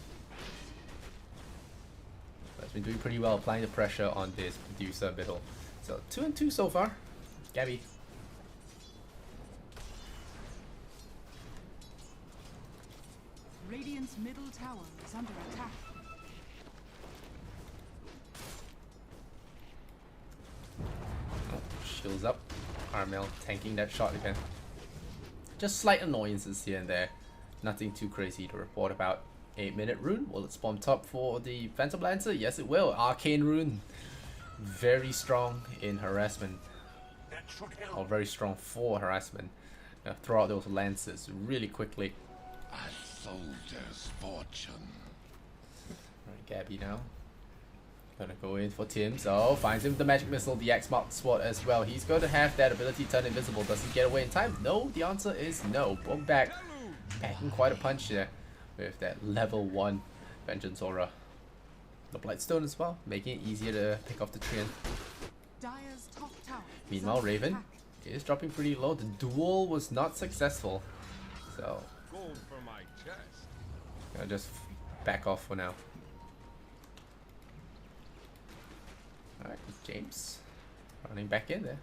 [SPEAKER 1] But he's been doing pretty well applying the pressure on this producer middle. So 2-2 so far. Gabby.
[SPEAKER 2] Radiant's middle tower is under attack.
[SPEAKER 1] Oh, shields up. Carmel tanking that shot again. Just slight annoyances here and there. Nothing too crazy to report about. 8-minute rune. Will it spawn top for the Phantom Lancer? Yes, it will. Arcane rune. Very strong in harassment. Or very strong for harassment. Throw out those lances really quickly.
[SPEAKER 4] A soldier's fortune.
[SPEAKER 1] Alright, Gabby now. Gonna go in for Tim. So finds him the magic missile, the X-Mark sword as well. He's going to have that ability turn invisible. Does he get away in time? No, the answer is no. Boom back. Packing quite a punch there with that level 1 Vengeance Aura. The Blightstone as well, making it easier to pick off the Treant.
[SPEAKER 2] Dire's top tower is
[SPEAKER 1] Meanwhile,
[SPEAKER 2] under
[SPEAKER 1] Raven
[SPEAKER 2] attack.
[SPEAKER 1] is dropping pretty low. The duel was not successful. So
[SPEAKER 4] Gold for my chest.
[SPEAKER 1] I'll just back off for now. Alright, James running back in there.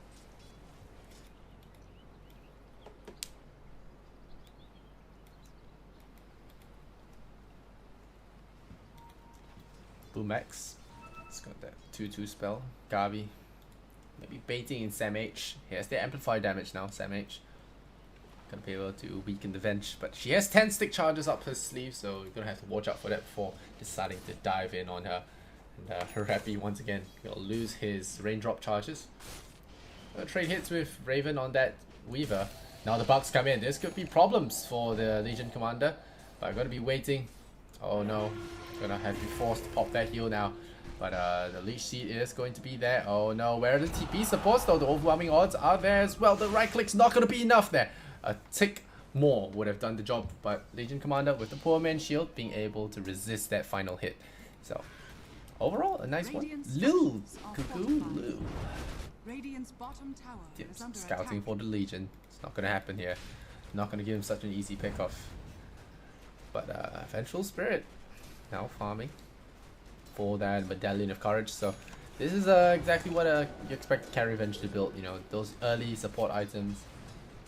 [SPEAKER 1] Boomax. It's got that 2-2 spell. Gavi. Maybe baiting in Sam H. He has the amplify damage now, Sam H. Gonna be able to weaken the Venge, but she has 10 stick charges up her sleeve, so you're gonna have to watch out for that before deciding to dive in on her. And her Rappy once again will lose his raindrop charges. Trade hits with Raven on that Weaver. Now the bugs come in. This could be problems for the Legion Commander, but I'm gonna be waiting. Oh no, gonna have to be forced to pop that heal now. But the leech seed is going to be there. Oh no, where are the TP supports though? The overwhelming odds are there as well. The right click's not gonna be enough there. A tick more would have done the job, but Legion Commander with the poor man shield being able to resist that final hit. So overall, a nice one. Lou, Cuckoo, Lou.
[SPEAKER 2] Radiant's bottom tower is under
[SPEAKER 1] Scouting
[SPEAKER 2] attack.
[SPEAKER 1] for the Legion. It's not gonna happen here. Not gonna give him such an easy pick off. But Vengeful Spirit now farming for that Medallion of Courage. So this is exactly what you expect Carry Venge to build. You know, those early support items.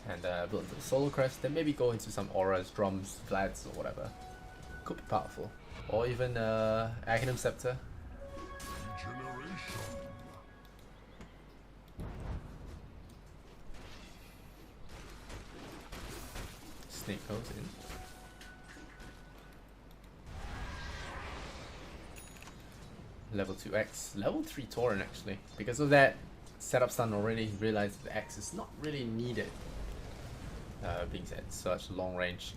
[SPEAKER 1] And build the Solar Crest, then maybe go into some auras, drums, Vlads, or whatever. Could be powerful. Or even Aghanim Scepter. Snake goes in. level 2 X, level 3 Torrent actually. Because of that setup stun already realized the X is not really needed. Being at such long range.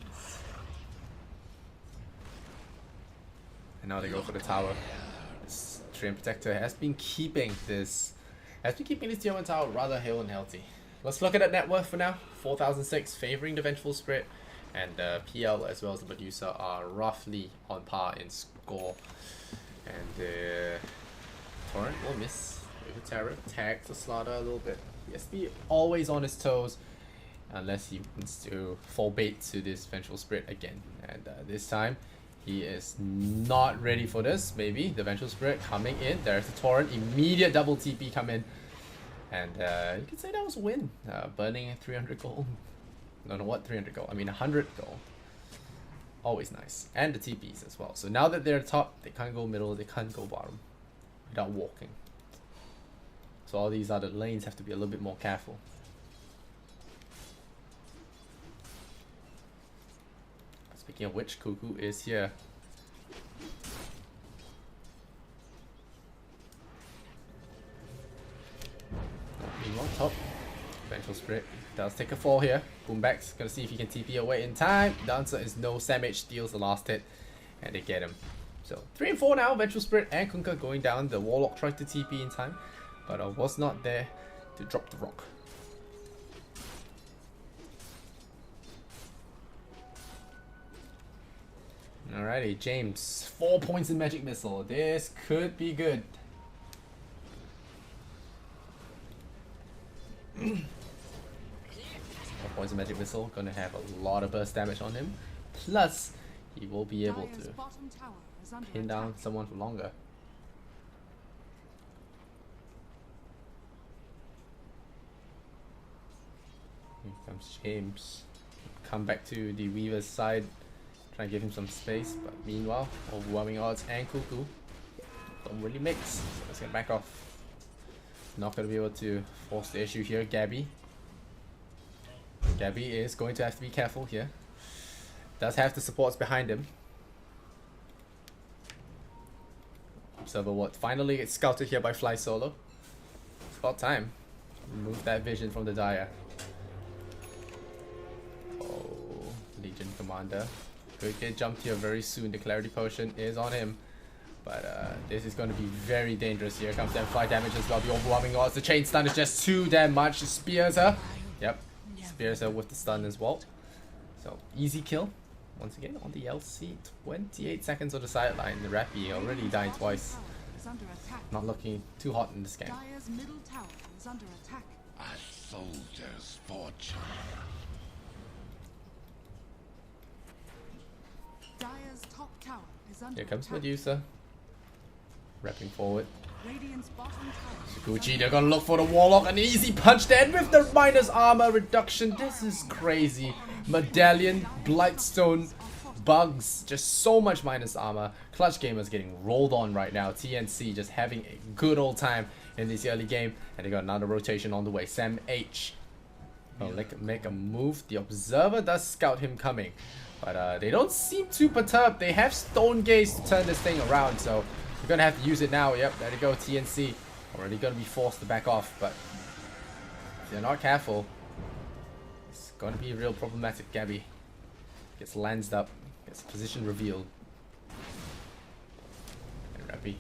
[SPEAKER 1] And now they go for the tower. This Treant Protector has been keeping this tier 1 tower rather hale and healthy. Let's look at that net worth for now. 4,006, favoring the Vengeful Spirit, and PL as well as the Medusa are roughly on par in score. And the Torrent will miss with a Terror, tags the Slaughter a little bit. He has to be always on his toes unless he wants to fall bait to this Vengeful Spirit again. And this time he is not ready for this. Maybe the Vengeful Spirit coming in. There's the Torrent, immediate double TP come in. And you could say that was a win. Burning 300 gold. No, what 300 gold? I mean 100 gold. Always nice. And the TPs as well. So now that they're top, they can't go middle, they can't go bottom without walking. So all these other lanes have to be a little bit more careful. Speaking of which, Cuckoo is here. Meanwhile, top. Vengeful Spirit does take a fall here. Boomback's gonna see if he can TP away in time. The answer is no. Samage steals the last hit, and they get him. So 3 and 4 now. Vengeful Spirit and Kunkka going down. The Warlock tried to TP in time, but was not there to drop the rock. Alrighty, James. 4 points in Magic Missile. This could be good. 4 points in Magic Missile. Gonna have a lot of burst damage on him. Plus, he will be able to pin down someone for longer. Here comes James. Come back to the Weaver's side. Try and give him some space, but meanwhile, overwhelming odds and Cuckoo don't really mix. So let's get back off. Not going to be able to force the issue here. Gabby is going to have to be careful here. Does have the supports behind him. Observer Ward finally gets scouted here by Fly Solo. It's about time. Remove that vision from the Dire. Oh, Legion Commander. Could get jumped here very soon. The Clarity Potion is on him. But this is going to be very dangerous. Here comes that fly damage as well. The overwhelming odds. The chain stun is just too damn much. Spears her. Yep. Spears her with the stun as well. So easy kill. Once again on the LC. 28 seconds on the sideline. The Rappy already died twice. Not looking too hot in this game.
[SPEAKER 2] Dire's middle tower is under attack.
[SPEAKER 4] A soldier's fortune.
[SPEAKER 2] Dire's top tower is under
[SPEAKER 1] Here comes
[SPEAKER 2] attack.
[SPEAKER 1] Medusa. Wrapping forward.
[SPEAKER 2] Radiant's bottom tower.
[SPEAKER 1] Gucci, they're gonna look for the Warlock. An easy punch there with the minus armor reduction. This is crazy. Medallion, Blightstone, Bugs. Just so much minus armor. Clutch Gamers getting rolled on right now. TNC just having a good old time in this early game. And they got another rotation on the way. Sam H. Oh, make a move. The Observer does scout him coming. But they don't seem too perturbed. They have Stone Gaze to turn this thing around. So you're gonna have to use it now. Yep, there you go. TNC already gonna be forced to back off, but if they're not careful, it's gonna be real problematic. Gabby gets lanced up, gets position revealed, and Rappy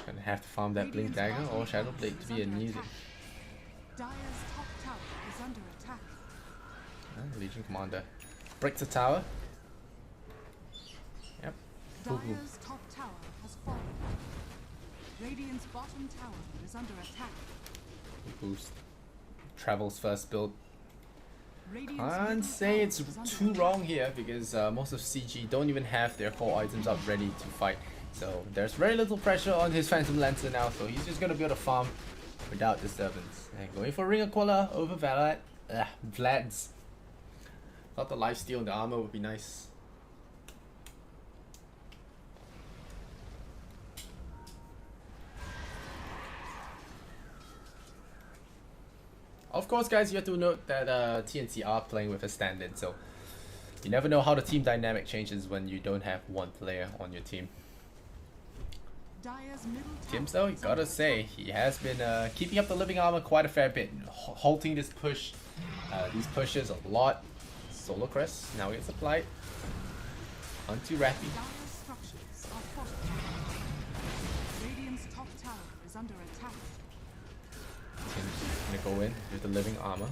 [SPEAKER 1] gonna have to farm that Blink Dagger or Shadow Blade to be a needed.
[SPEAKER 2] Dire's top tower is under attack.
[SPEAKER 1] Legion Commander breaks the tower. Yep.
[SPEAKER 2] Dire's top tower has fallen. Radiant's bottom tower is under attack.
[SPEAKER 1] Boost. Travels first build.
[SPEAKER 2] Radiant's
[SPEAKER 1] Can't
[SPEAKER 2] middle
[SPEAKER 1] say
[SPEAKER 2] tower
[SPEAKER 1] it's
[SPEAKER 2] is under
[SPEAKER 1] too
[SPEAKER 2] attack.
[SPEAKER 1] wrong here because most of CG don't even have their core items up ready to fight. So there's very little pressure on his Phantom Lancer now, so he's just gonna be able to farm without disturbance. And going for Ring Aquila over Vlad's. Thought the lifesteal and the armor would be nice. Of course, guys, you have to note that TNC are playing with a stand-in, so You never know how the team dynamic changes when you don't have one player on your team.
[SPEAKER 2] Dire's middle tower
[SPEAKER 1] Tims though, you gotta say, he has been keeping up the living armor quite a fair bit, halting this push, these pushes a lot. Solar Crest now gets applied onto Rappy.
[SPEAKER 2] Dire's structures are fortified. Radiant's top tower is under attack.
[SPEAKER 1] Tims gonna go in with the living armor.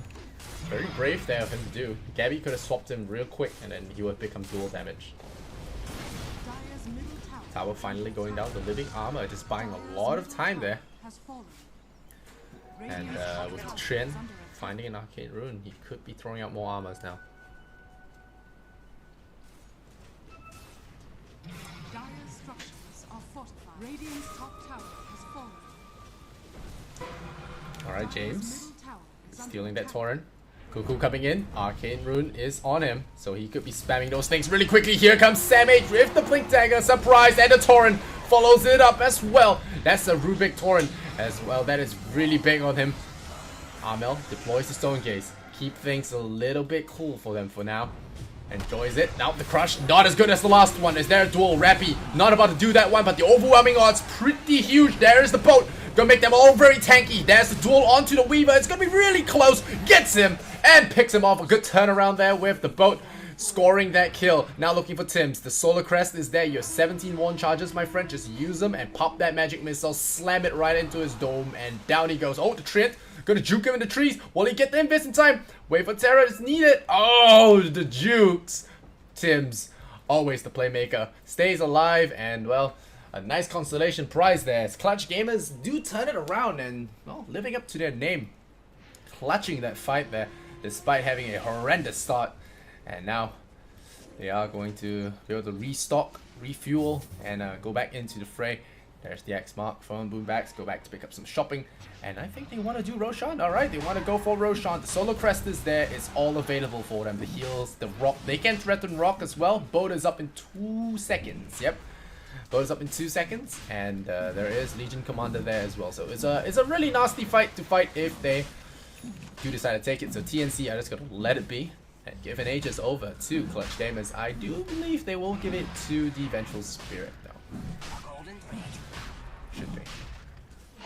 [SPEAKER 1] Very brave there of him to do. Gabby could have swapped him real quick and then he would become dual damage.
[SPEAKER 2] Dire's middle tower
[SPEAKER 1] Tower finally going down. The living armor just buying a lot of time there.
[SPEAKER 2] has fallen.
[SPEAKER 1] And
[SPEAKER 2] Radiant's top
[SPEAKER 1] with
[SPEAKER 2] tower
[SPEAKER 1] Trin
[SPEAKER 2] is under attack.
[SPEAKER 1] finding an arcane rune, he could be throwing out more armors now.
[SPEAKER 2] Dire's structures are fortified. Radiant's top tower has fallen.
[SPEAKER 1] Alright,
[SPEAKER 2] Dire's
[SPEAKER 1] James
[SPEAKER 2] middle tower is under
[SPEAKER 1] stealing that
[SPEAKER 2] attack.
[SPEAKER 1] Torrent. Cuckoo coming in. Arcane rune is on him, so he could be spamming those things really quickly. Here comes Samh with the Blink Dagger. Surprise, and the Torrent follows it up as well. That's a Rubik Torrent as well. That is really big on him. Armel deploys the Stone Gaze. Keep things a little bit cool for them for now. Enjoys it. Now the crush, not as good as the last one. Is there a duel? Rappy not about to do that one, but the overwhelming odds pretty huge. There is the boat. Gonna make them all very tanky. There's the duel onto the Weaver. It's gonna be really close. Gets him and picks him off. A good turnaround there with the boat scoring that kill. Now looking for Tims. The Solar Crest is there. Your 17 Warn charges, my friend. Just use them and pop that magic missile. Slam it right into his dome and down he goes. Oh, the Trent. Gonna juke him in the trees. Will he get the invis in time? Wait for Terra is needed. Oh, the jukes. Tims, always the playmaker. Stays alive and, well, a nice consolation prize there. As Clutch Gamers do turn it around and, well, living up to their name. Clutching that fight there, despite having a horrendous start. And now, they are going to be able to restock, refuel, and go back into the fray. There's the X mark from Boombacks. Go back to pick up some shopping. And I think they want to do Roshan. Alright, they want to go for Roshan. The Solar Crest is there. It's all available for them. The heals, the rock. They can threaten rock as well. Boat is up in 2 seconds. Yep. Boat is up in 2 seconds. And there is Legion Commander there as well. So it's a really nasty fight to fight if they do decide to take it. So TNC are just going to let it be. And give an Aegis over to Clutch Gamers. I do believe they will give it to the Vengeful Spirit though. Should be.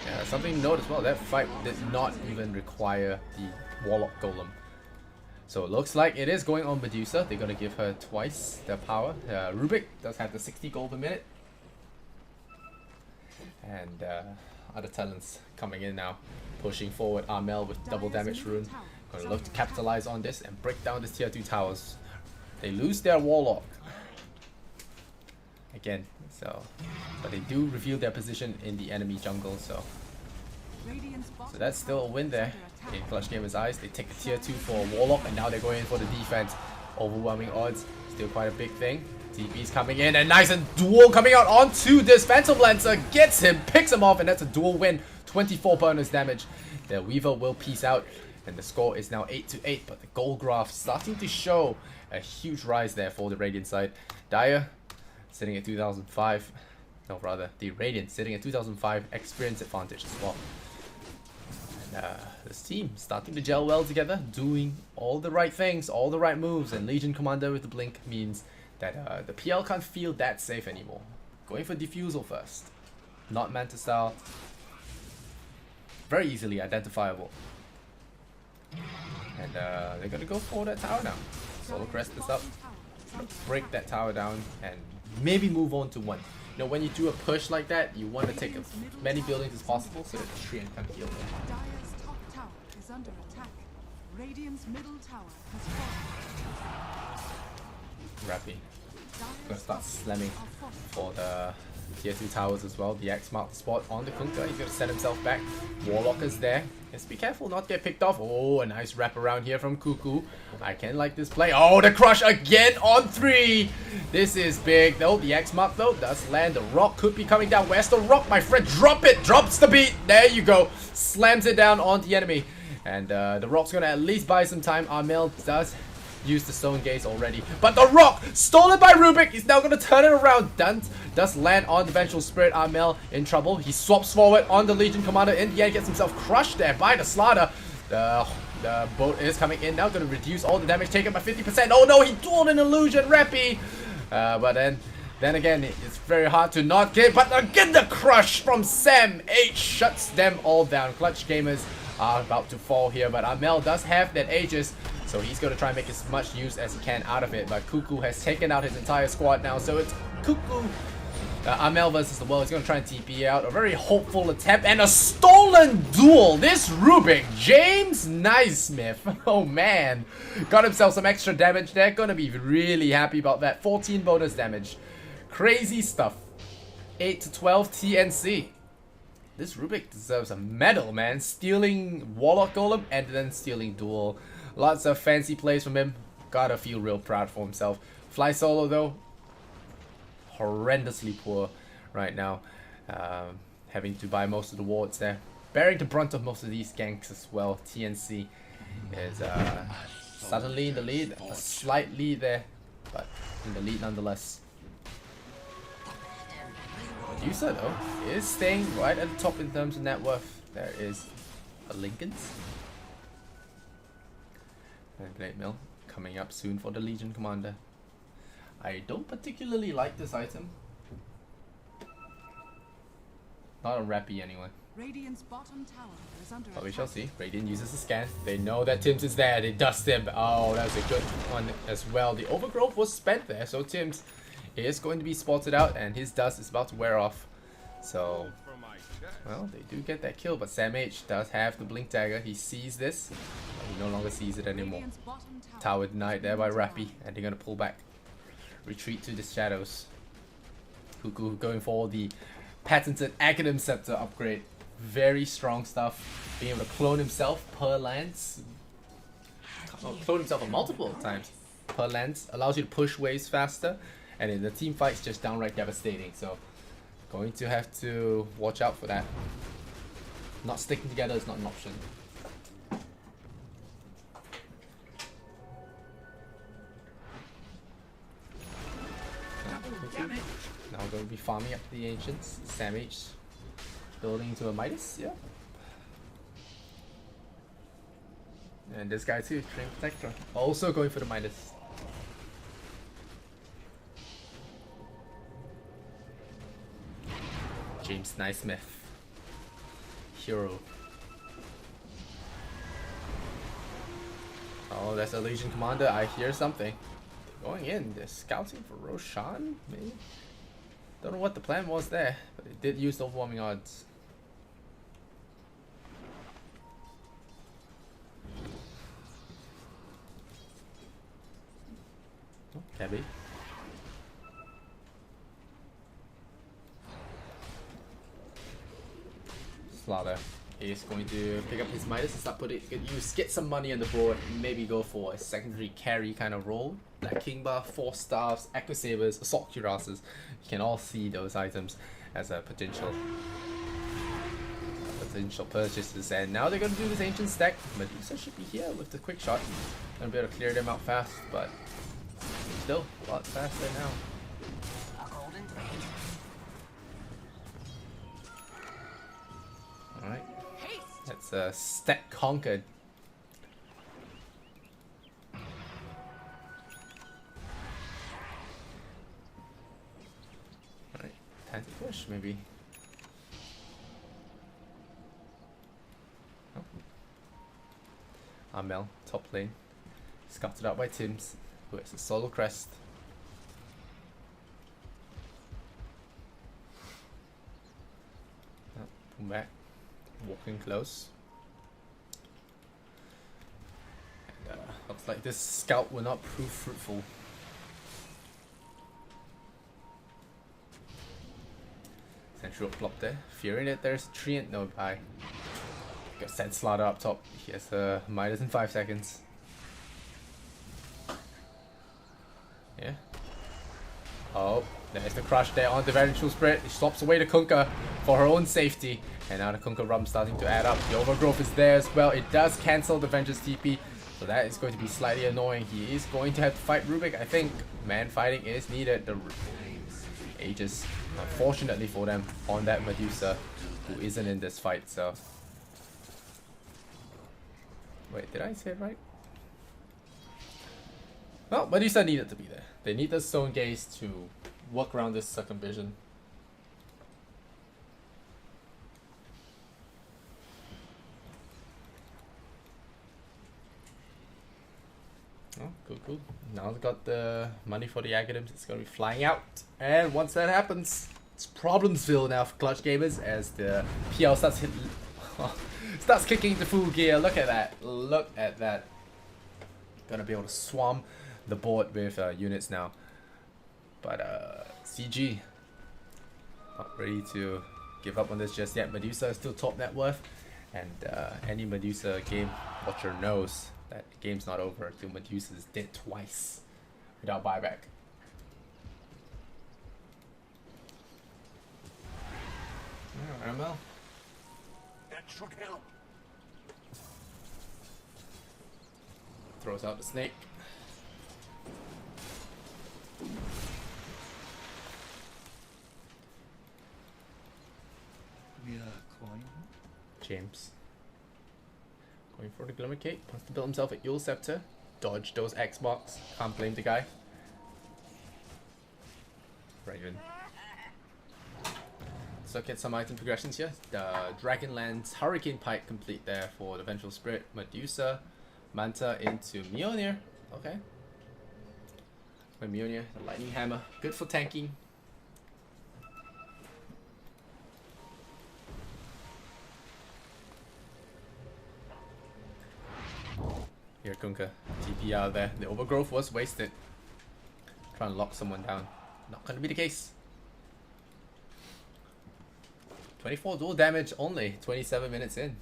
[SPEAKER 1] Yeah, something to note as well, that fight did not even require the Warlock Golem. So it looks like it is going on Medusa. They're going to give her twice the power. Rubik does have the 60 gold per minute. And other talents coming in now. Pushing forward Armel with double damage rune. Going to look to capitalize on this and break down this tier 2 towers. They lose their Warlock. Again, so, but they do reveal their position in the enemy jungle, so that's still a win there in Clutch Gamers' eyes. They take the tier 2 for Warlock and now they're going in for the defense. Overwhelming odds, still quite a big thing. TP's coming in and nice and duel coming out onto this Phantom Lancer, gets him, picks him off, and that's a dual win. 24 bonus damage. The Weaver will peace out and the score is now 8-8, but the goal graph starting to show a huge rise there for the Radiant side. Dire sitting at 2005, no rather the Radiant sitting at 2005 experience advantage as well. And this team starting to gel well together, doing all the right things, all the right moves, and Legion Commander with the blink means that the PL can't feel that safe anymore. Going for Diffusal first, not Manta style, very easily identifiable. And they're gonna go for that tower now. Solar Crest is up, break that tower down and maybe move on to one. You know, when you do a push like that, you want to take as many buildings as possible so that the tree can heal them.
[SPEAKER 2] Dire's top tower is under attack. Radiant's middle tower has fallen.
[SPEAKER 1] Rappy. Gonna start slamming for the tier 2 towers as well. The X marked the spot on the Kunkka. He's gonna set himself back. Warlock is there. Just be careful not get picked off. Oh, a nice wrap around here from Cuckoo. I can like this play. Oh, the crush again on 3. This is big though. The X mark though does land. The rock could be coming down. Where's the rock, my friend? Drop it. Drops the beat. There you go. Slams it down on the enemy. And the rock's gonna at least buy some time. Armel does use the Stone Gaze already. But the rock, stolen by Rubik, he's now going to turn it around. Dunt does land on the Vengeful Spirit. Armel in trouble. He swaps forward on the Legion Commander. In the end, gets himself crushed there by the Slaughter. The The boat is coming in now, gonna reduce all the damage taken by 50%. Oh no, he dueled an illusion, Rappy! But then again, it's very hard to not get, but again the crush from Sam H shuts them all down. Clutch Gamers are about to fall here, but Amel does have that Aegis, so he's gonna try and make as much use as he can out of it. But Cuckoo has taken out his entire squad now, so it's Cuckoo. Amel versus the world. He's going to try and TP out. A very hopeful attempt and a stolen duel. This Rubik, James Naismith. Oh man. Got himself some extra damage there. Going to be really happy about that. 14 bonus damage. Crazy stuff. 8 to 12 TNC. This Rubik deserves a medal, man. Stealing Warlock Golem and then stealing duel. Lots of fancy plays from him. Gotta feel real proud for himself. Fly solo though. Horrendously poor right now, having to buy most of the wards there, bearing the brunt of most of these ganks as well. TNC is suddenly in the lead, a slight lead there, but in the lead nonetheless. Medusa though is staying right at the top in terms of net worth. There is a Lincoln's and Blade Mill coming up soon for the Legion Commander. I don't particularly like this item. Not a Rappy anyway.
[SPEAKER 2] Radiant's bottom tower is under
[SPEAKER 1] But we
[SPEAKER 2] attack.
[SPEAKER 1] shall see. Radiant uses a scan. They know that Tims is there. They dust him. Oh, that was a good one as well. The overgrowth was spent there, so Tims is going to be spotted out and his dust is about to wear off. So, well, they do get that kill, but Sam H does have the blink dagger. He sees this, but he no longer sees it anymore.
[SPEAKER 2] Radiant's bottom
[SPEAKER 1] Tower denied there by Rappy, and they're going to pull back. Retreat to the shadows. Cuckoo going for the patented Academ Scepter upgrade. Very strong stuff. Being able to clone himself per lance. Clone himself multiple times per lance. Allows you to push waves faster. And in the team fights, just downright devastating. So, going to have to watch out for that. Not sticking together is not an option. Now we're going to be farming up the Ancients. Sam H building into a Midas, yeah. And this guy too, Train Protector. Also going for the Midas. James Naismith. Hero. Oh, that's a Legion Commander. I hear something. Going in, they're scouting for Roshan, maybe? Don't know what the plan was there, but it did use the overwhelming odds. Oh, Cabby. Slaughter is going to pick up his Midas and start putting it good use, get some money on the board, maybe go for a secondary carry kind of role. Black King Buff, 4 Staffs, Echo Sabers, Assault Cuirasses. You can all see those items as a potential purchases. And now they're going to do this Ancient stack. Medusa should be here with the quick shot. Gonna be able to clear them out fast, but still a lot faster now. Alright, that's a stack conquered. Alright, time to push maybe. Oh. Amel, top lane. Scouted out by Tims, who has a solo crest. Oh, pull back. Walking close. And, looks like this scout will not prove fruitful. Central plop there, fearing that there's a treant nearby. Got sent Slaughter up top. He has Midas in 5 seconds. Yeah. Oh, there's the crush there on the Vengeful Spirit. She swaps away the Kunkka for her own safety. And now the Kunkka Rum starting to add up. The Overgrowth is there as well. It does cancel the Vengeance TP. So that is going to be slightly annoying. He is going to have to fight Rubik. I think man fighting is needed. The Aegis, unfortunately for them, on that Medusa, who isn't in this fight. So Wait, did I say it right? Well, Medusa needed to be there. They need the Stone Gaze to work around this circumvision. Oh, cool. Now they've got the money for the Aghanims. It's going to be flying out. And once that happens, it's Problemsville now for Clutch Gamers as the PL starts kicking into full gear. Look at that. Look at that. Gonna be able to swarm the board with units now. But CG not ready to give up on this just yet. Medusa is still top net worth. And any Medusa game watcher knows that the game's not over until Medusa is dead twice without buyback. Ramel.
[SPEAKER 4] That should help.
[SPEAKER 1] Throws out the snake.
[SPEAKER 3] We are coin.
[SPEAKER 1] James. Going for the Glimmer Cape. Wants to build himself a Yule Scepter. Dodge those X marks. Can't blame the guy. Raven. Let's look at some item progressions here. The Dragonlance Hurricane Pike complete there for the Vengeful Spirit. Medusa. Manta into Mjolnir. Okay. Mjolnir, the Lightning Hammer. Good for tanking. Here, Kunkka. TP out there. The overgrowth was wasted. Try and lock someone down. Not gonna be the case. 24 dual damage only. 27 minutes in.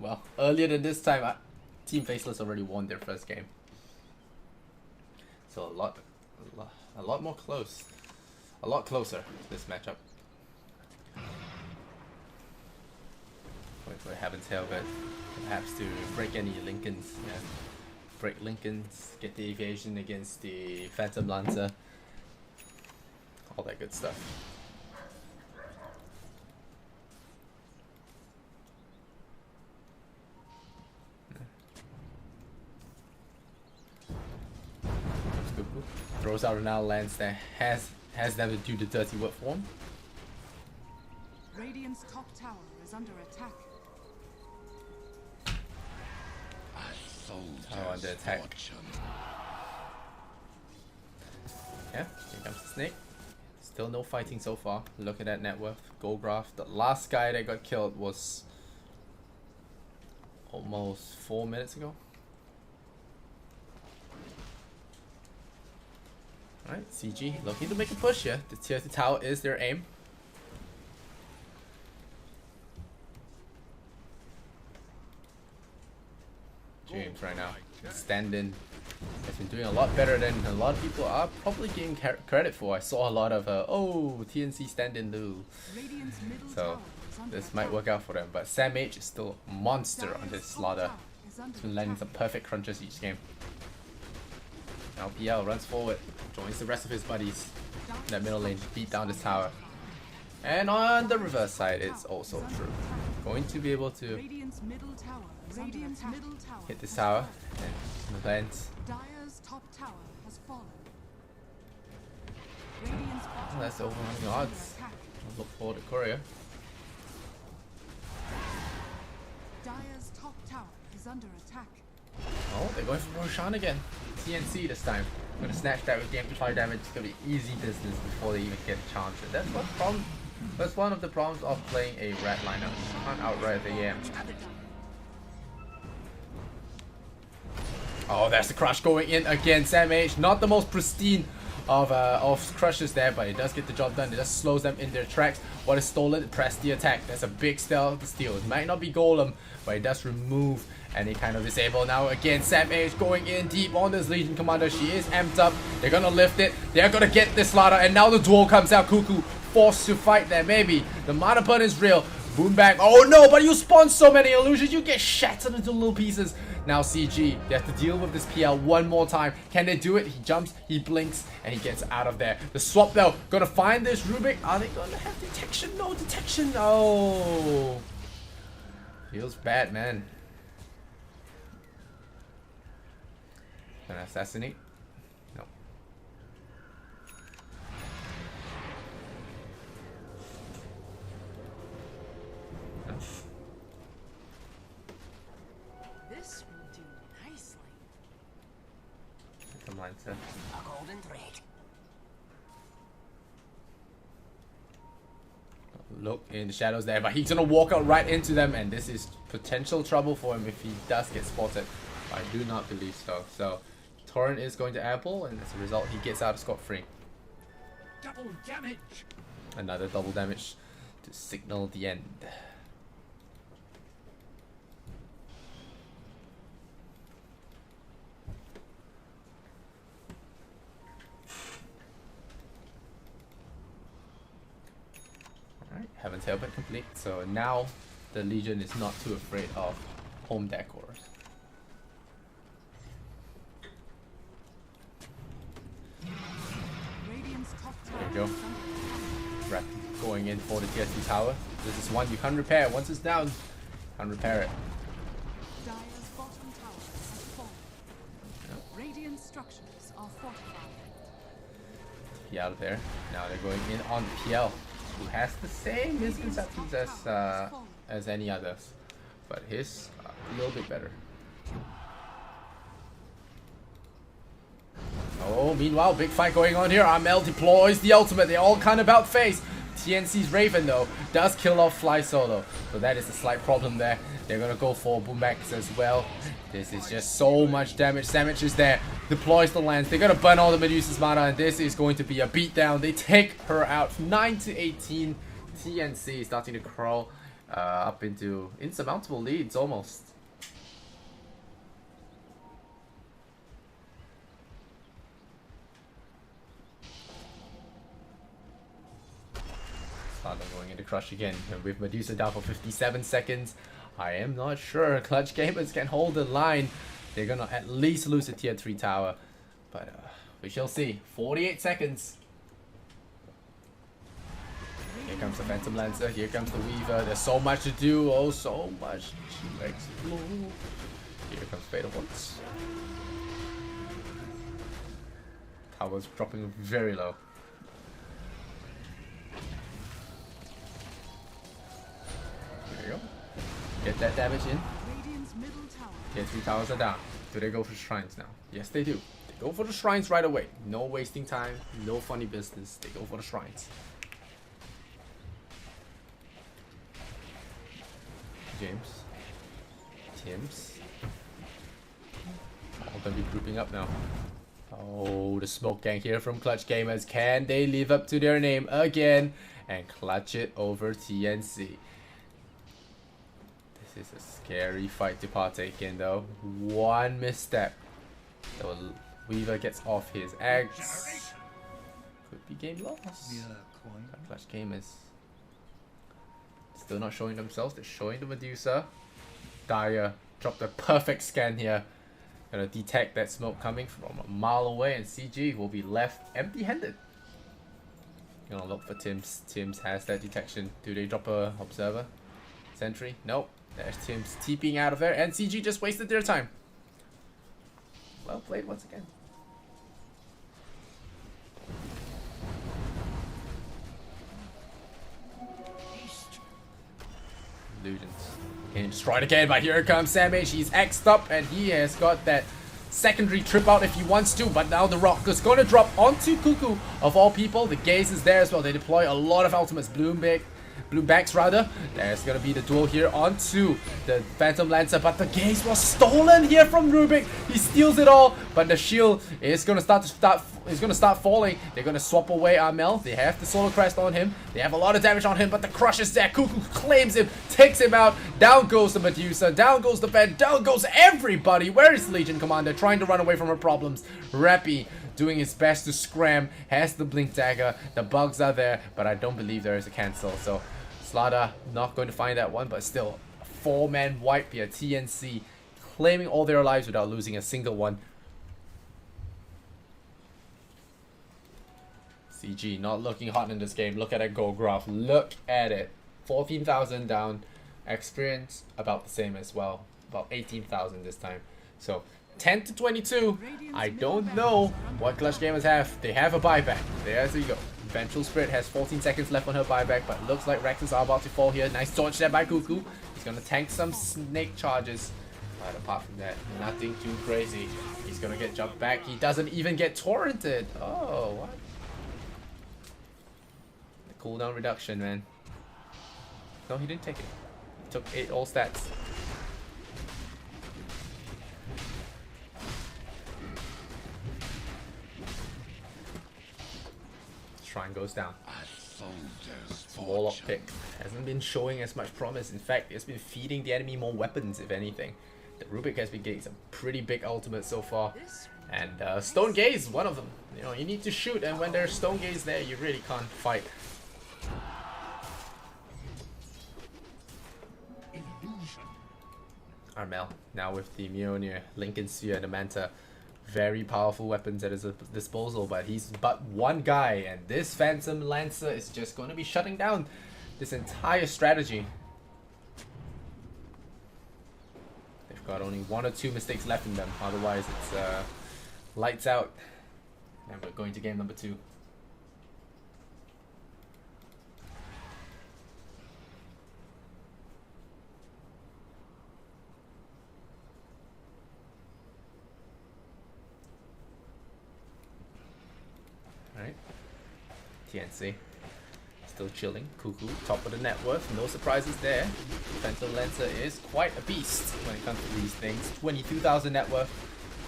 [SPEAKER 1] Well, earlier than this time, Team Faceless already won their first game. So a lot more close. A lot closer, this matchup. Wait for Heaven's Tail, but perhaps to break any Lincolns. Yeah. Break Lincolns, get the evasion against the Phantom Lancer. All that good stuff. Throws out an Lance that has them to do the dirty work for him.
[SPEAKER 2] Radiant's top tower is under attack.
[SPEAKER 1] Oh, under attack. Yeah, here comes the snake. Still no fighting so far. Look at that net worth. Golgraph. The last guy that got killed was almost 4 minutes ago. Alright, CG looking to make a push here. The tier 2 tower is their aim. James right now, stand-in, has been doing a lot better than a lot of people are probably giving credit for. I saw a lot of, oh, TNC stand-in Lou. So, this might work out for them. But Sam H is still a monster on this slaughter. He's been landing some perfect crunches each game. Now PL runs forward, joins the rest of his buddies in that middle lane, beat down this tower. And on the reverse side, it's also true. Going to be able to hit this tower and land.
[SPEAKER 2] Dire's top tower has fallen.
[SPEAKER 1] That's overwhelming odds. I'll look forward to Courier.
[SPEAKER 2] Dire's top tower is under attack.
[SPEAKER 1] Oh, they're going for Roshan again. TNC this time. Gonna snatch that with the amplifier damage. It's gonna be easy business before they even get a chance. And that's one of the problems of playing a red lineup. You can't outright the AM. Oh, there's the crush going in again. Sam H, not the most pristine of crushes there, but it does get the job done. It just slows them in their tracks. What is stolen? Press the attack. That's a big steal to steal. It might not be Golem, but it does remove any kind of disable. Now again, Sam H going in deep on this Legion Commander. She is amped up. They're gonna lift it. They're gonna get this slaughter, and now the duel comes out. Cuckoo forced to fight there. Maybe the mana burn is real. Boom bang. Oh no, but you spawn so many illusions, you get shattered into little pieces. Now CG, they have to deal with this PL one more time. Can they do it? He jumps, he blinks, and he gets out of there. The swap though, gonna find this Rubik. Are they gonna have detection? No detection. Oh, feels bad, man. Gonna assassinate? No. No.
[SPEAKER 2] This will do nicely.
[SPEAKER 1] Come on, sir.
[SPEAKER 3] A golden thread.
[SPEAKER 1] Look in the shadows there, but he's gonna walk out right into them, and this is potential trouble for him if he does get spotted. I do not believe so. So Torrent is going to ample, and as a result he gets out scot-free.
[SPEAKER 3] Double damage.
[SPEAKER 1] Another double damage to signal the end. Alright, Heaven's Helmet complete. So now the Legion is not too afraid of home decors.
[SPEAKER 2] Radiant's top
[SPEAKER 1] There
[SPEAKER 2] tower
[SPEAKER 1] you go.
[SPEAKER 2] is under attack.
[SPEAKER 1] Rep going in for the tier 2 tower. This is one you can't repair. Once it's down, can't repair it.
[SPEAKER 2] Dire's bottom tower has fallen. Radiant structures are fortified.
[SPEAKER 1] PL there. Now they're going in on PL, who has the same misconceptions as any others, but his a little bit better. Oh, meanwhile, big fight going on here. Amel deploys the ultimate. They're all kind of about face. TNC's Raven though does kill off Fly Solo, so that is a slight problem there. They're gonna go for Boombacks as well. This is just so much damage. Damage is there. Deploys the lance. They're gonna burn all the Medusa's mana, and this is going to be a beatdown. They take her out 9-18. TNC starting to crawl up into insurmountable leads almost. Slaughter going into Crush again, and with Medusa down for 57 seconds. I am not sure Clutch Gamers can hold the line. They're gonna at least lose the tier 3 tower, but we shall see. 48 seconds. Here comes the Phantom Lancer, here comes the Weaver. There's so much to do, oh so much to explore. Here comes Fatal Ones. Tower's dropping very low. There you go. Get that damage in.
[SPEAKER 2] Radiant's middle tower.
[SPEAKER 1] Tier 3 towers are down. Do they go for shrines now? Yes, they do. They go for the shrines right away. No wasting time, no funny business. They go for the shrines. James. Tim's. All gonna be grouping up now. Oh, the smoke gang here from Clutch Gamers. Can they live up to their name again and clutch it over TNC? This is a scary fight to partake in though. One misstep. The Weaver gets off his eggs. Could be game loss. Clutch Gamers still not showing themselves. They're showing the Medusa. Dire dropped a perfect scan here. Gonna detect that smoke coming from a mile away, and CG will be left empty-handed. Gonna look for Tim's. Tim's has that detection. Do they drop a observer? Sentry? Nope. There's Tim's TPing out of there, and CG just wasted their time. Well played once again. Illusions. Getting destroyed again, but here comes Sam H. He's X'd up, and he has got that secondary trip out if he wants to, but now the rock is going to drop onto Cuckoo of all people. The gaze is there as well. They deploy a lot of ultimates. Bloombacks rather. There's gonna be the duel here onto the Phantom Lancer, but the gaze was stolen here from Rubik. He steals it all, but the shield is gonna start falling. They're gonna swap away Amel. They have the Solar Crest on him. They have a lot of damage on him, but the Crush is there. Cuckoo claims him, takes him out. Down goes the Medusa, down goes the Fen, down goes everybody. Where is Legion Commander trying to run away from her problems? Rappy doing his best to scram, has the Blink Dagger. The bugs are there, but I don't believe there is a cancel. So Slada not going to find that one, but still a 4-man wipe here. TNC claiming all their lives without losing a single one. CG not looking hot in this game. Look at that goal graph. Look at it. 14,000 down. Experience about the same as well. About 18,000 this time. So 10 to 22. I don't know what Clutch Gamers have. They have a buyback. There we go. Ventral Spirit has 14 seconds left on her buyback, but it looks like Rexes are about to fall here. Nice dodge there by Cuckoo. He's gonna tank some snake charges. But apart from that, nothing too crazy. He's gonna get jumped back. He doesn't even get torrented. Oh, what? The cooldown reduction, man. No, he didn't take it. He took 8 all stats. Shrine goes down. Warlock pick hasn't been showing as much promise. In fact, it's been feeding the enemy more weapons, if anything. The Rubik has been getting some pretty big ultimates so far. And Stone Gaze, one of them. You know, you need to shoot, and when there's Stone Gaze there, you really can't fight. Armel, now with the Mjolnir, Lincoln Sphere, and the Manta. Very powerful weapons at his disposal, but he's but one guy, and this Phantom Lancer is just going to be shutting down this entire strategy. They've got only 1 or 2 mistakes left in them, otherwise it's lights out, and we're going to game number 2. Alright, TNC still chilling. Cuckoo, top of the net worth, no surprises there. Phantom Lancer is quite a beast when it comes to these things. 22,000 net worth,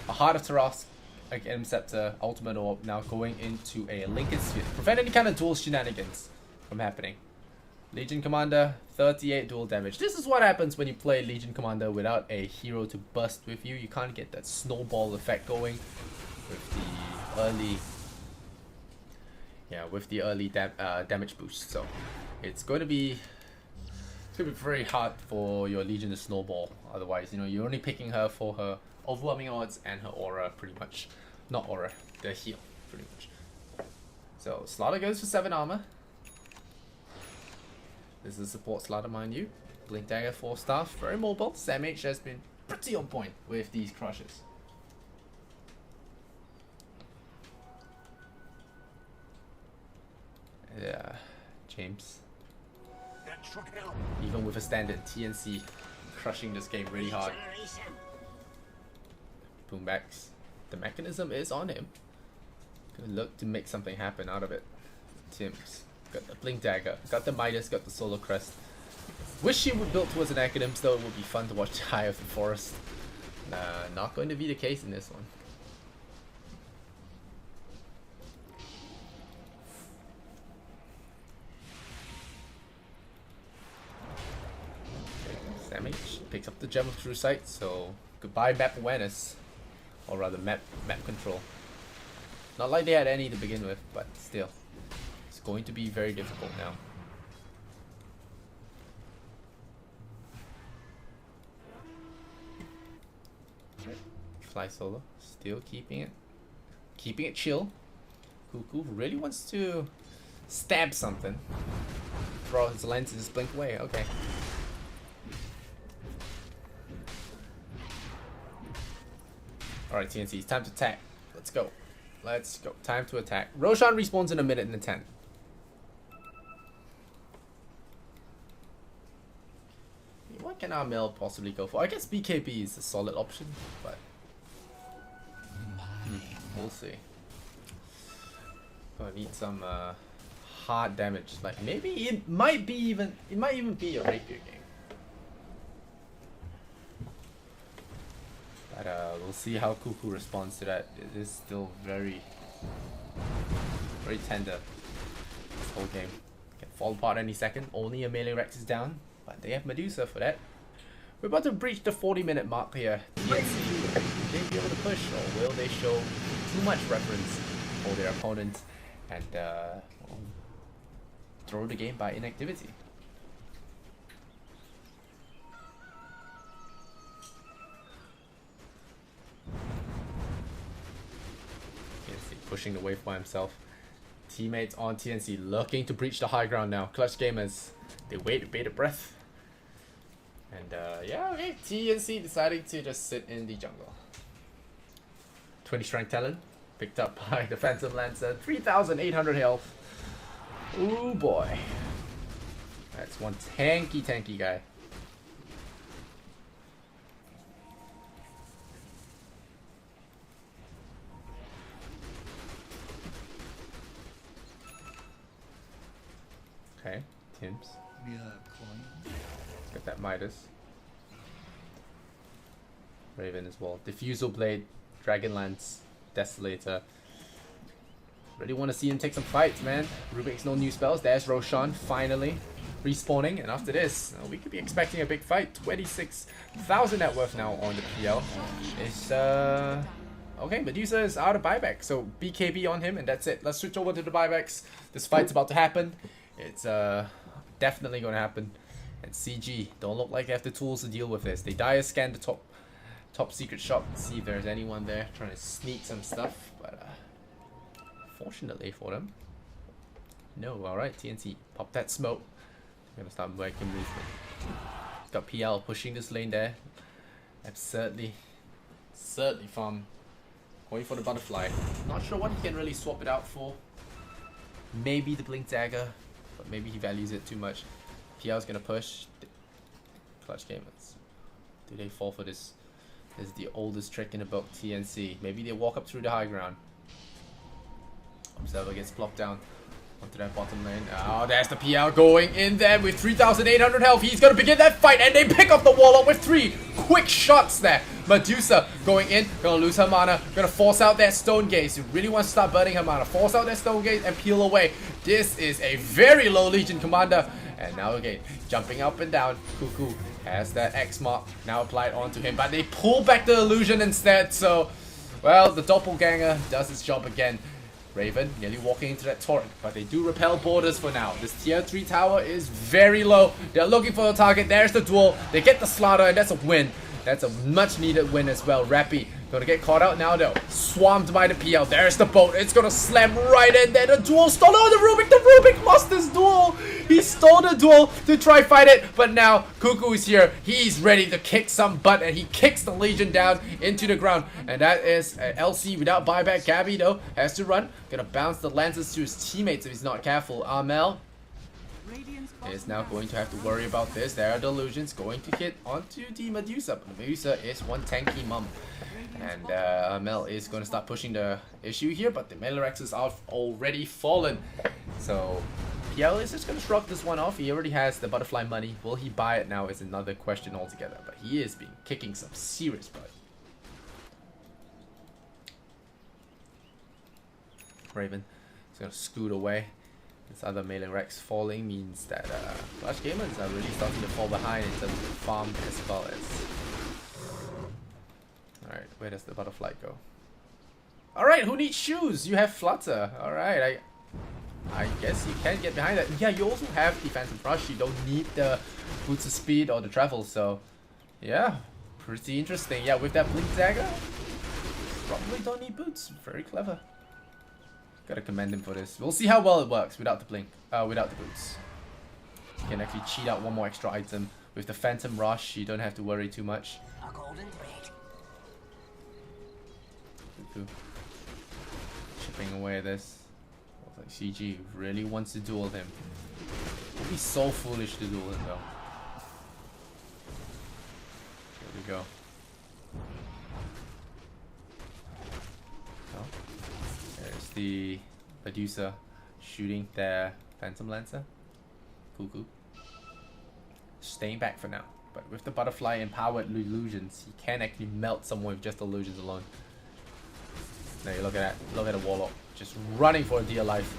[SPEAKER 1] a Heart of Taras, again Scepter, Ultimate Orb, now going into a Lincoln Sphere. Prevent any kind of dual shenanigans from happening. Legion Commander, 38 dual damage. This is what happens when you play Legion Commander without a hero to burst with you. You can't get that snowball effect going with the early... with the early damage boost, so it's going to be very hard for your Legion to snowball. Otherwise, you know, you're only picking her for her overwhelming odds and her aura, pretty much. Not aura, the heal, pretty much. So Slaughter goes for 7 armor. This is support Slaughter, mind you. Blink Dagger 4 staff, very mobile. Sam H has been pretty on point with these crushes. Yeah, James. Even with a standard TNC, crushing this game really hard. Boombacks. The mechanism is on him. Gonna look to make something happen out of it. Tim's got the Blink Dagger, got the Midas, got the Solar Crest. Wish he would build towards an Academics, though it would be fun to watch Eye of the Forest. Nah, not going to be the case in this one. Damage, picks up the Gem of True Sight, so goodbye map awareness, or rather map control. Not like they had any to begin with, but still, it's going to be very difficult now. Fly Solo, still keeping it chill. Cuckoo really wants to stab something. Throw his lens and just blink away. Okay. Alright, TNC, it's time to attack. Let's go. Let's go. Time to attack. Roshan respawns in a minute and 10. What can our mill possibly go for? I guess BKB is a solid option, but we'll see. Gonna need some hard damage. Like maybe it might even be a rapier game. But we'll see how Cuckoo responds to that. It is still very tender, this whole game. Can fall apart any second. Only a melee Rex is down, but they have Medusa for that. We're about to breach the 40-minute mark here. TNC, will they be able to push, or will they show too much reference for their opponent and throw the game by inactivity? Pushing the wave by himself. Teammates on TNC looking to breach the high ground now. Clutch Gamers, they wait with bated breath. And yeah, okay, TNC deciding to just sit in the jungle. 20 strength talent. Picked up by the Phantom Lancer. 3,800 health. Ooh boy. That's one tanky guy. Okay, Tim's. Let's get that Midas. Raven as well. Diffusal Blade, Dragonlance, Desolator. Really want to see him take some fights, man. Rubik's no new spells. There's Roshan finally respawning, and after this, we could be expecting a big fight. 26,000 net worth now on the PL. It's okay, Medusa is out of buyback, so BKB on him, and that's it. Let's switch over to the buybacks. This fight's about to happen. It's definitely going to happen. And CG don't look like they have the tools to deal with this. They dire scan the top secret shop to see if there's anyone there trying to sneak some stuff, but fortunately for them, no. Alright, TNT, pop that smoke. I'm gonna start working movement. Got PL pushing this lane there. Absurdly fun. Going for the butterfly. Not sure what he can really swap it out for. Maybe the blink dagger, but maybe he values it too much. PL's gonna push. Clutch gamers. Do they fall for this? This is the oldest trick in the book, TNC. Maybe they walk up through the high ground. Observer gets plopped down onto that bottom lane. Oh, there's the PL going in there with 3,800 health. He's gonna begin that fight, and they pick up the Warlock with 3 quick shots there. Medusa going in, gonna lose her mana, gonna force out that Stone Gaze. You really want to start burning her mana. Force out that Stone Gaze and peel away. This is a very low Legion commander. And now again, jumping up and down. Cuckoo has that X mark now applied onto him, but they pull back the illusion instead. So, well, the doppelganger does its job again. Raven nearly walking into that torrent, but they do repel borders for now. This tier 3 tower is very low. They're looking for the target. There's the duel. They get the slaughter, and that's a win. That's a much needed win as well. Rappy gonna get caught out now though. Swamped by the PL. There's the boat. It's gonna slam right in there. The duel stole. Oh, the Rubik lost this duel. He stole the duel to try fight it, but now Cuckoo is here. He's ready to kick some butt, and he kicks the Legion down into the ground. And that is LC without buyback. Gabby though has to run. Gonna bounce the lances to his teammates if he's not careful. Amel is now going to have to worry about this. There are delusions going to hit onto the Medusa. But Medusa is one tanky mum. And Mel is going to start pushing the issue here, but the Melorexes are already fallen. So PL is just going to shrug this one off. He already has the butterfly money. Will he buy it now is another question altogether. But he is been kicking some serious butt. Raven is going to scoot away. This other melee Rex falling means that Clutch Gamers are really starting to fall behind in terms of farm as well as... Alright, where does the butterfly go? Alright, who needs shoes? You have Flutter. Alright, I guess you can get behind that. Yeah, you also have the Phantom Rush. You don't need the boots of speed or the travel, so... Yeah, pretty interesting. Yeah, with that Blink Dagger, probably don't need boots. Very clever. Gotta commend him for this. We'll see how well it works without the blink, without the boots. You can actually cheat out one more extra item. With the Phantom Rush, you don't have to worry too much.
[SPEAKER 3] A golden thread.
[SPEAKER 1] Chipping away at this. Looks like CG really wants to duel him. It'd be so foolish to duel him though. There we go. There's the Medusa shooting their Phantom Lancer. Cuckoo. Staying back for now. But with the butterfly empowered illusions, he can actually melt someone with just illusions alone. Now you look at that. Look at the Warlock. Just running for a dear life.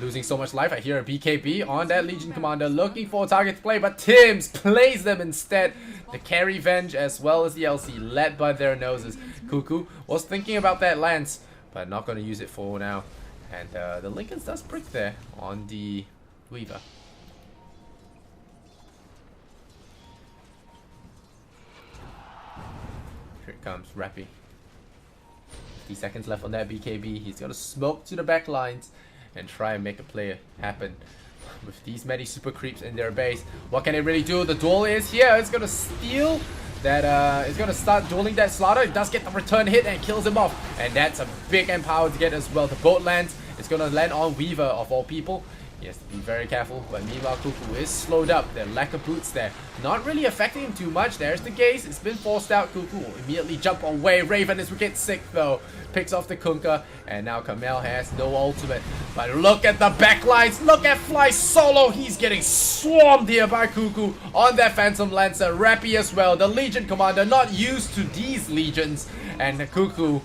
[SPEAKER 1] Losing so much life. I hear a BKB on that Legion Commander looking for a target to play, but Tims plays them instead. The carry Venge as well as the LC led by their noses. Cuckoo was thinking about that lance, but not going to use it for now. And the Lincolns does prick there on the Weaver. Here it comes, Rappy. 50 seconds left on that BKB. He's going to smoke to the back lines and try and make a play happen. With these many super creeps in their base, what can they really do? The duel is here. It's going to steal that, it's going to start dueling that Slaughter. It does get the return hit and kills him off. and that's a big empower to get as well. The boat lands. It's gonna land on Weaver of all people. He has to be very careful, but meanwhile Cuckoo is slowed up. Their lack of boots there, not really affecting him too much. There's the gaze, it's been forced out. Cuckoo will immediately jump away. Raven is wicked sick though. Picks off the Kunkka, and now Kamel has no ultimate. But look at the backlines, look at Fly Solo. He's getting swarmed here by Cuckoo on that Phantom Lancer. Rappy as well, the Legion Commander, not used to these Legions. And the Cuckoo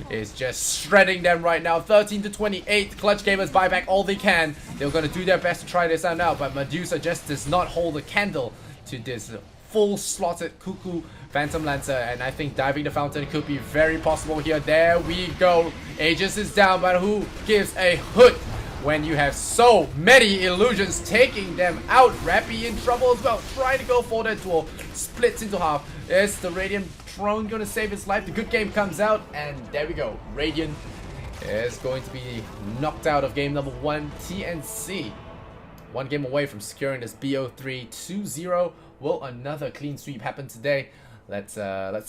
[SPEAKER 1] is just shredding them right now. 13 to 28. Clutch Gamers buy back all they can. They're going to do their best to try this out now, but Medusa just does not hold a candle to this full slotted Cuckoo Phantom Lancer, and I think diving the fountain could be very possible here. There we go. Aegis is down, but who gives a hoot when you have so many illusions taking them out? Rappy in trouble as well, trying to go for that duel. Splits into half. Is the Radiant Throne going to save his life? The good game comes out, and there we go. Radiant is going to be knocked out of game number 1. TNC, one game away from securing this BO3 2-0. Will another clean sweep happen today? Let's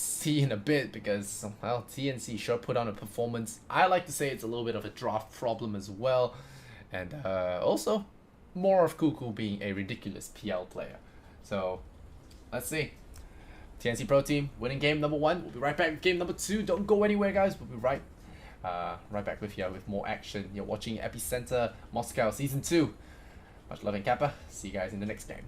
[SPEAKER 1] see in a bit, because well, TNC sure put on a performance. I like to say it's a little bit of a draft problem as well, and also more of Cuckoo being a ridiculous PL player. So let's see. TNC Pro Team winning game number 1. We'll be right back with game number 2. Don't go anywhere, guys. We'll be right back with you with more action. You're watching Epicenter Moscow Season 2. Much love and Kappa. See you guys in the next game.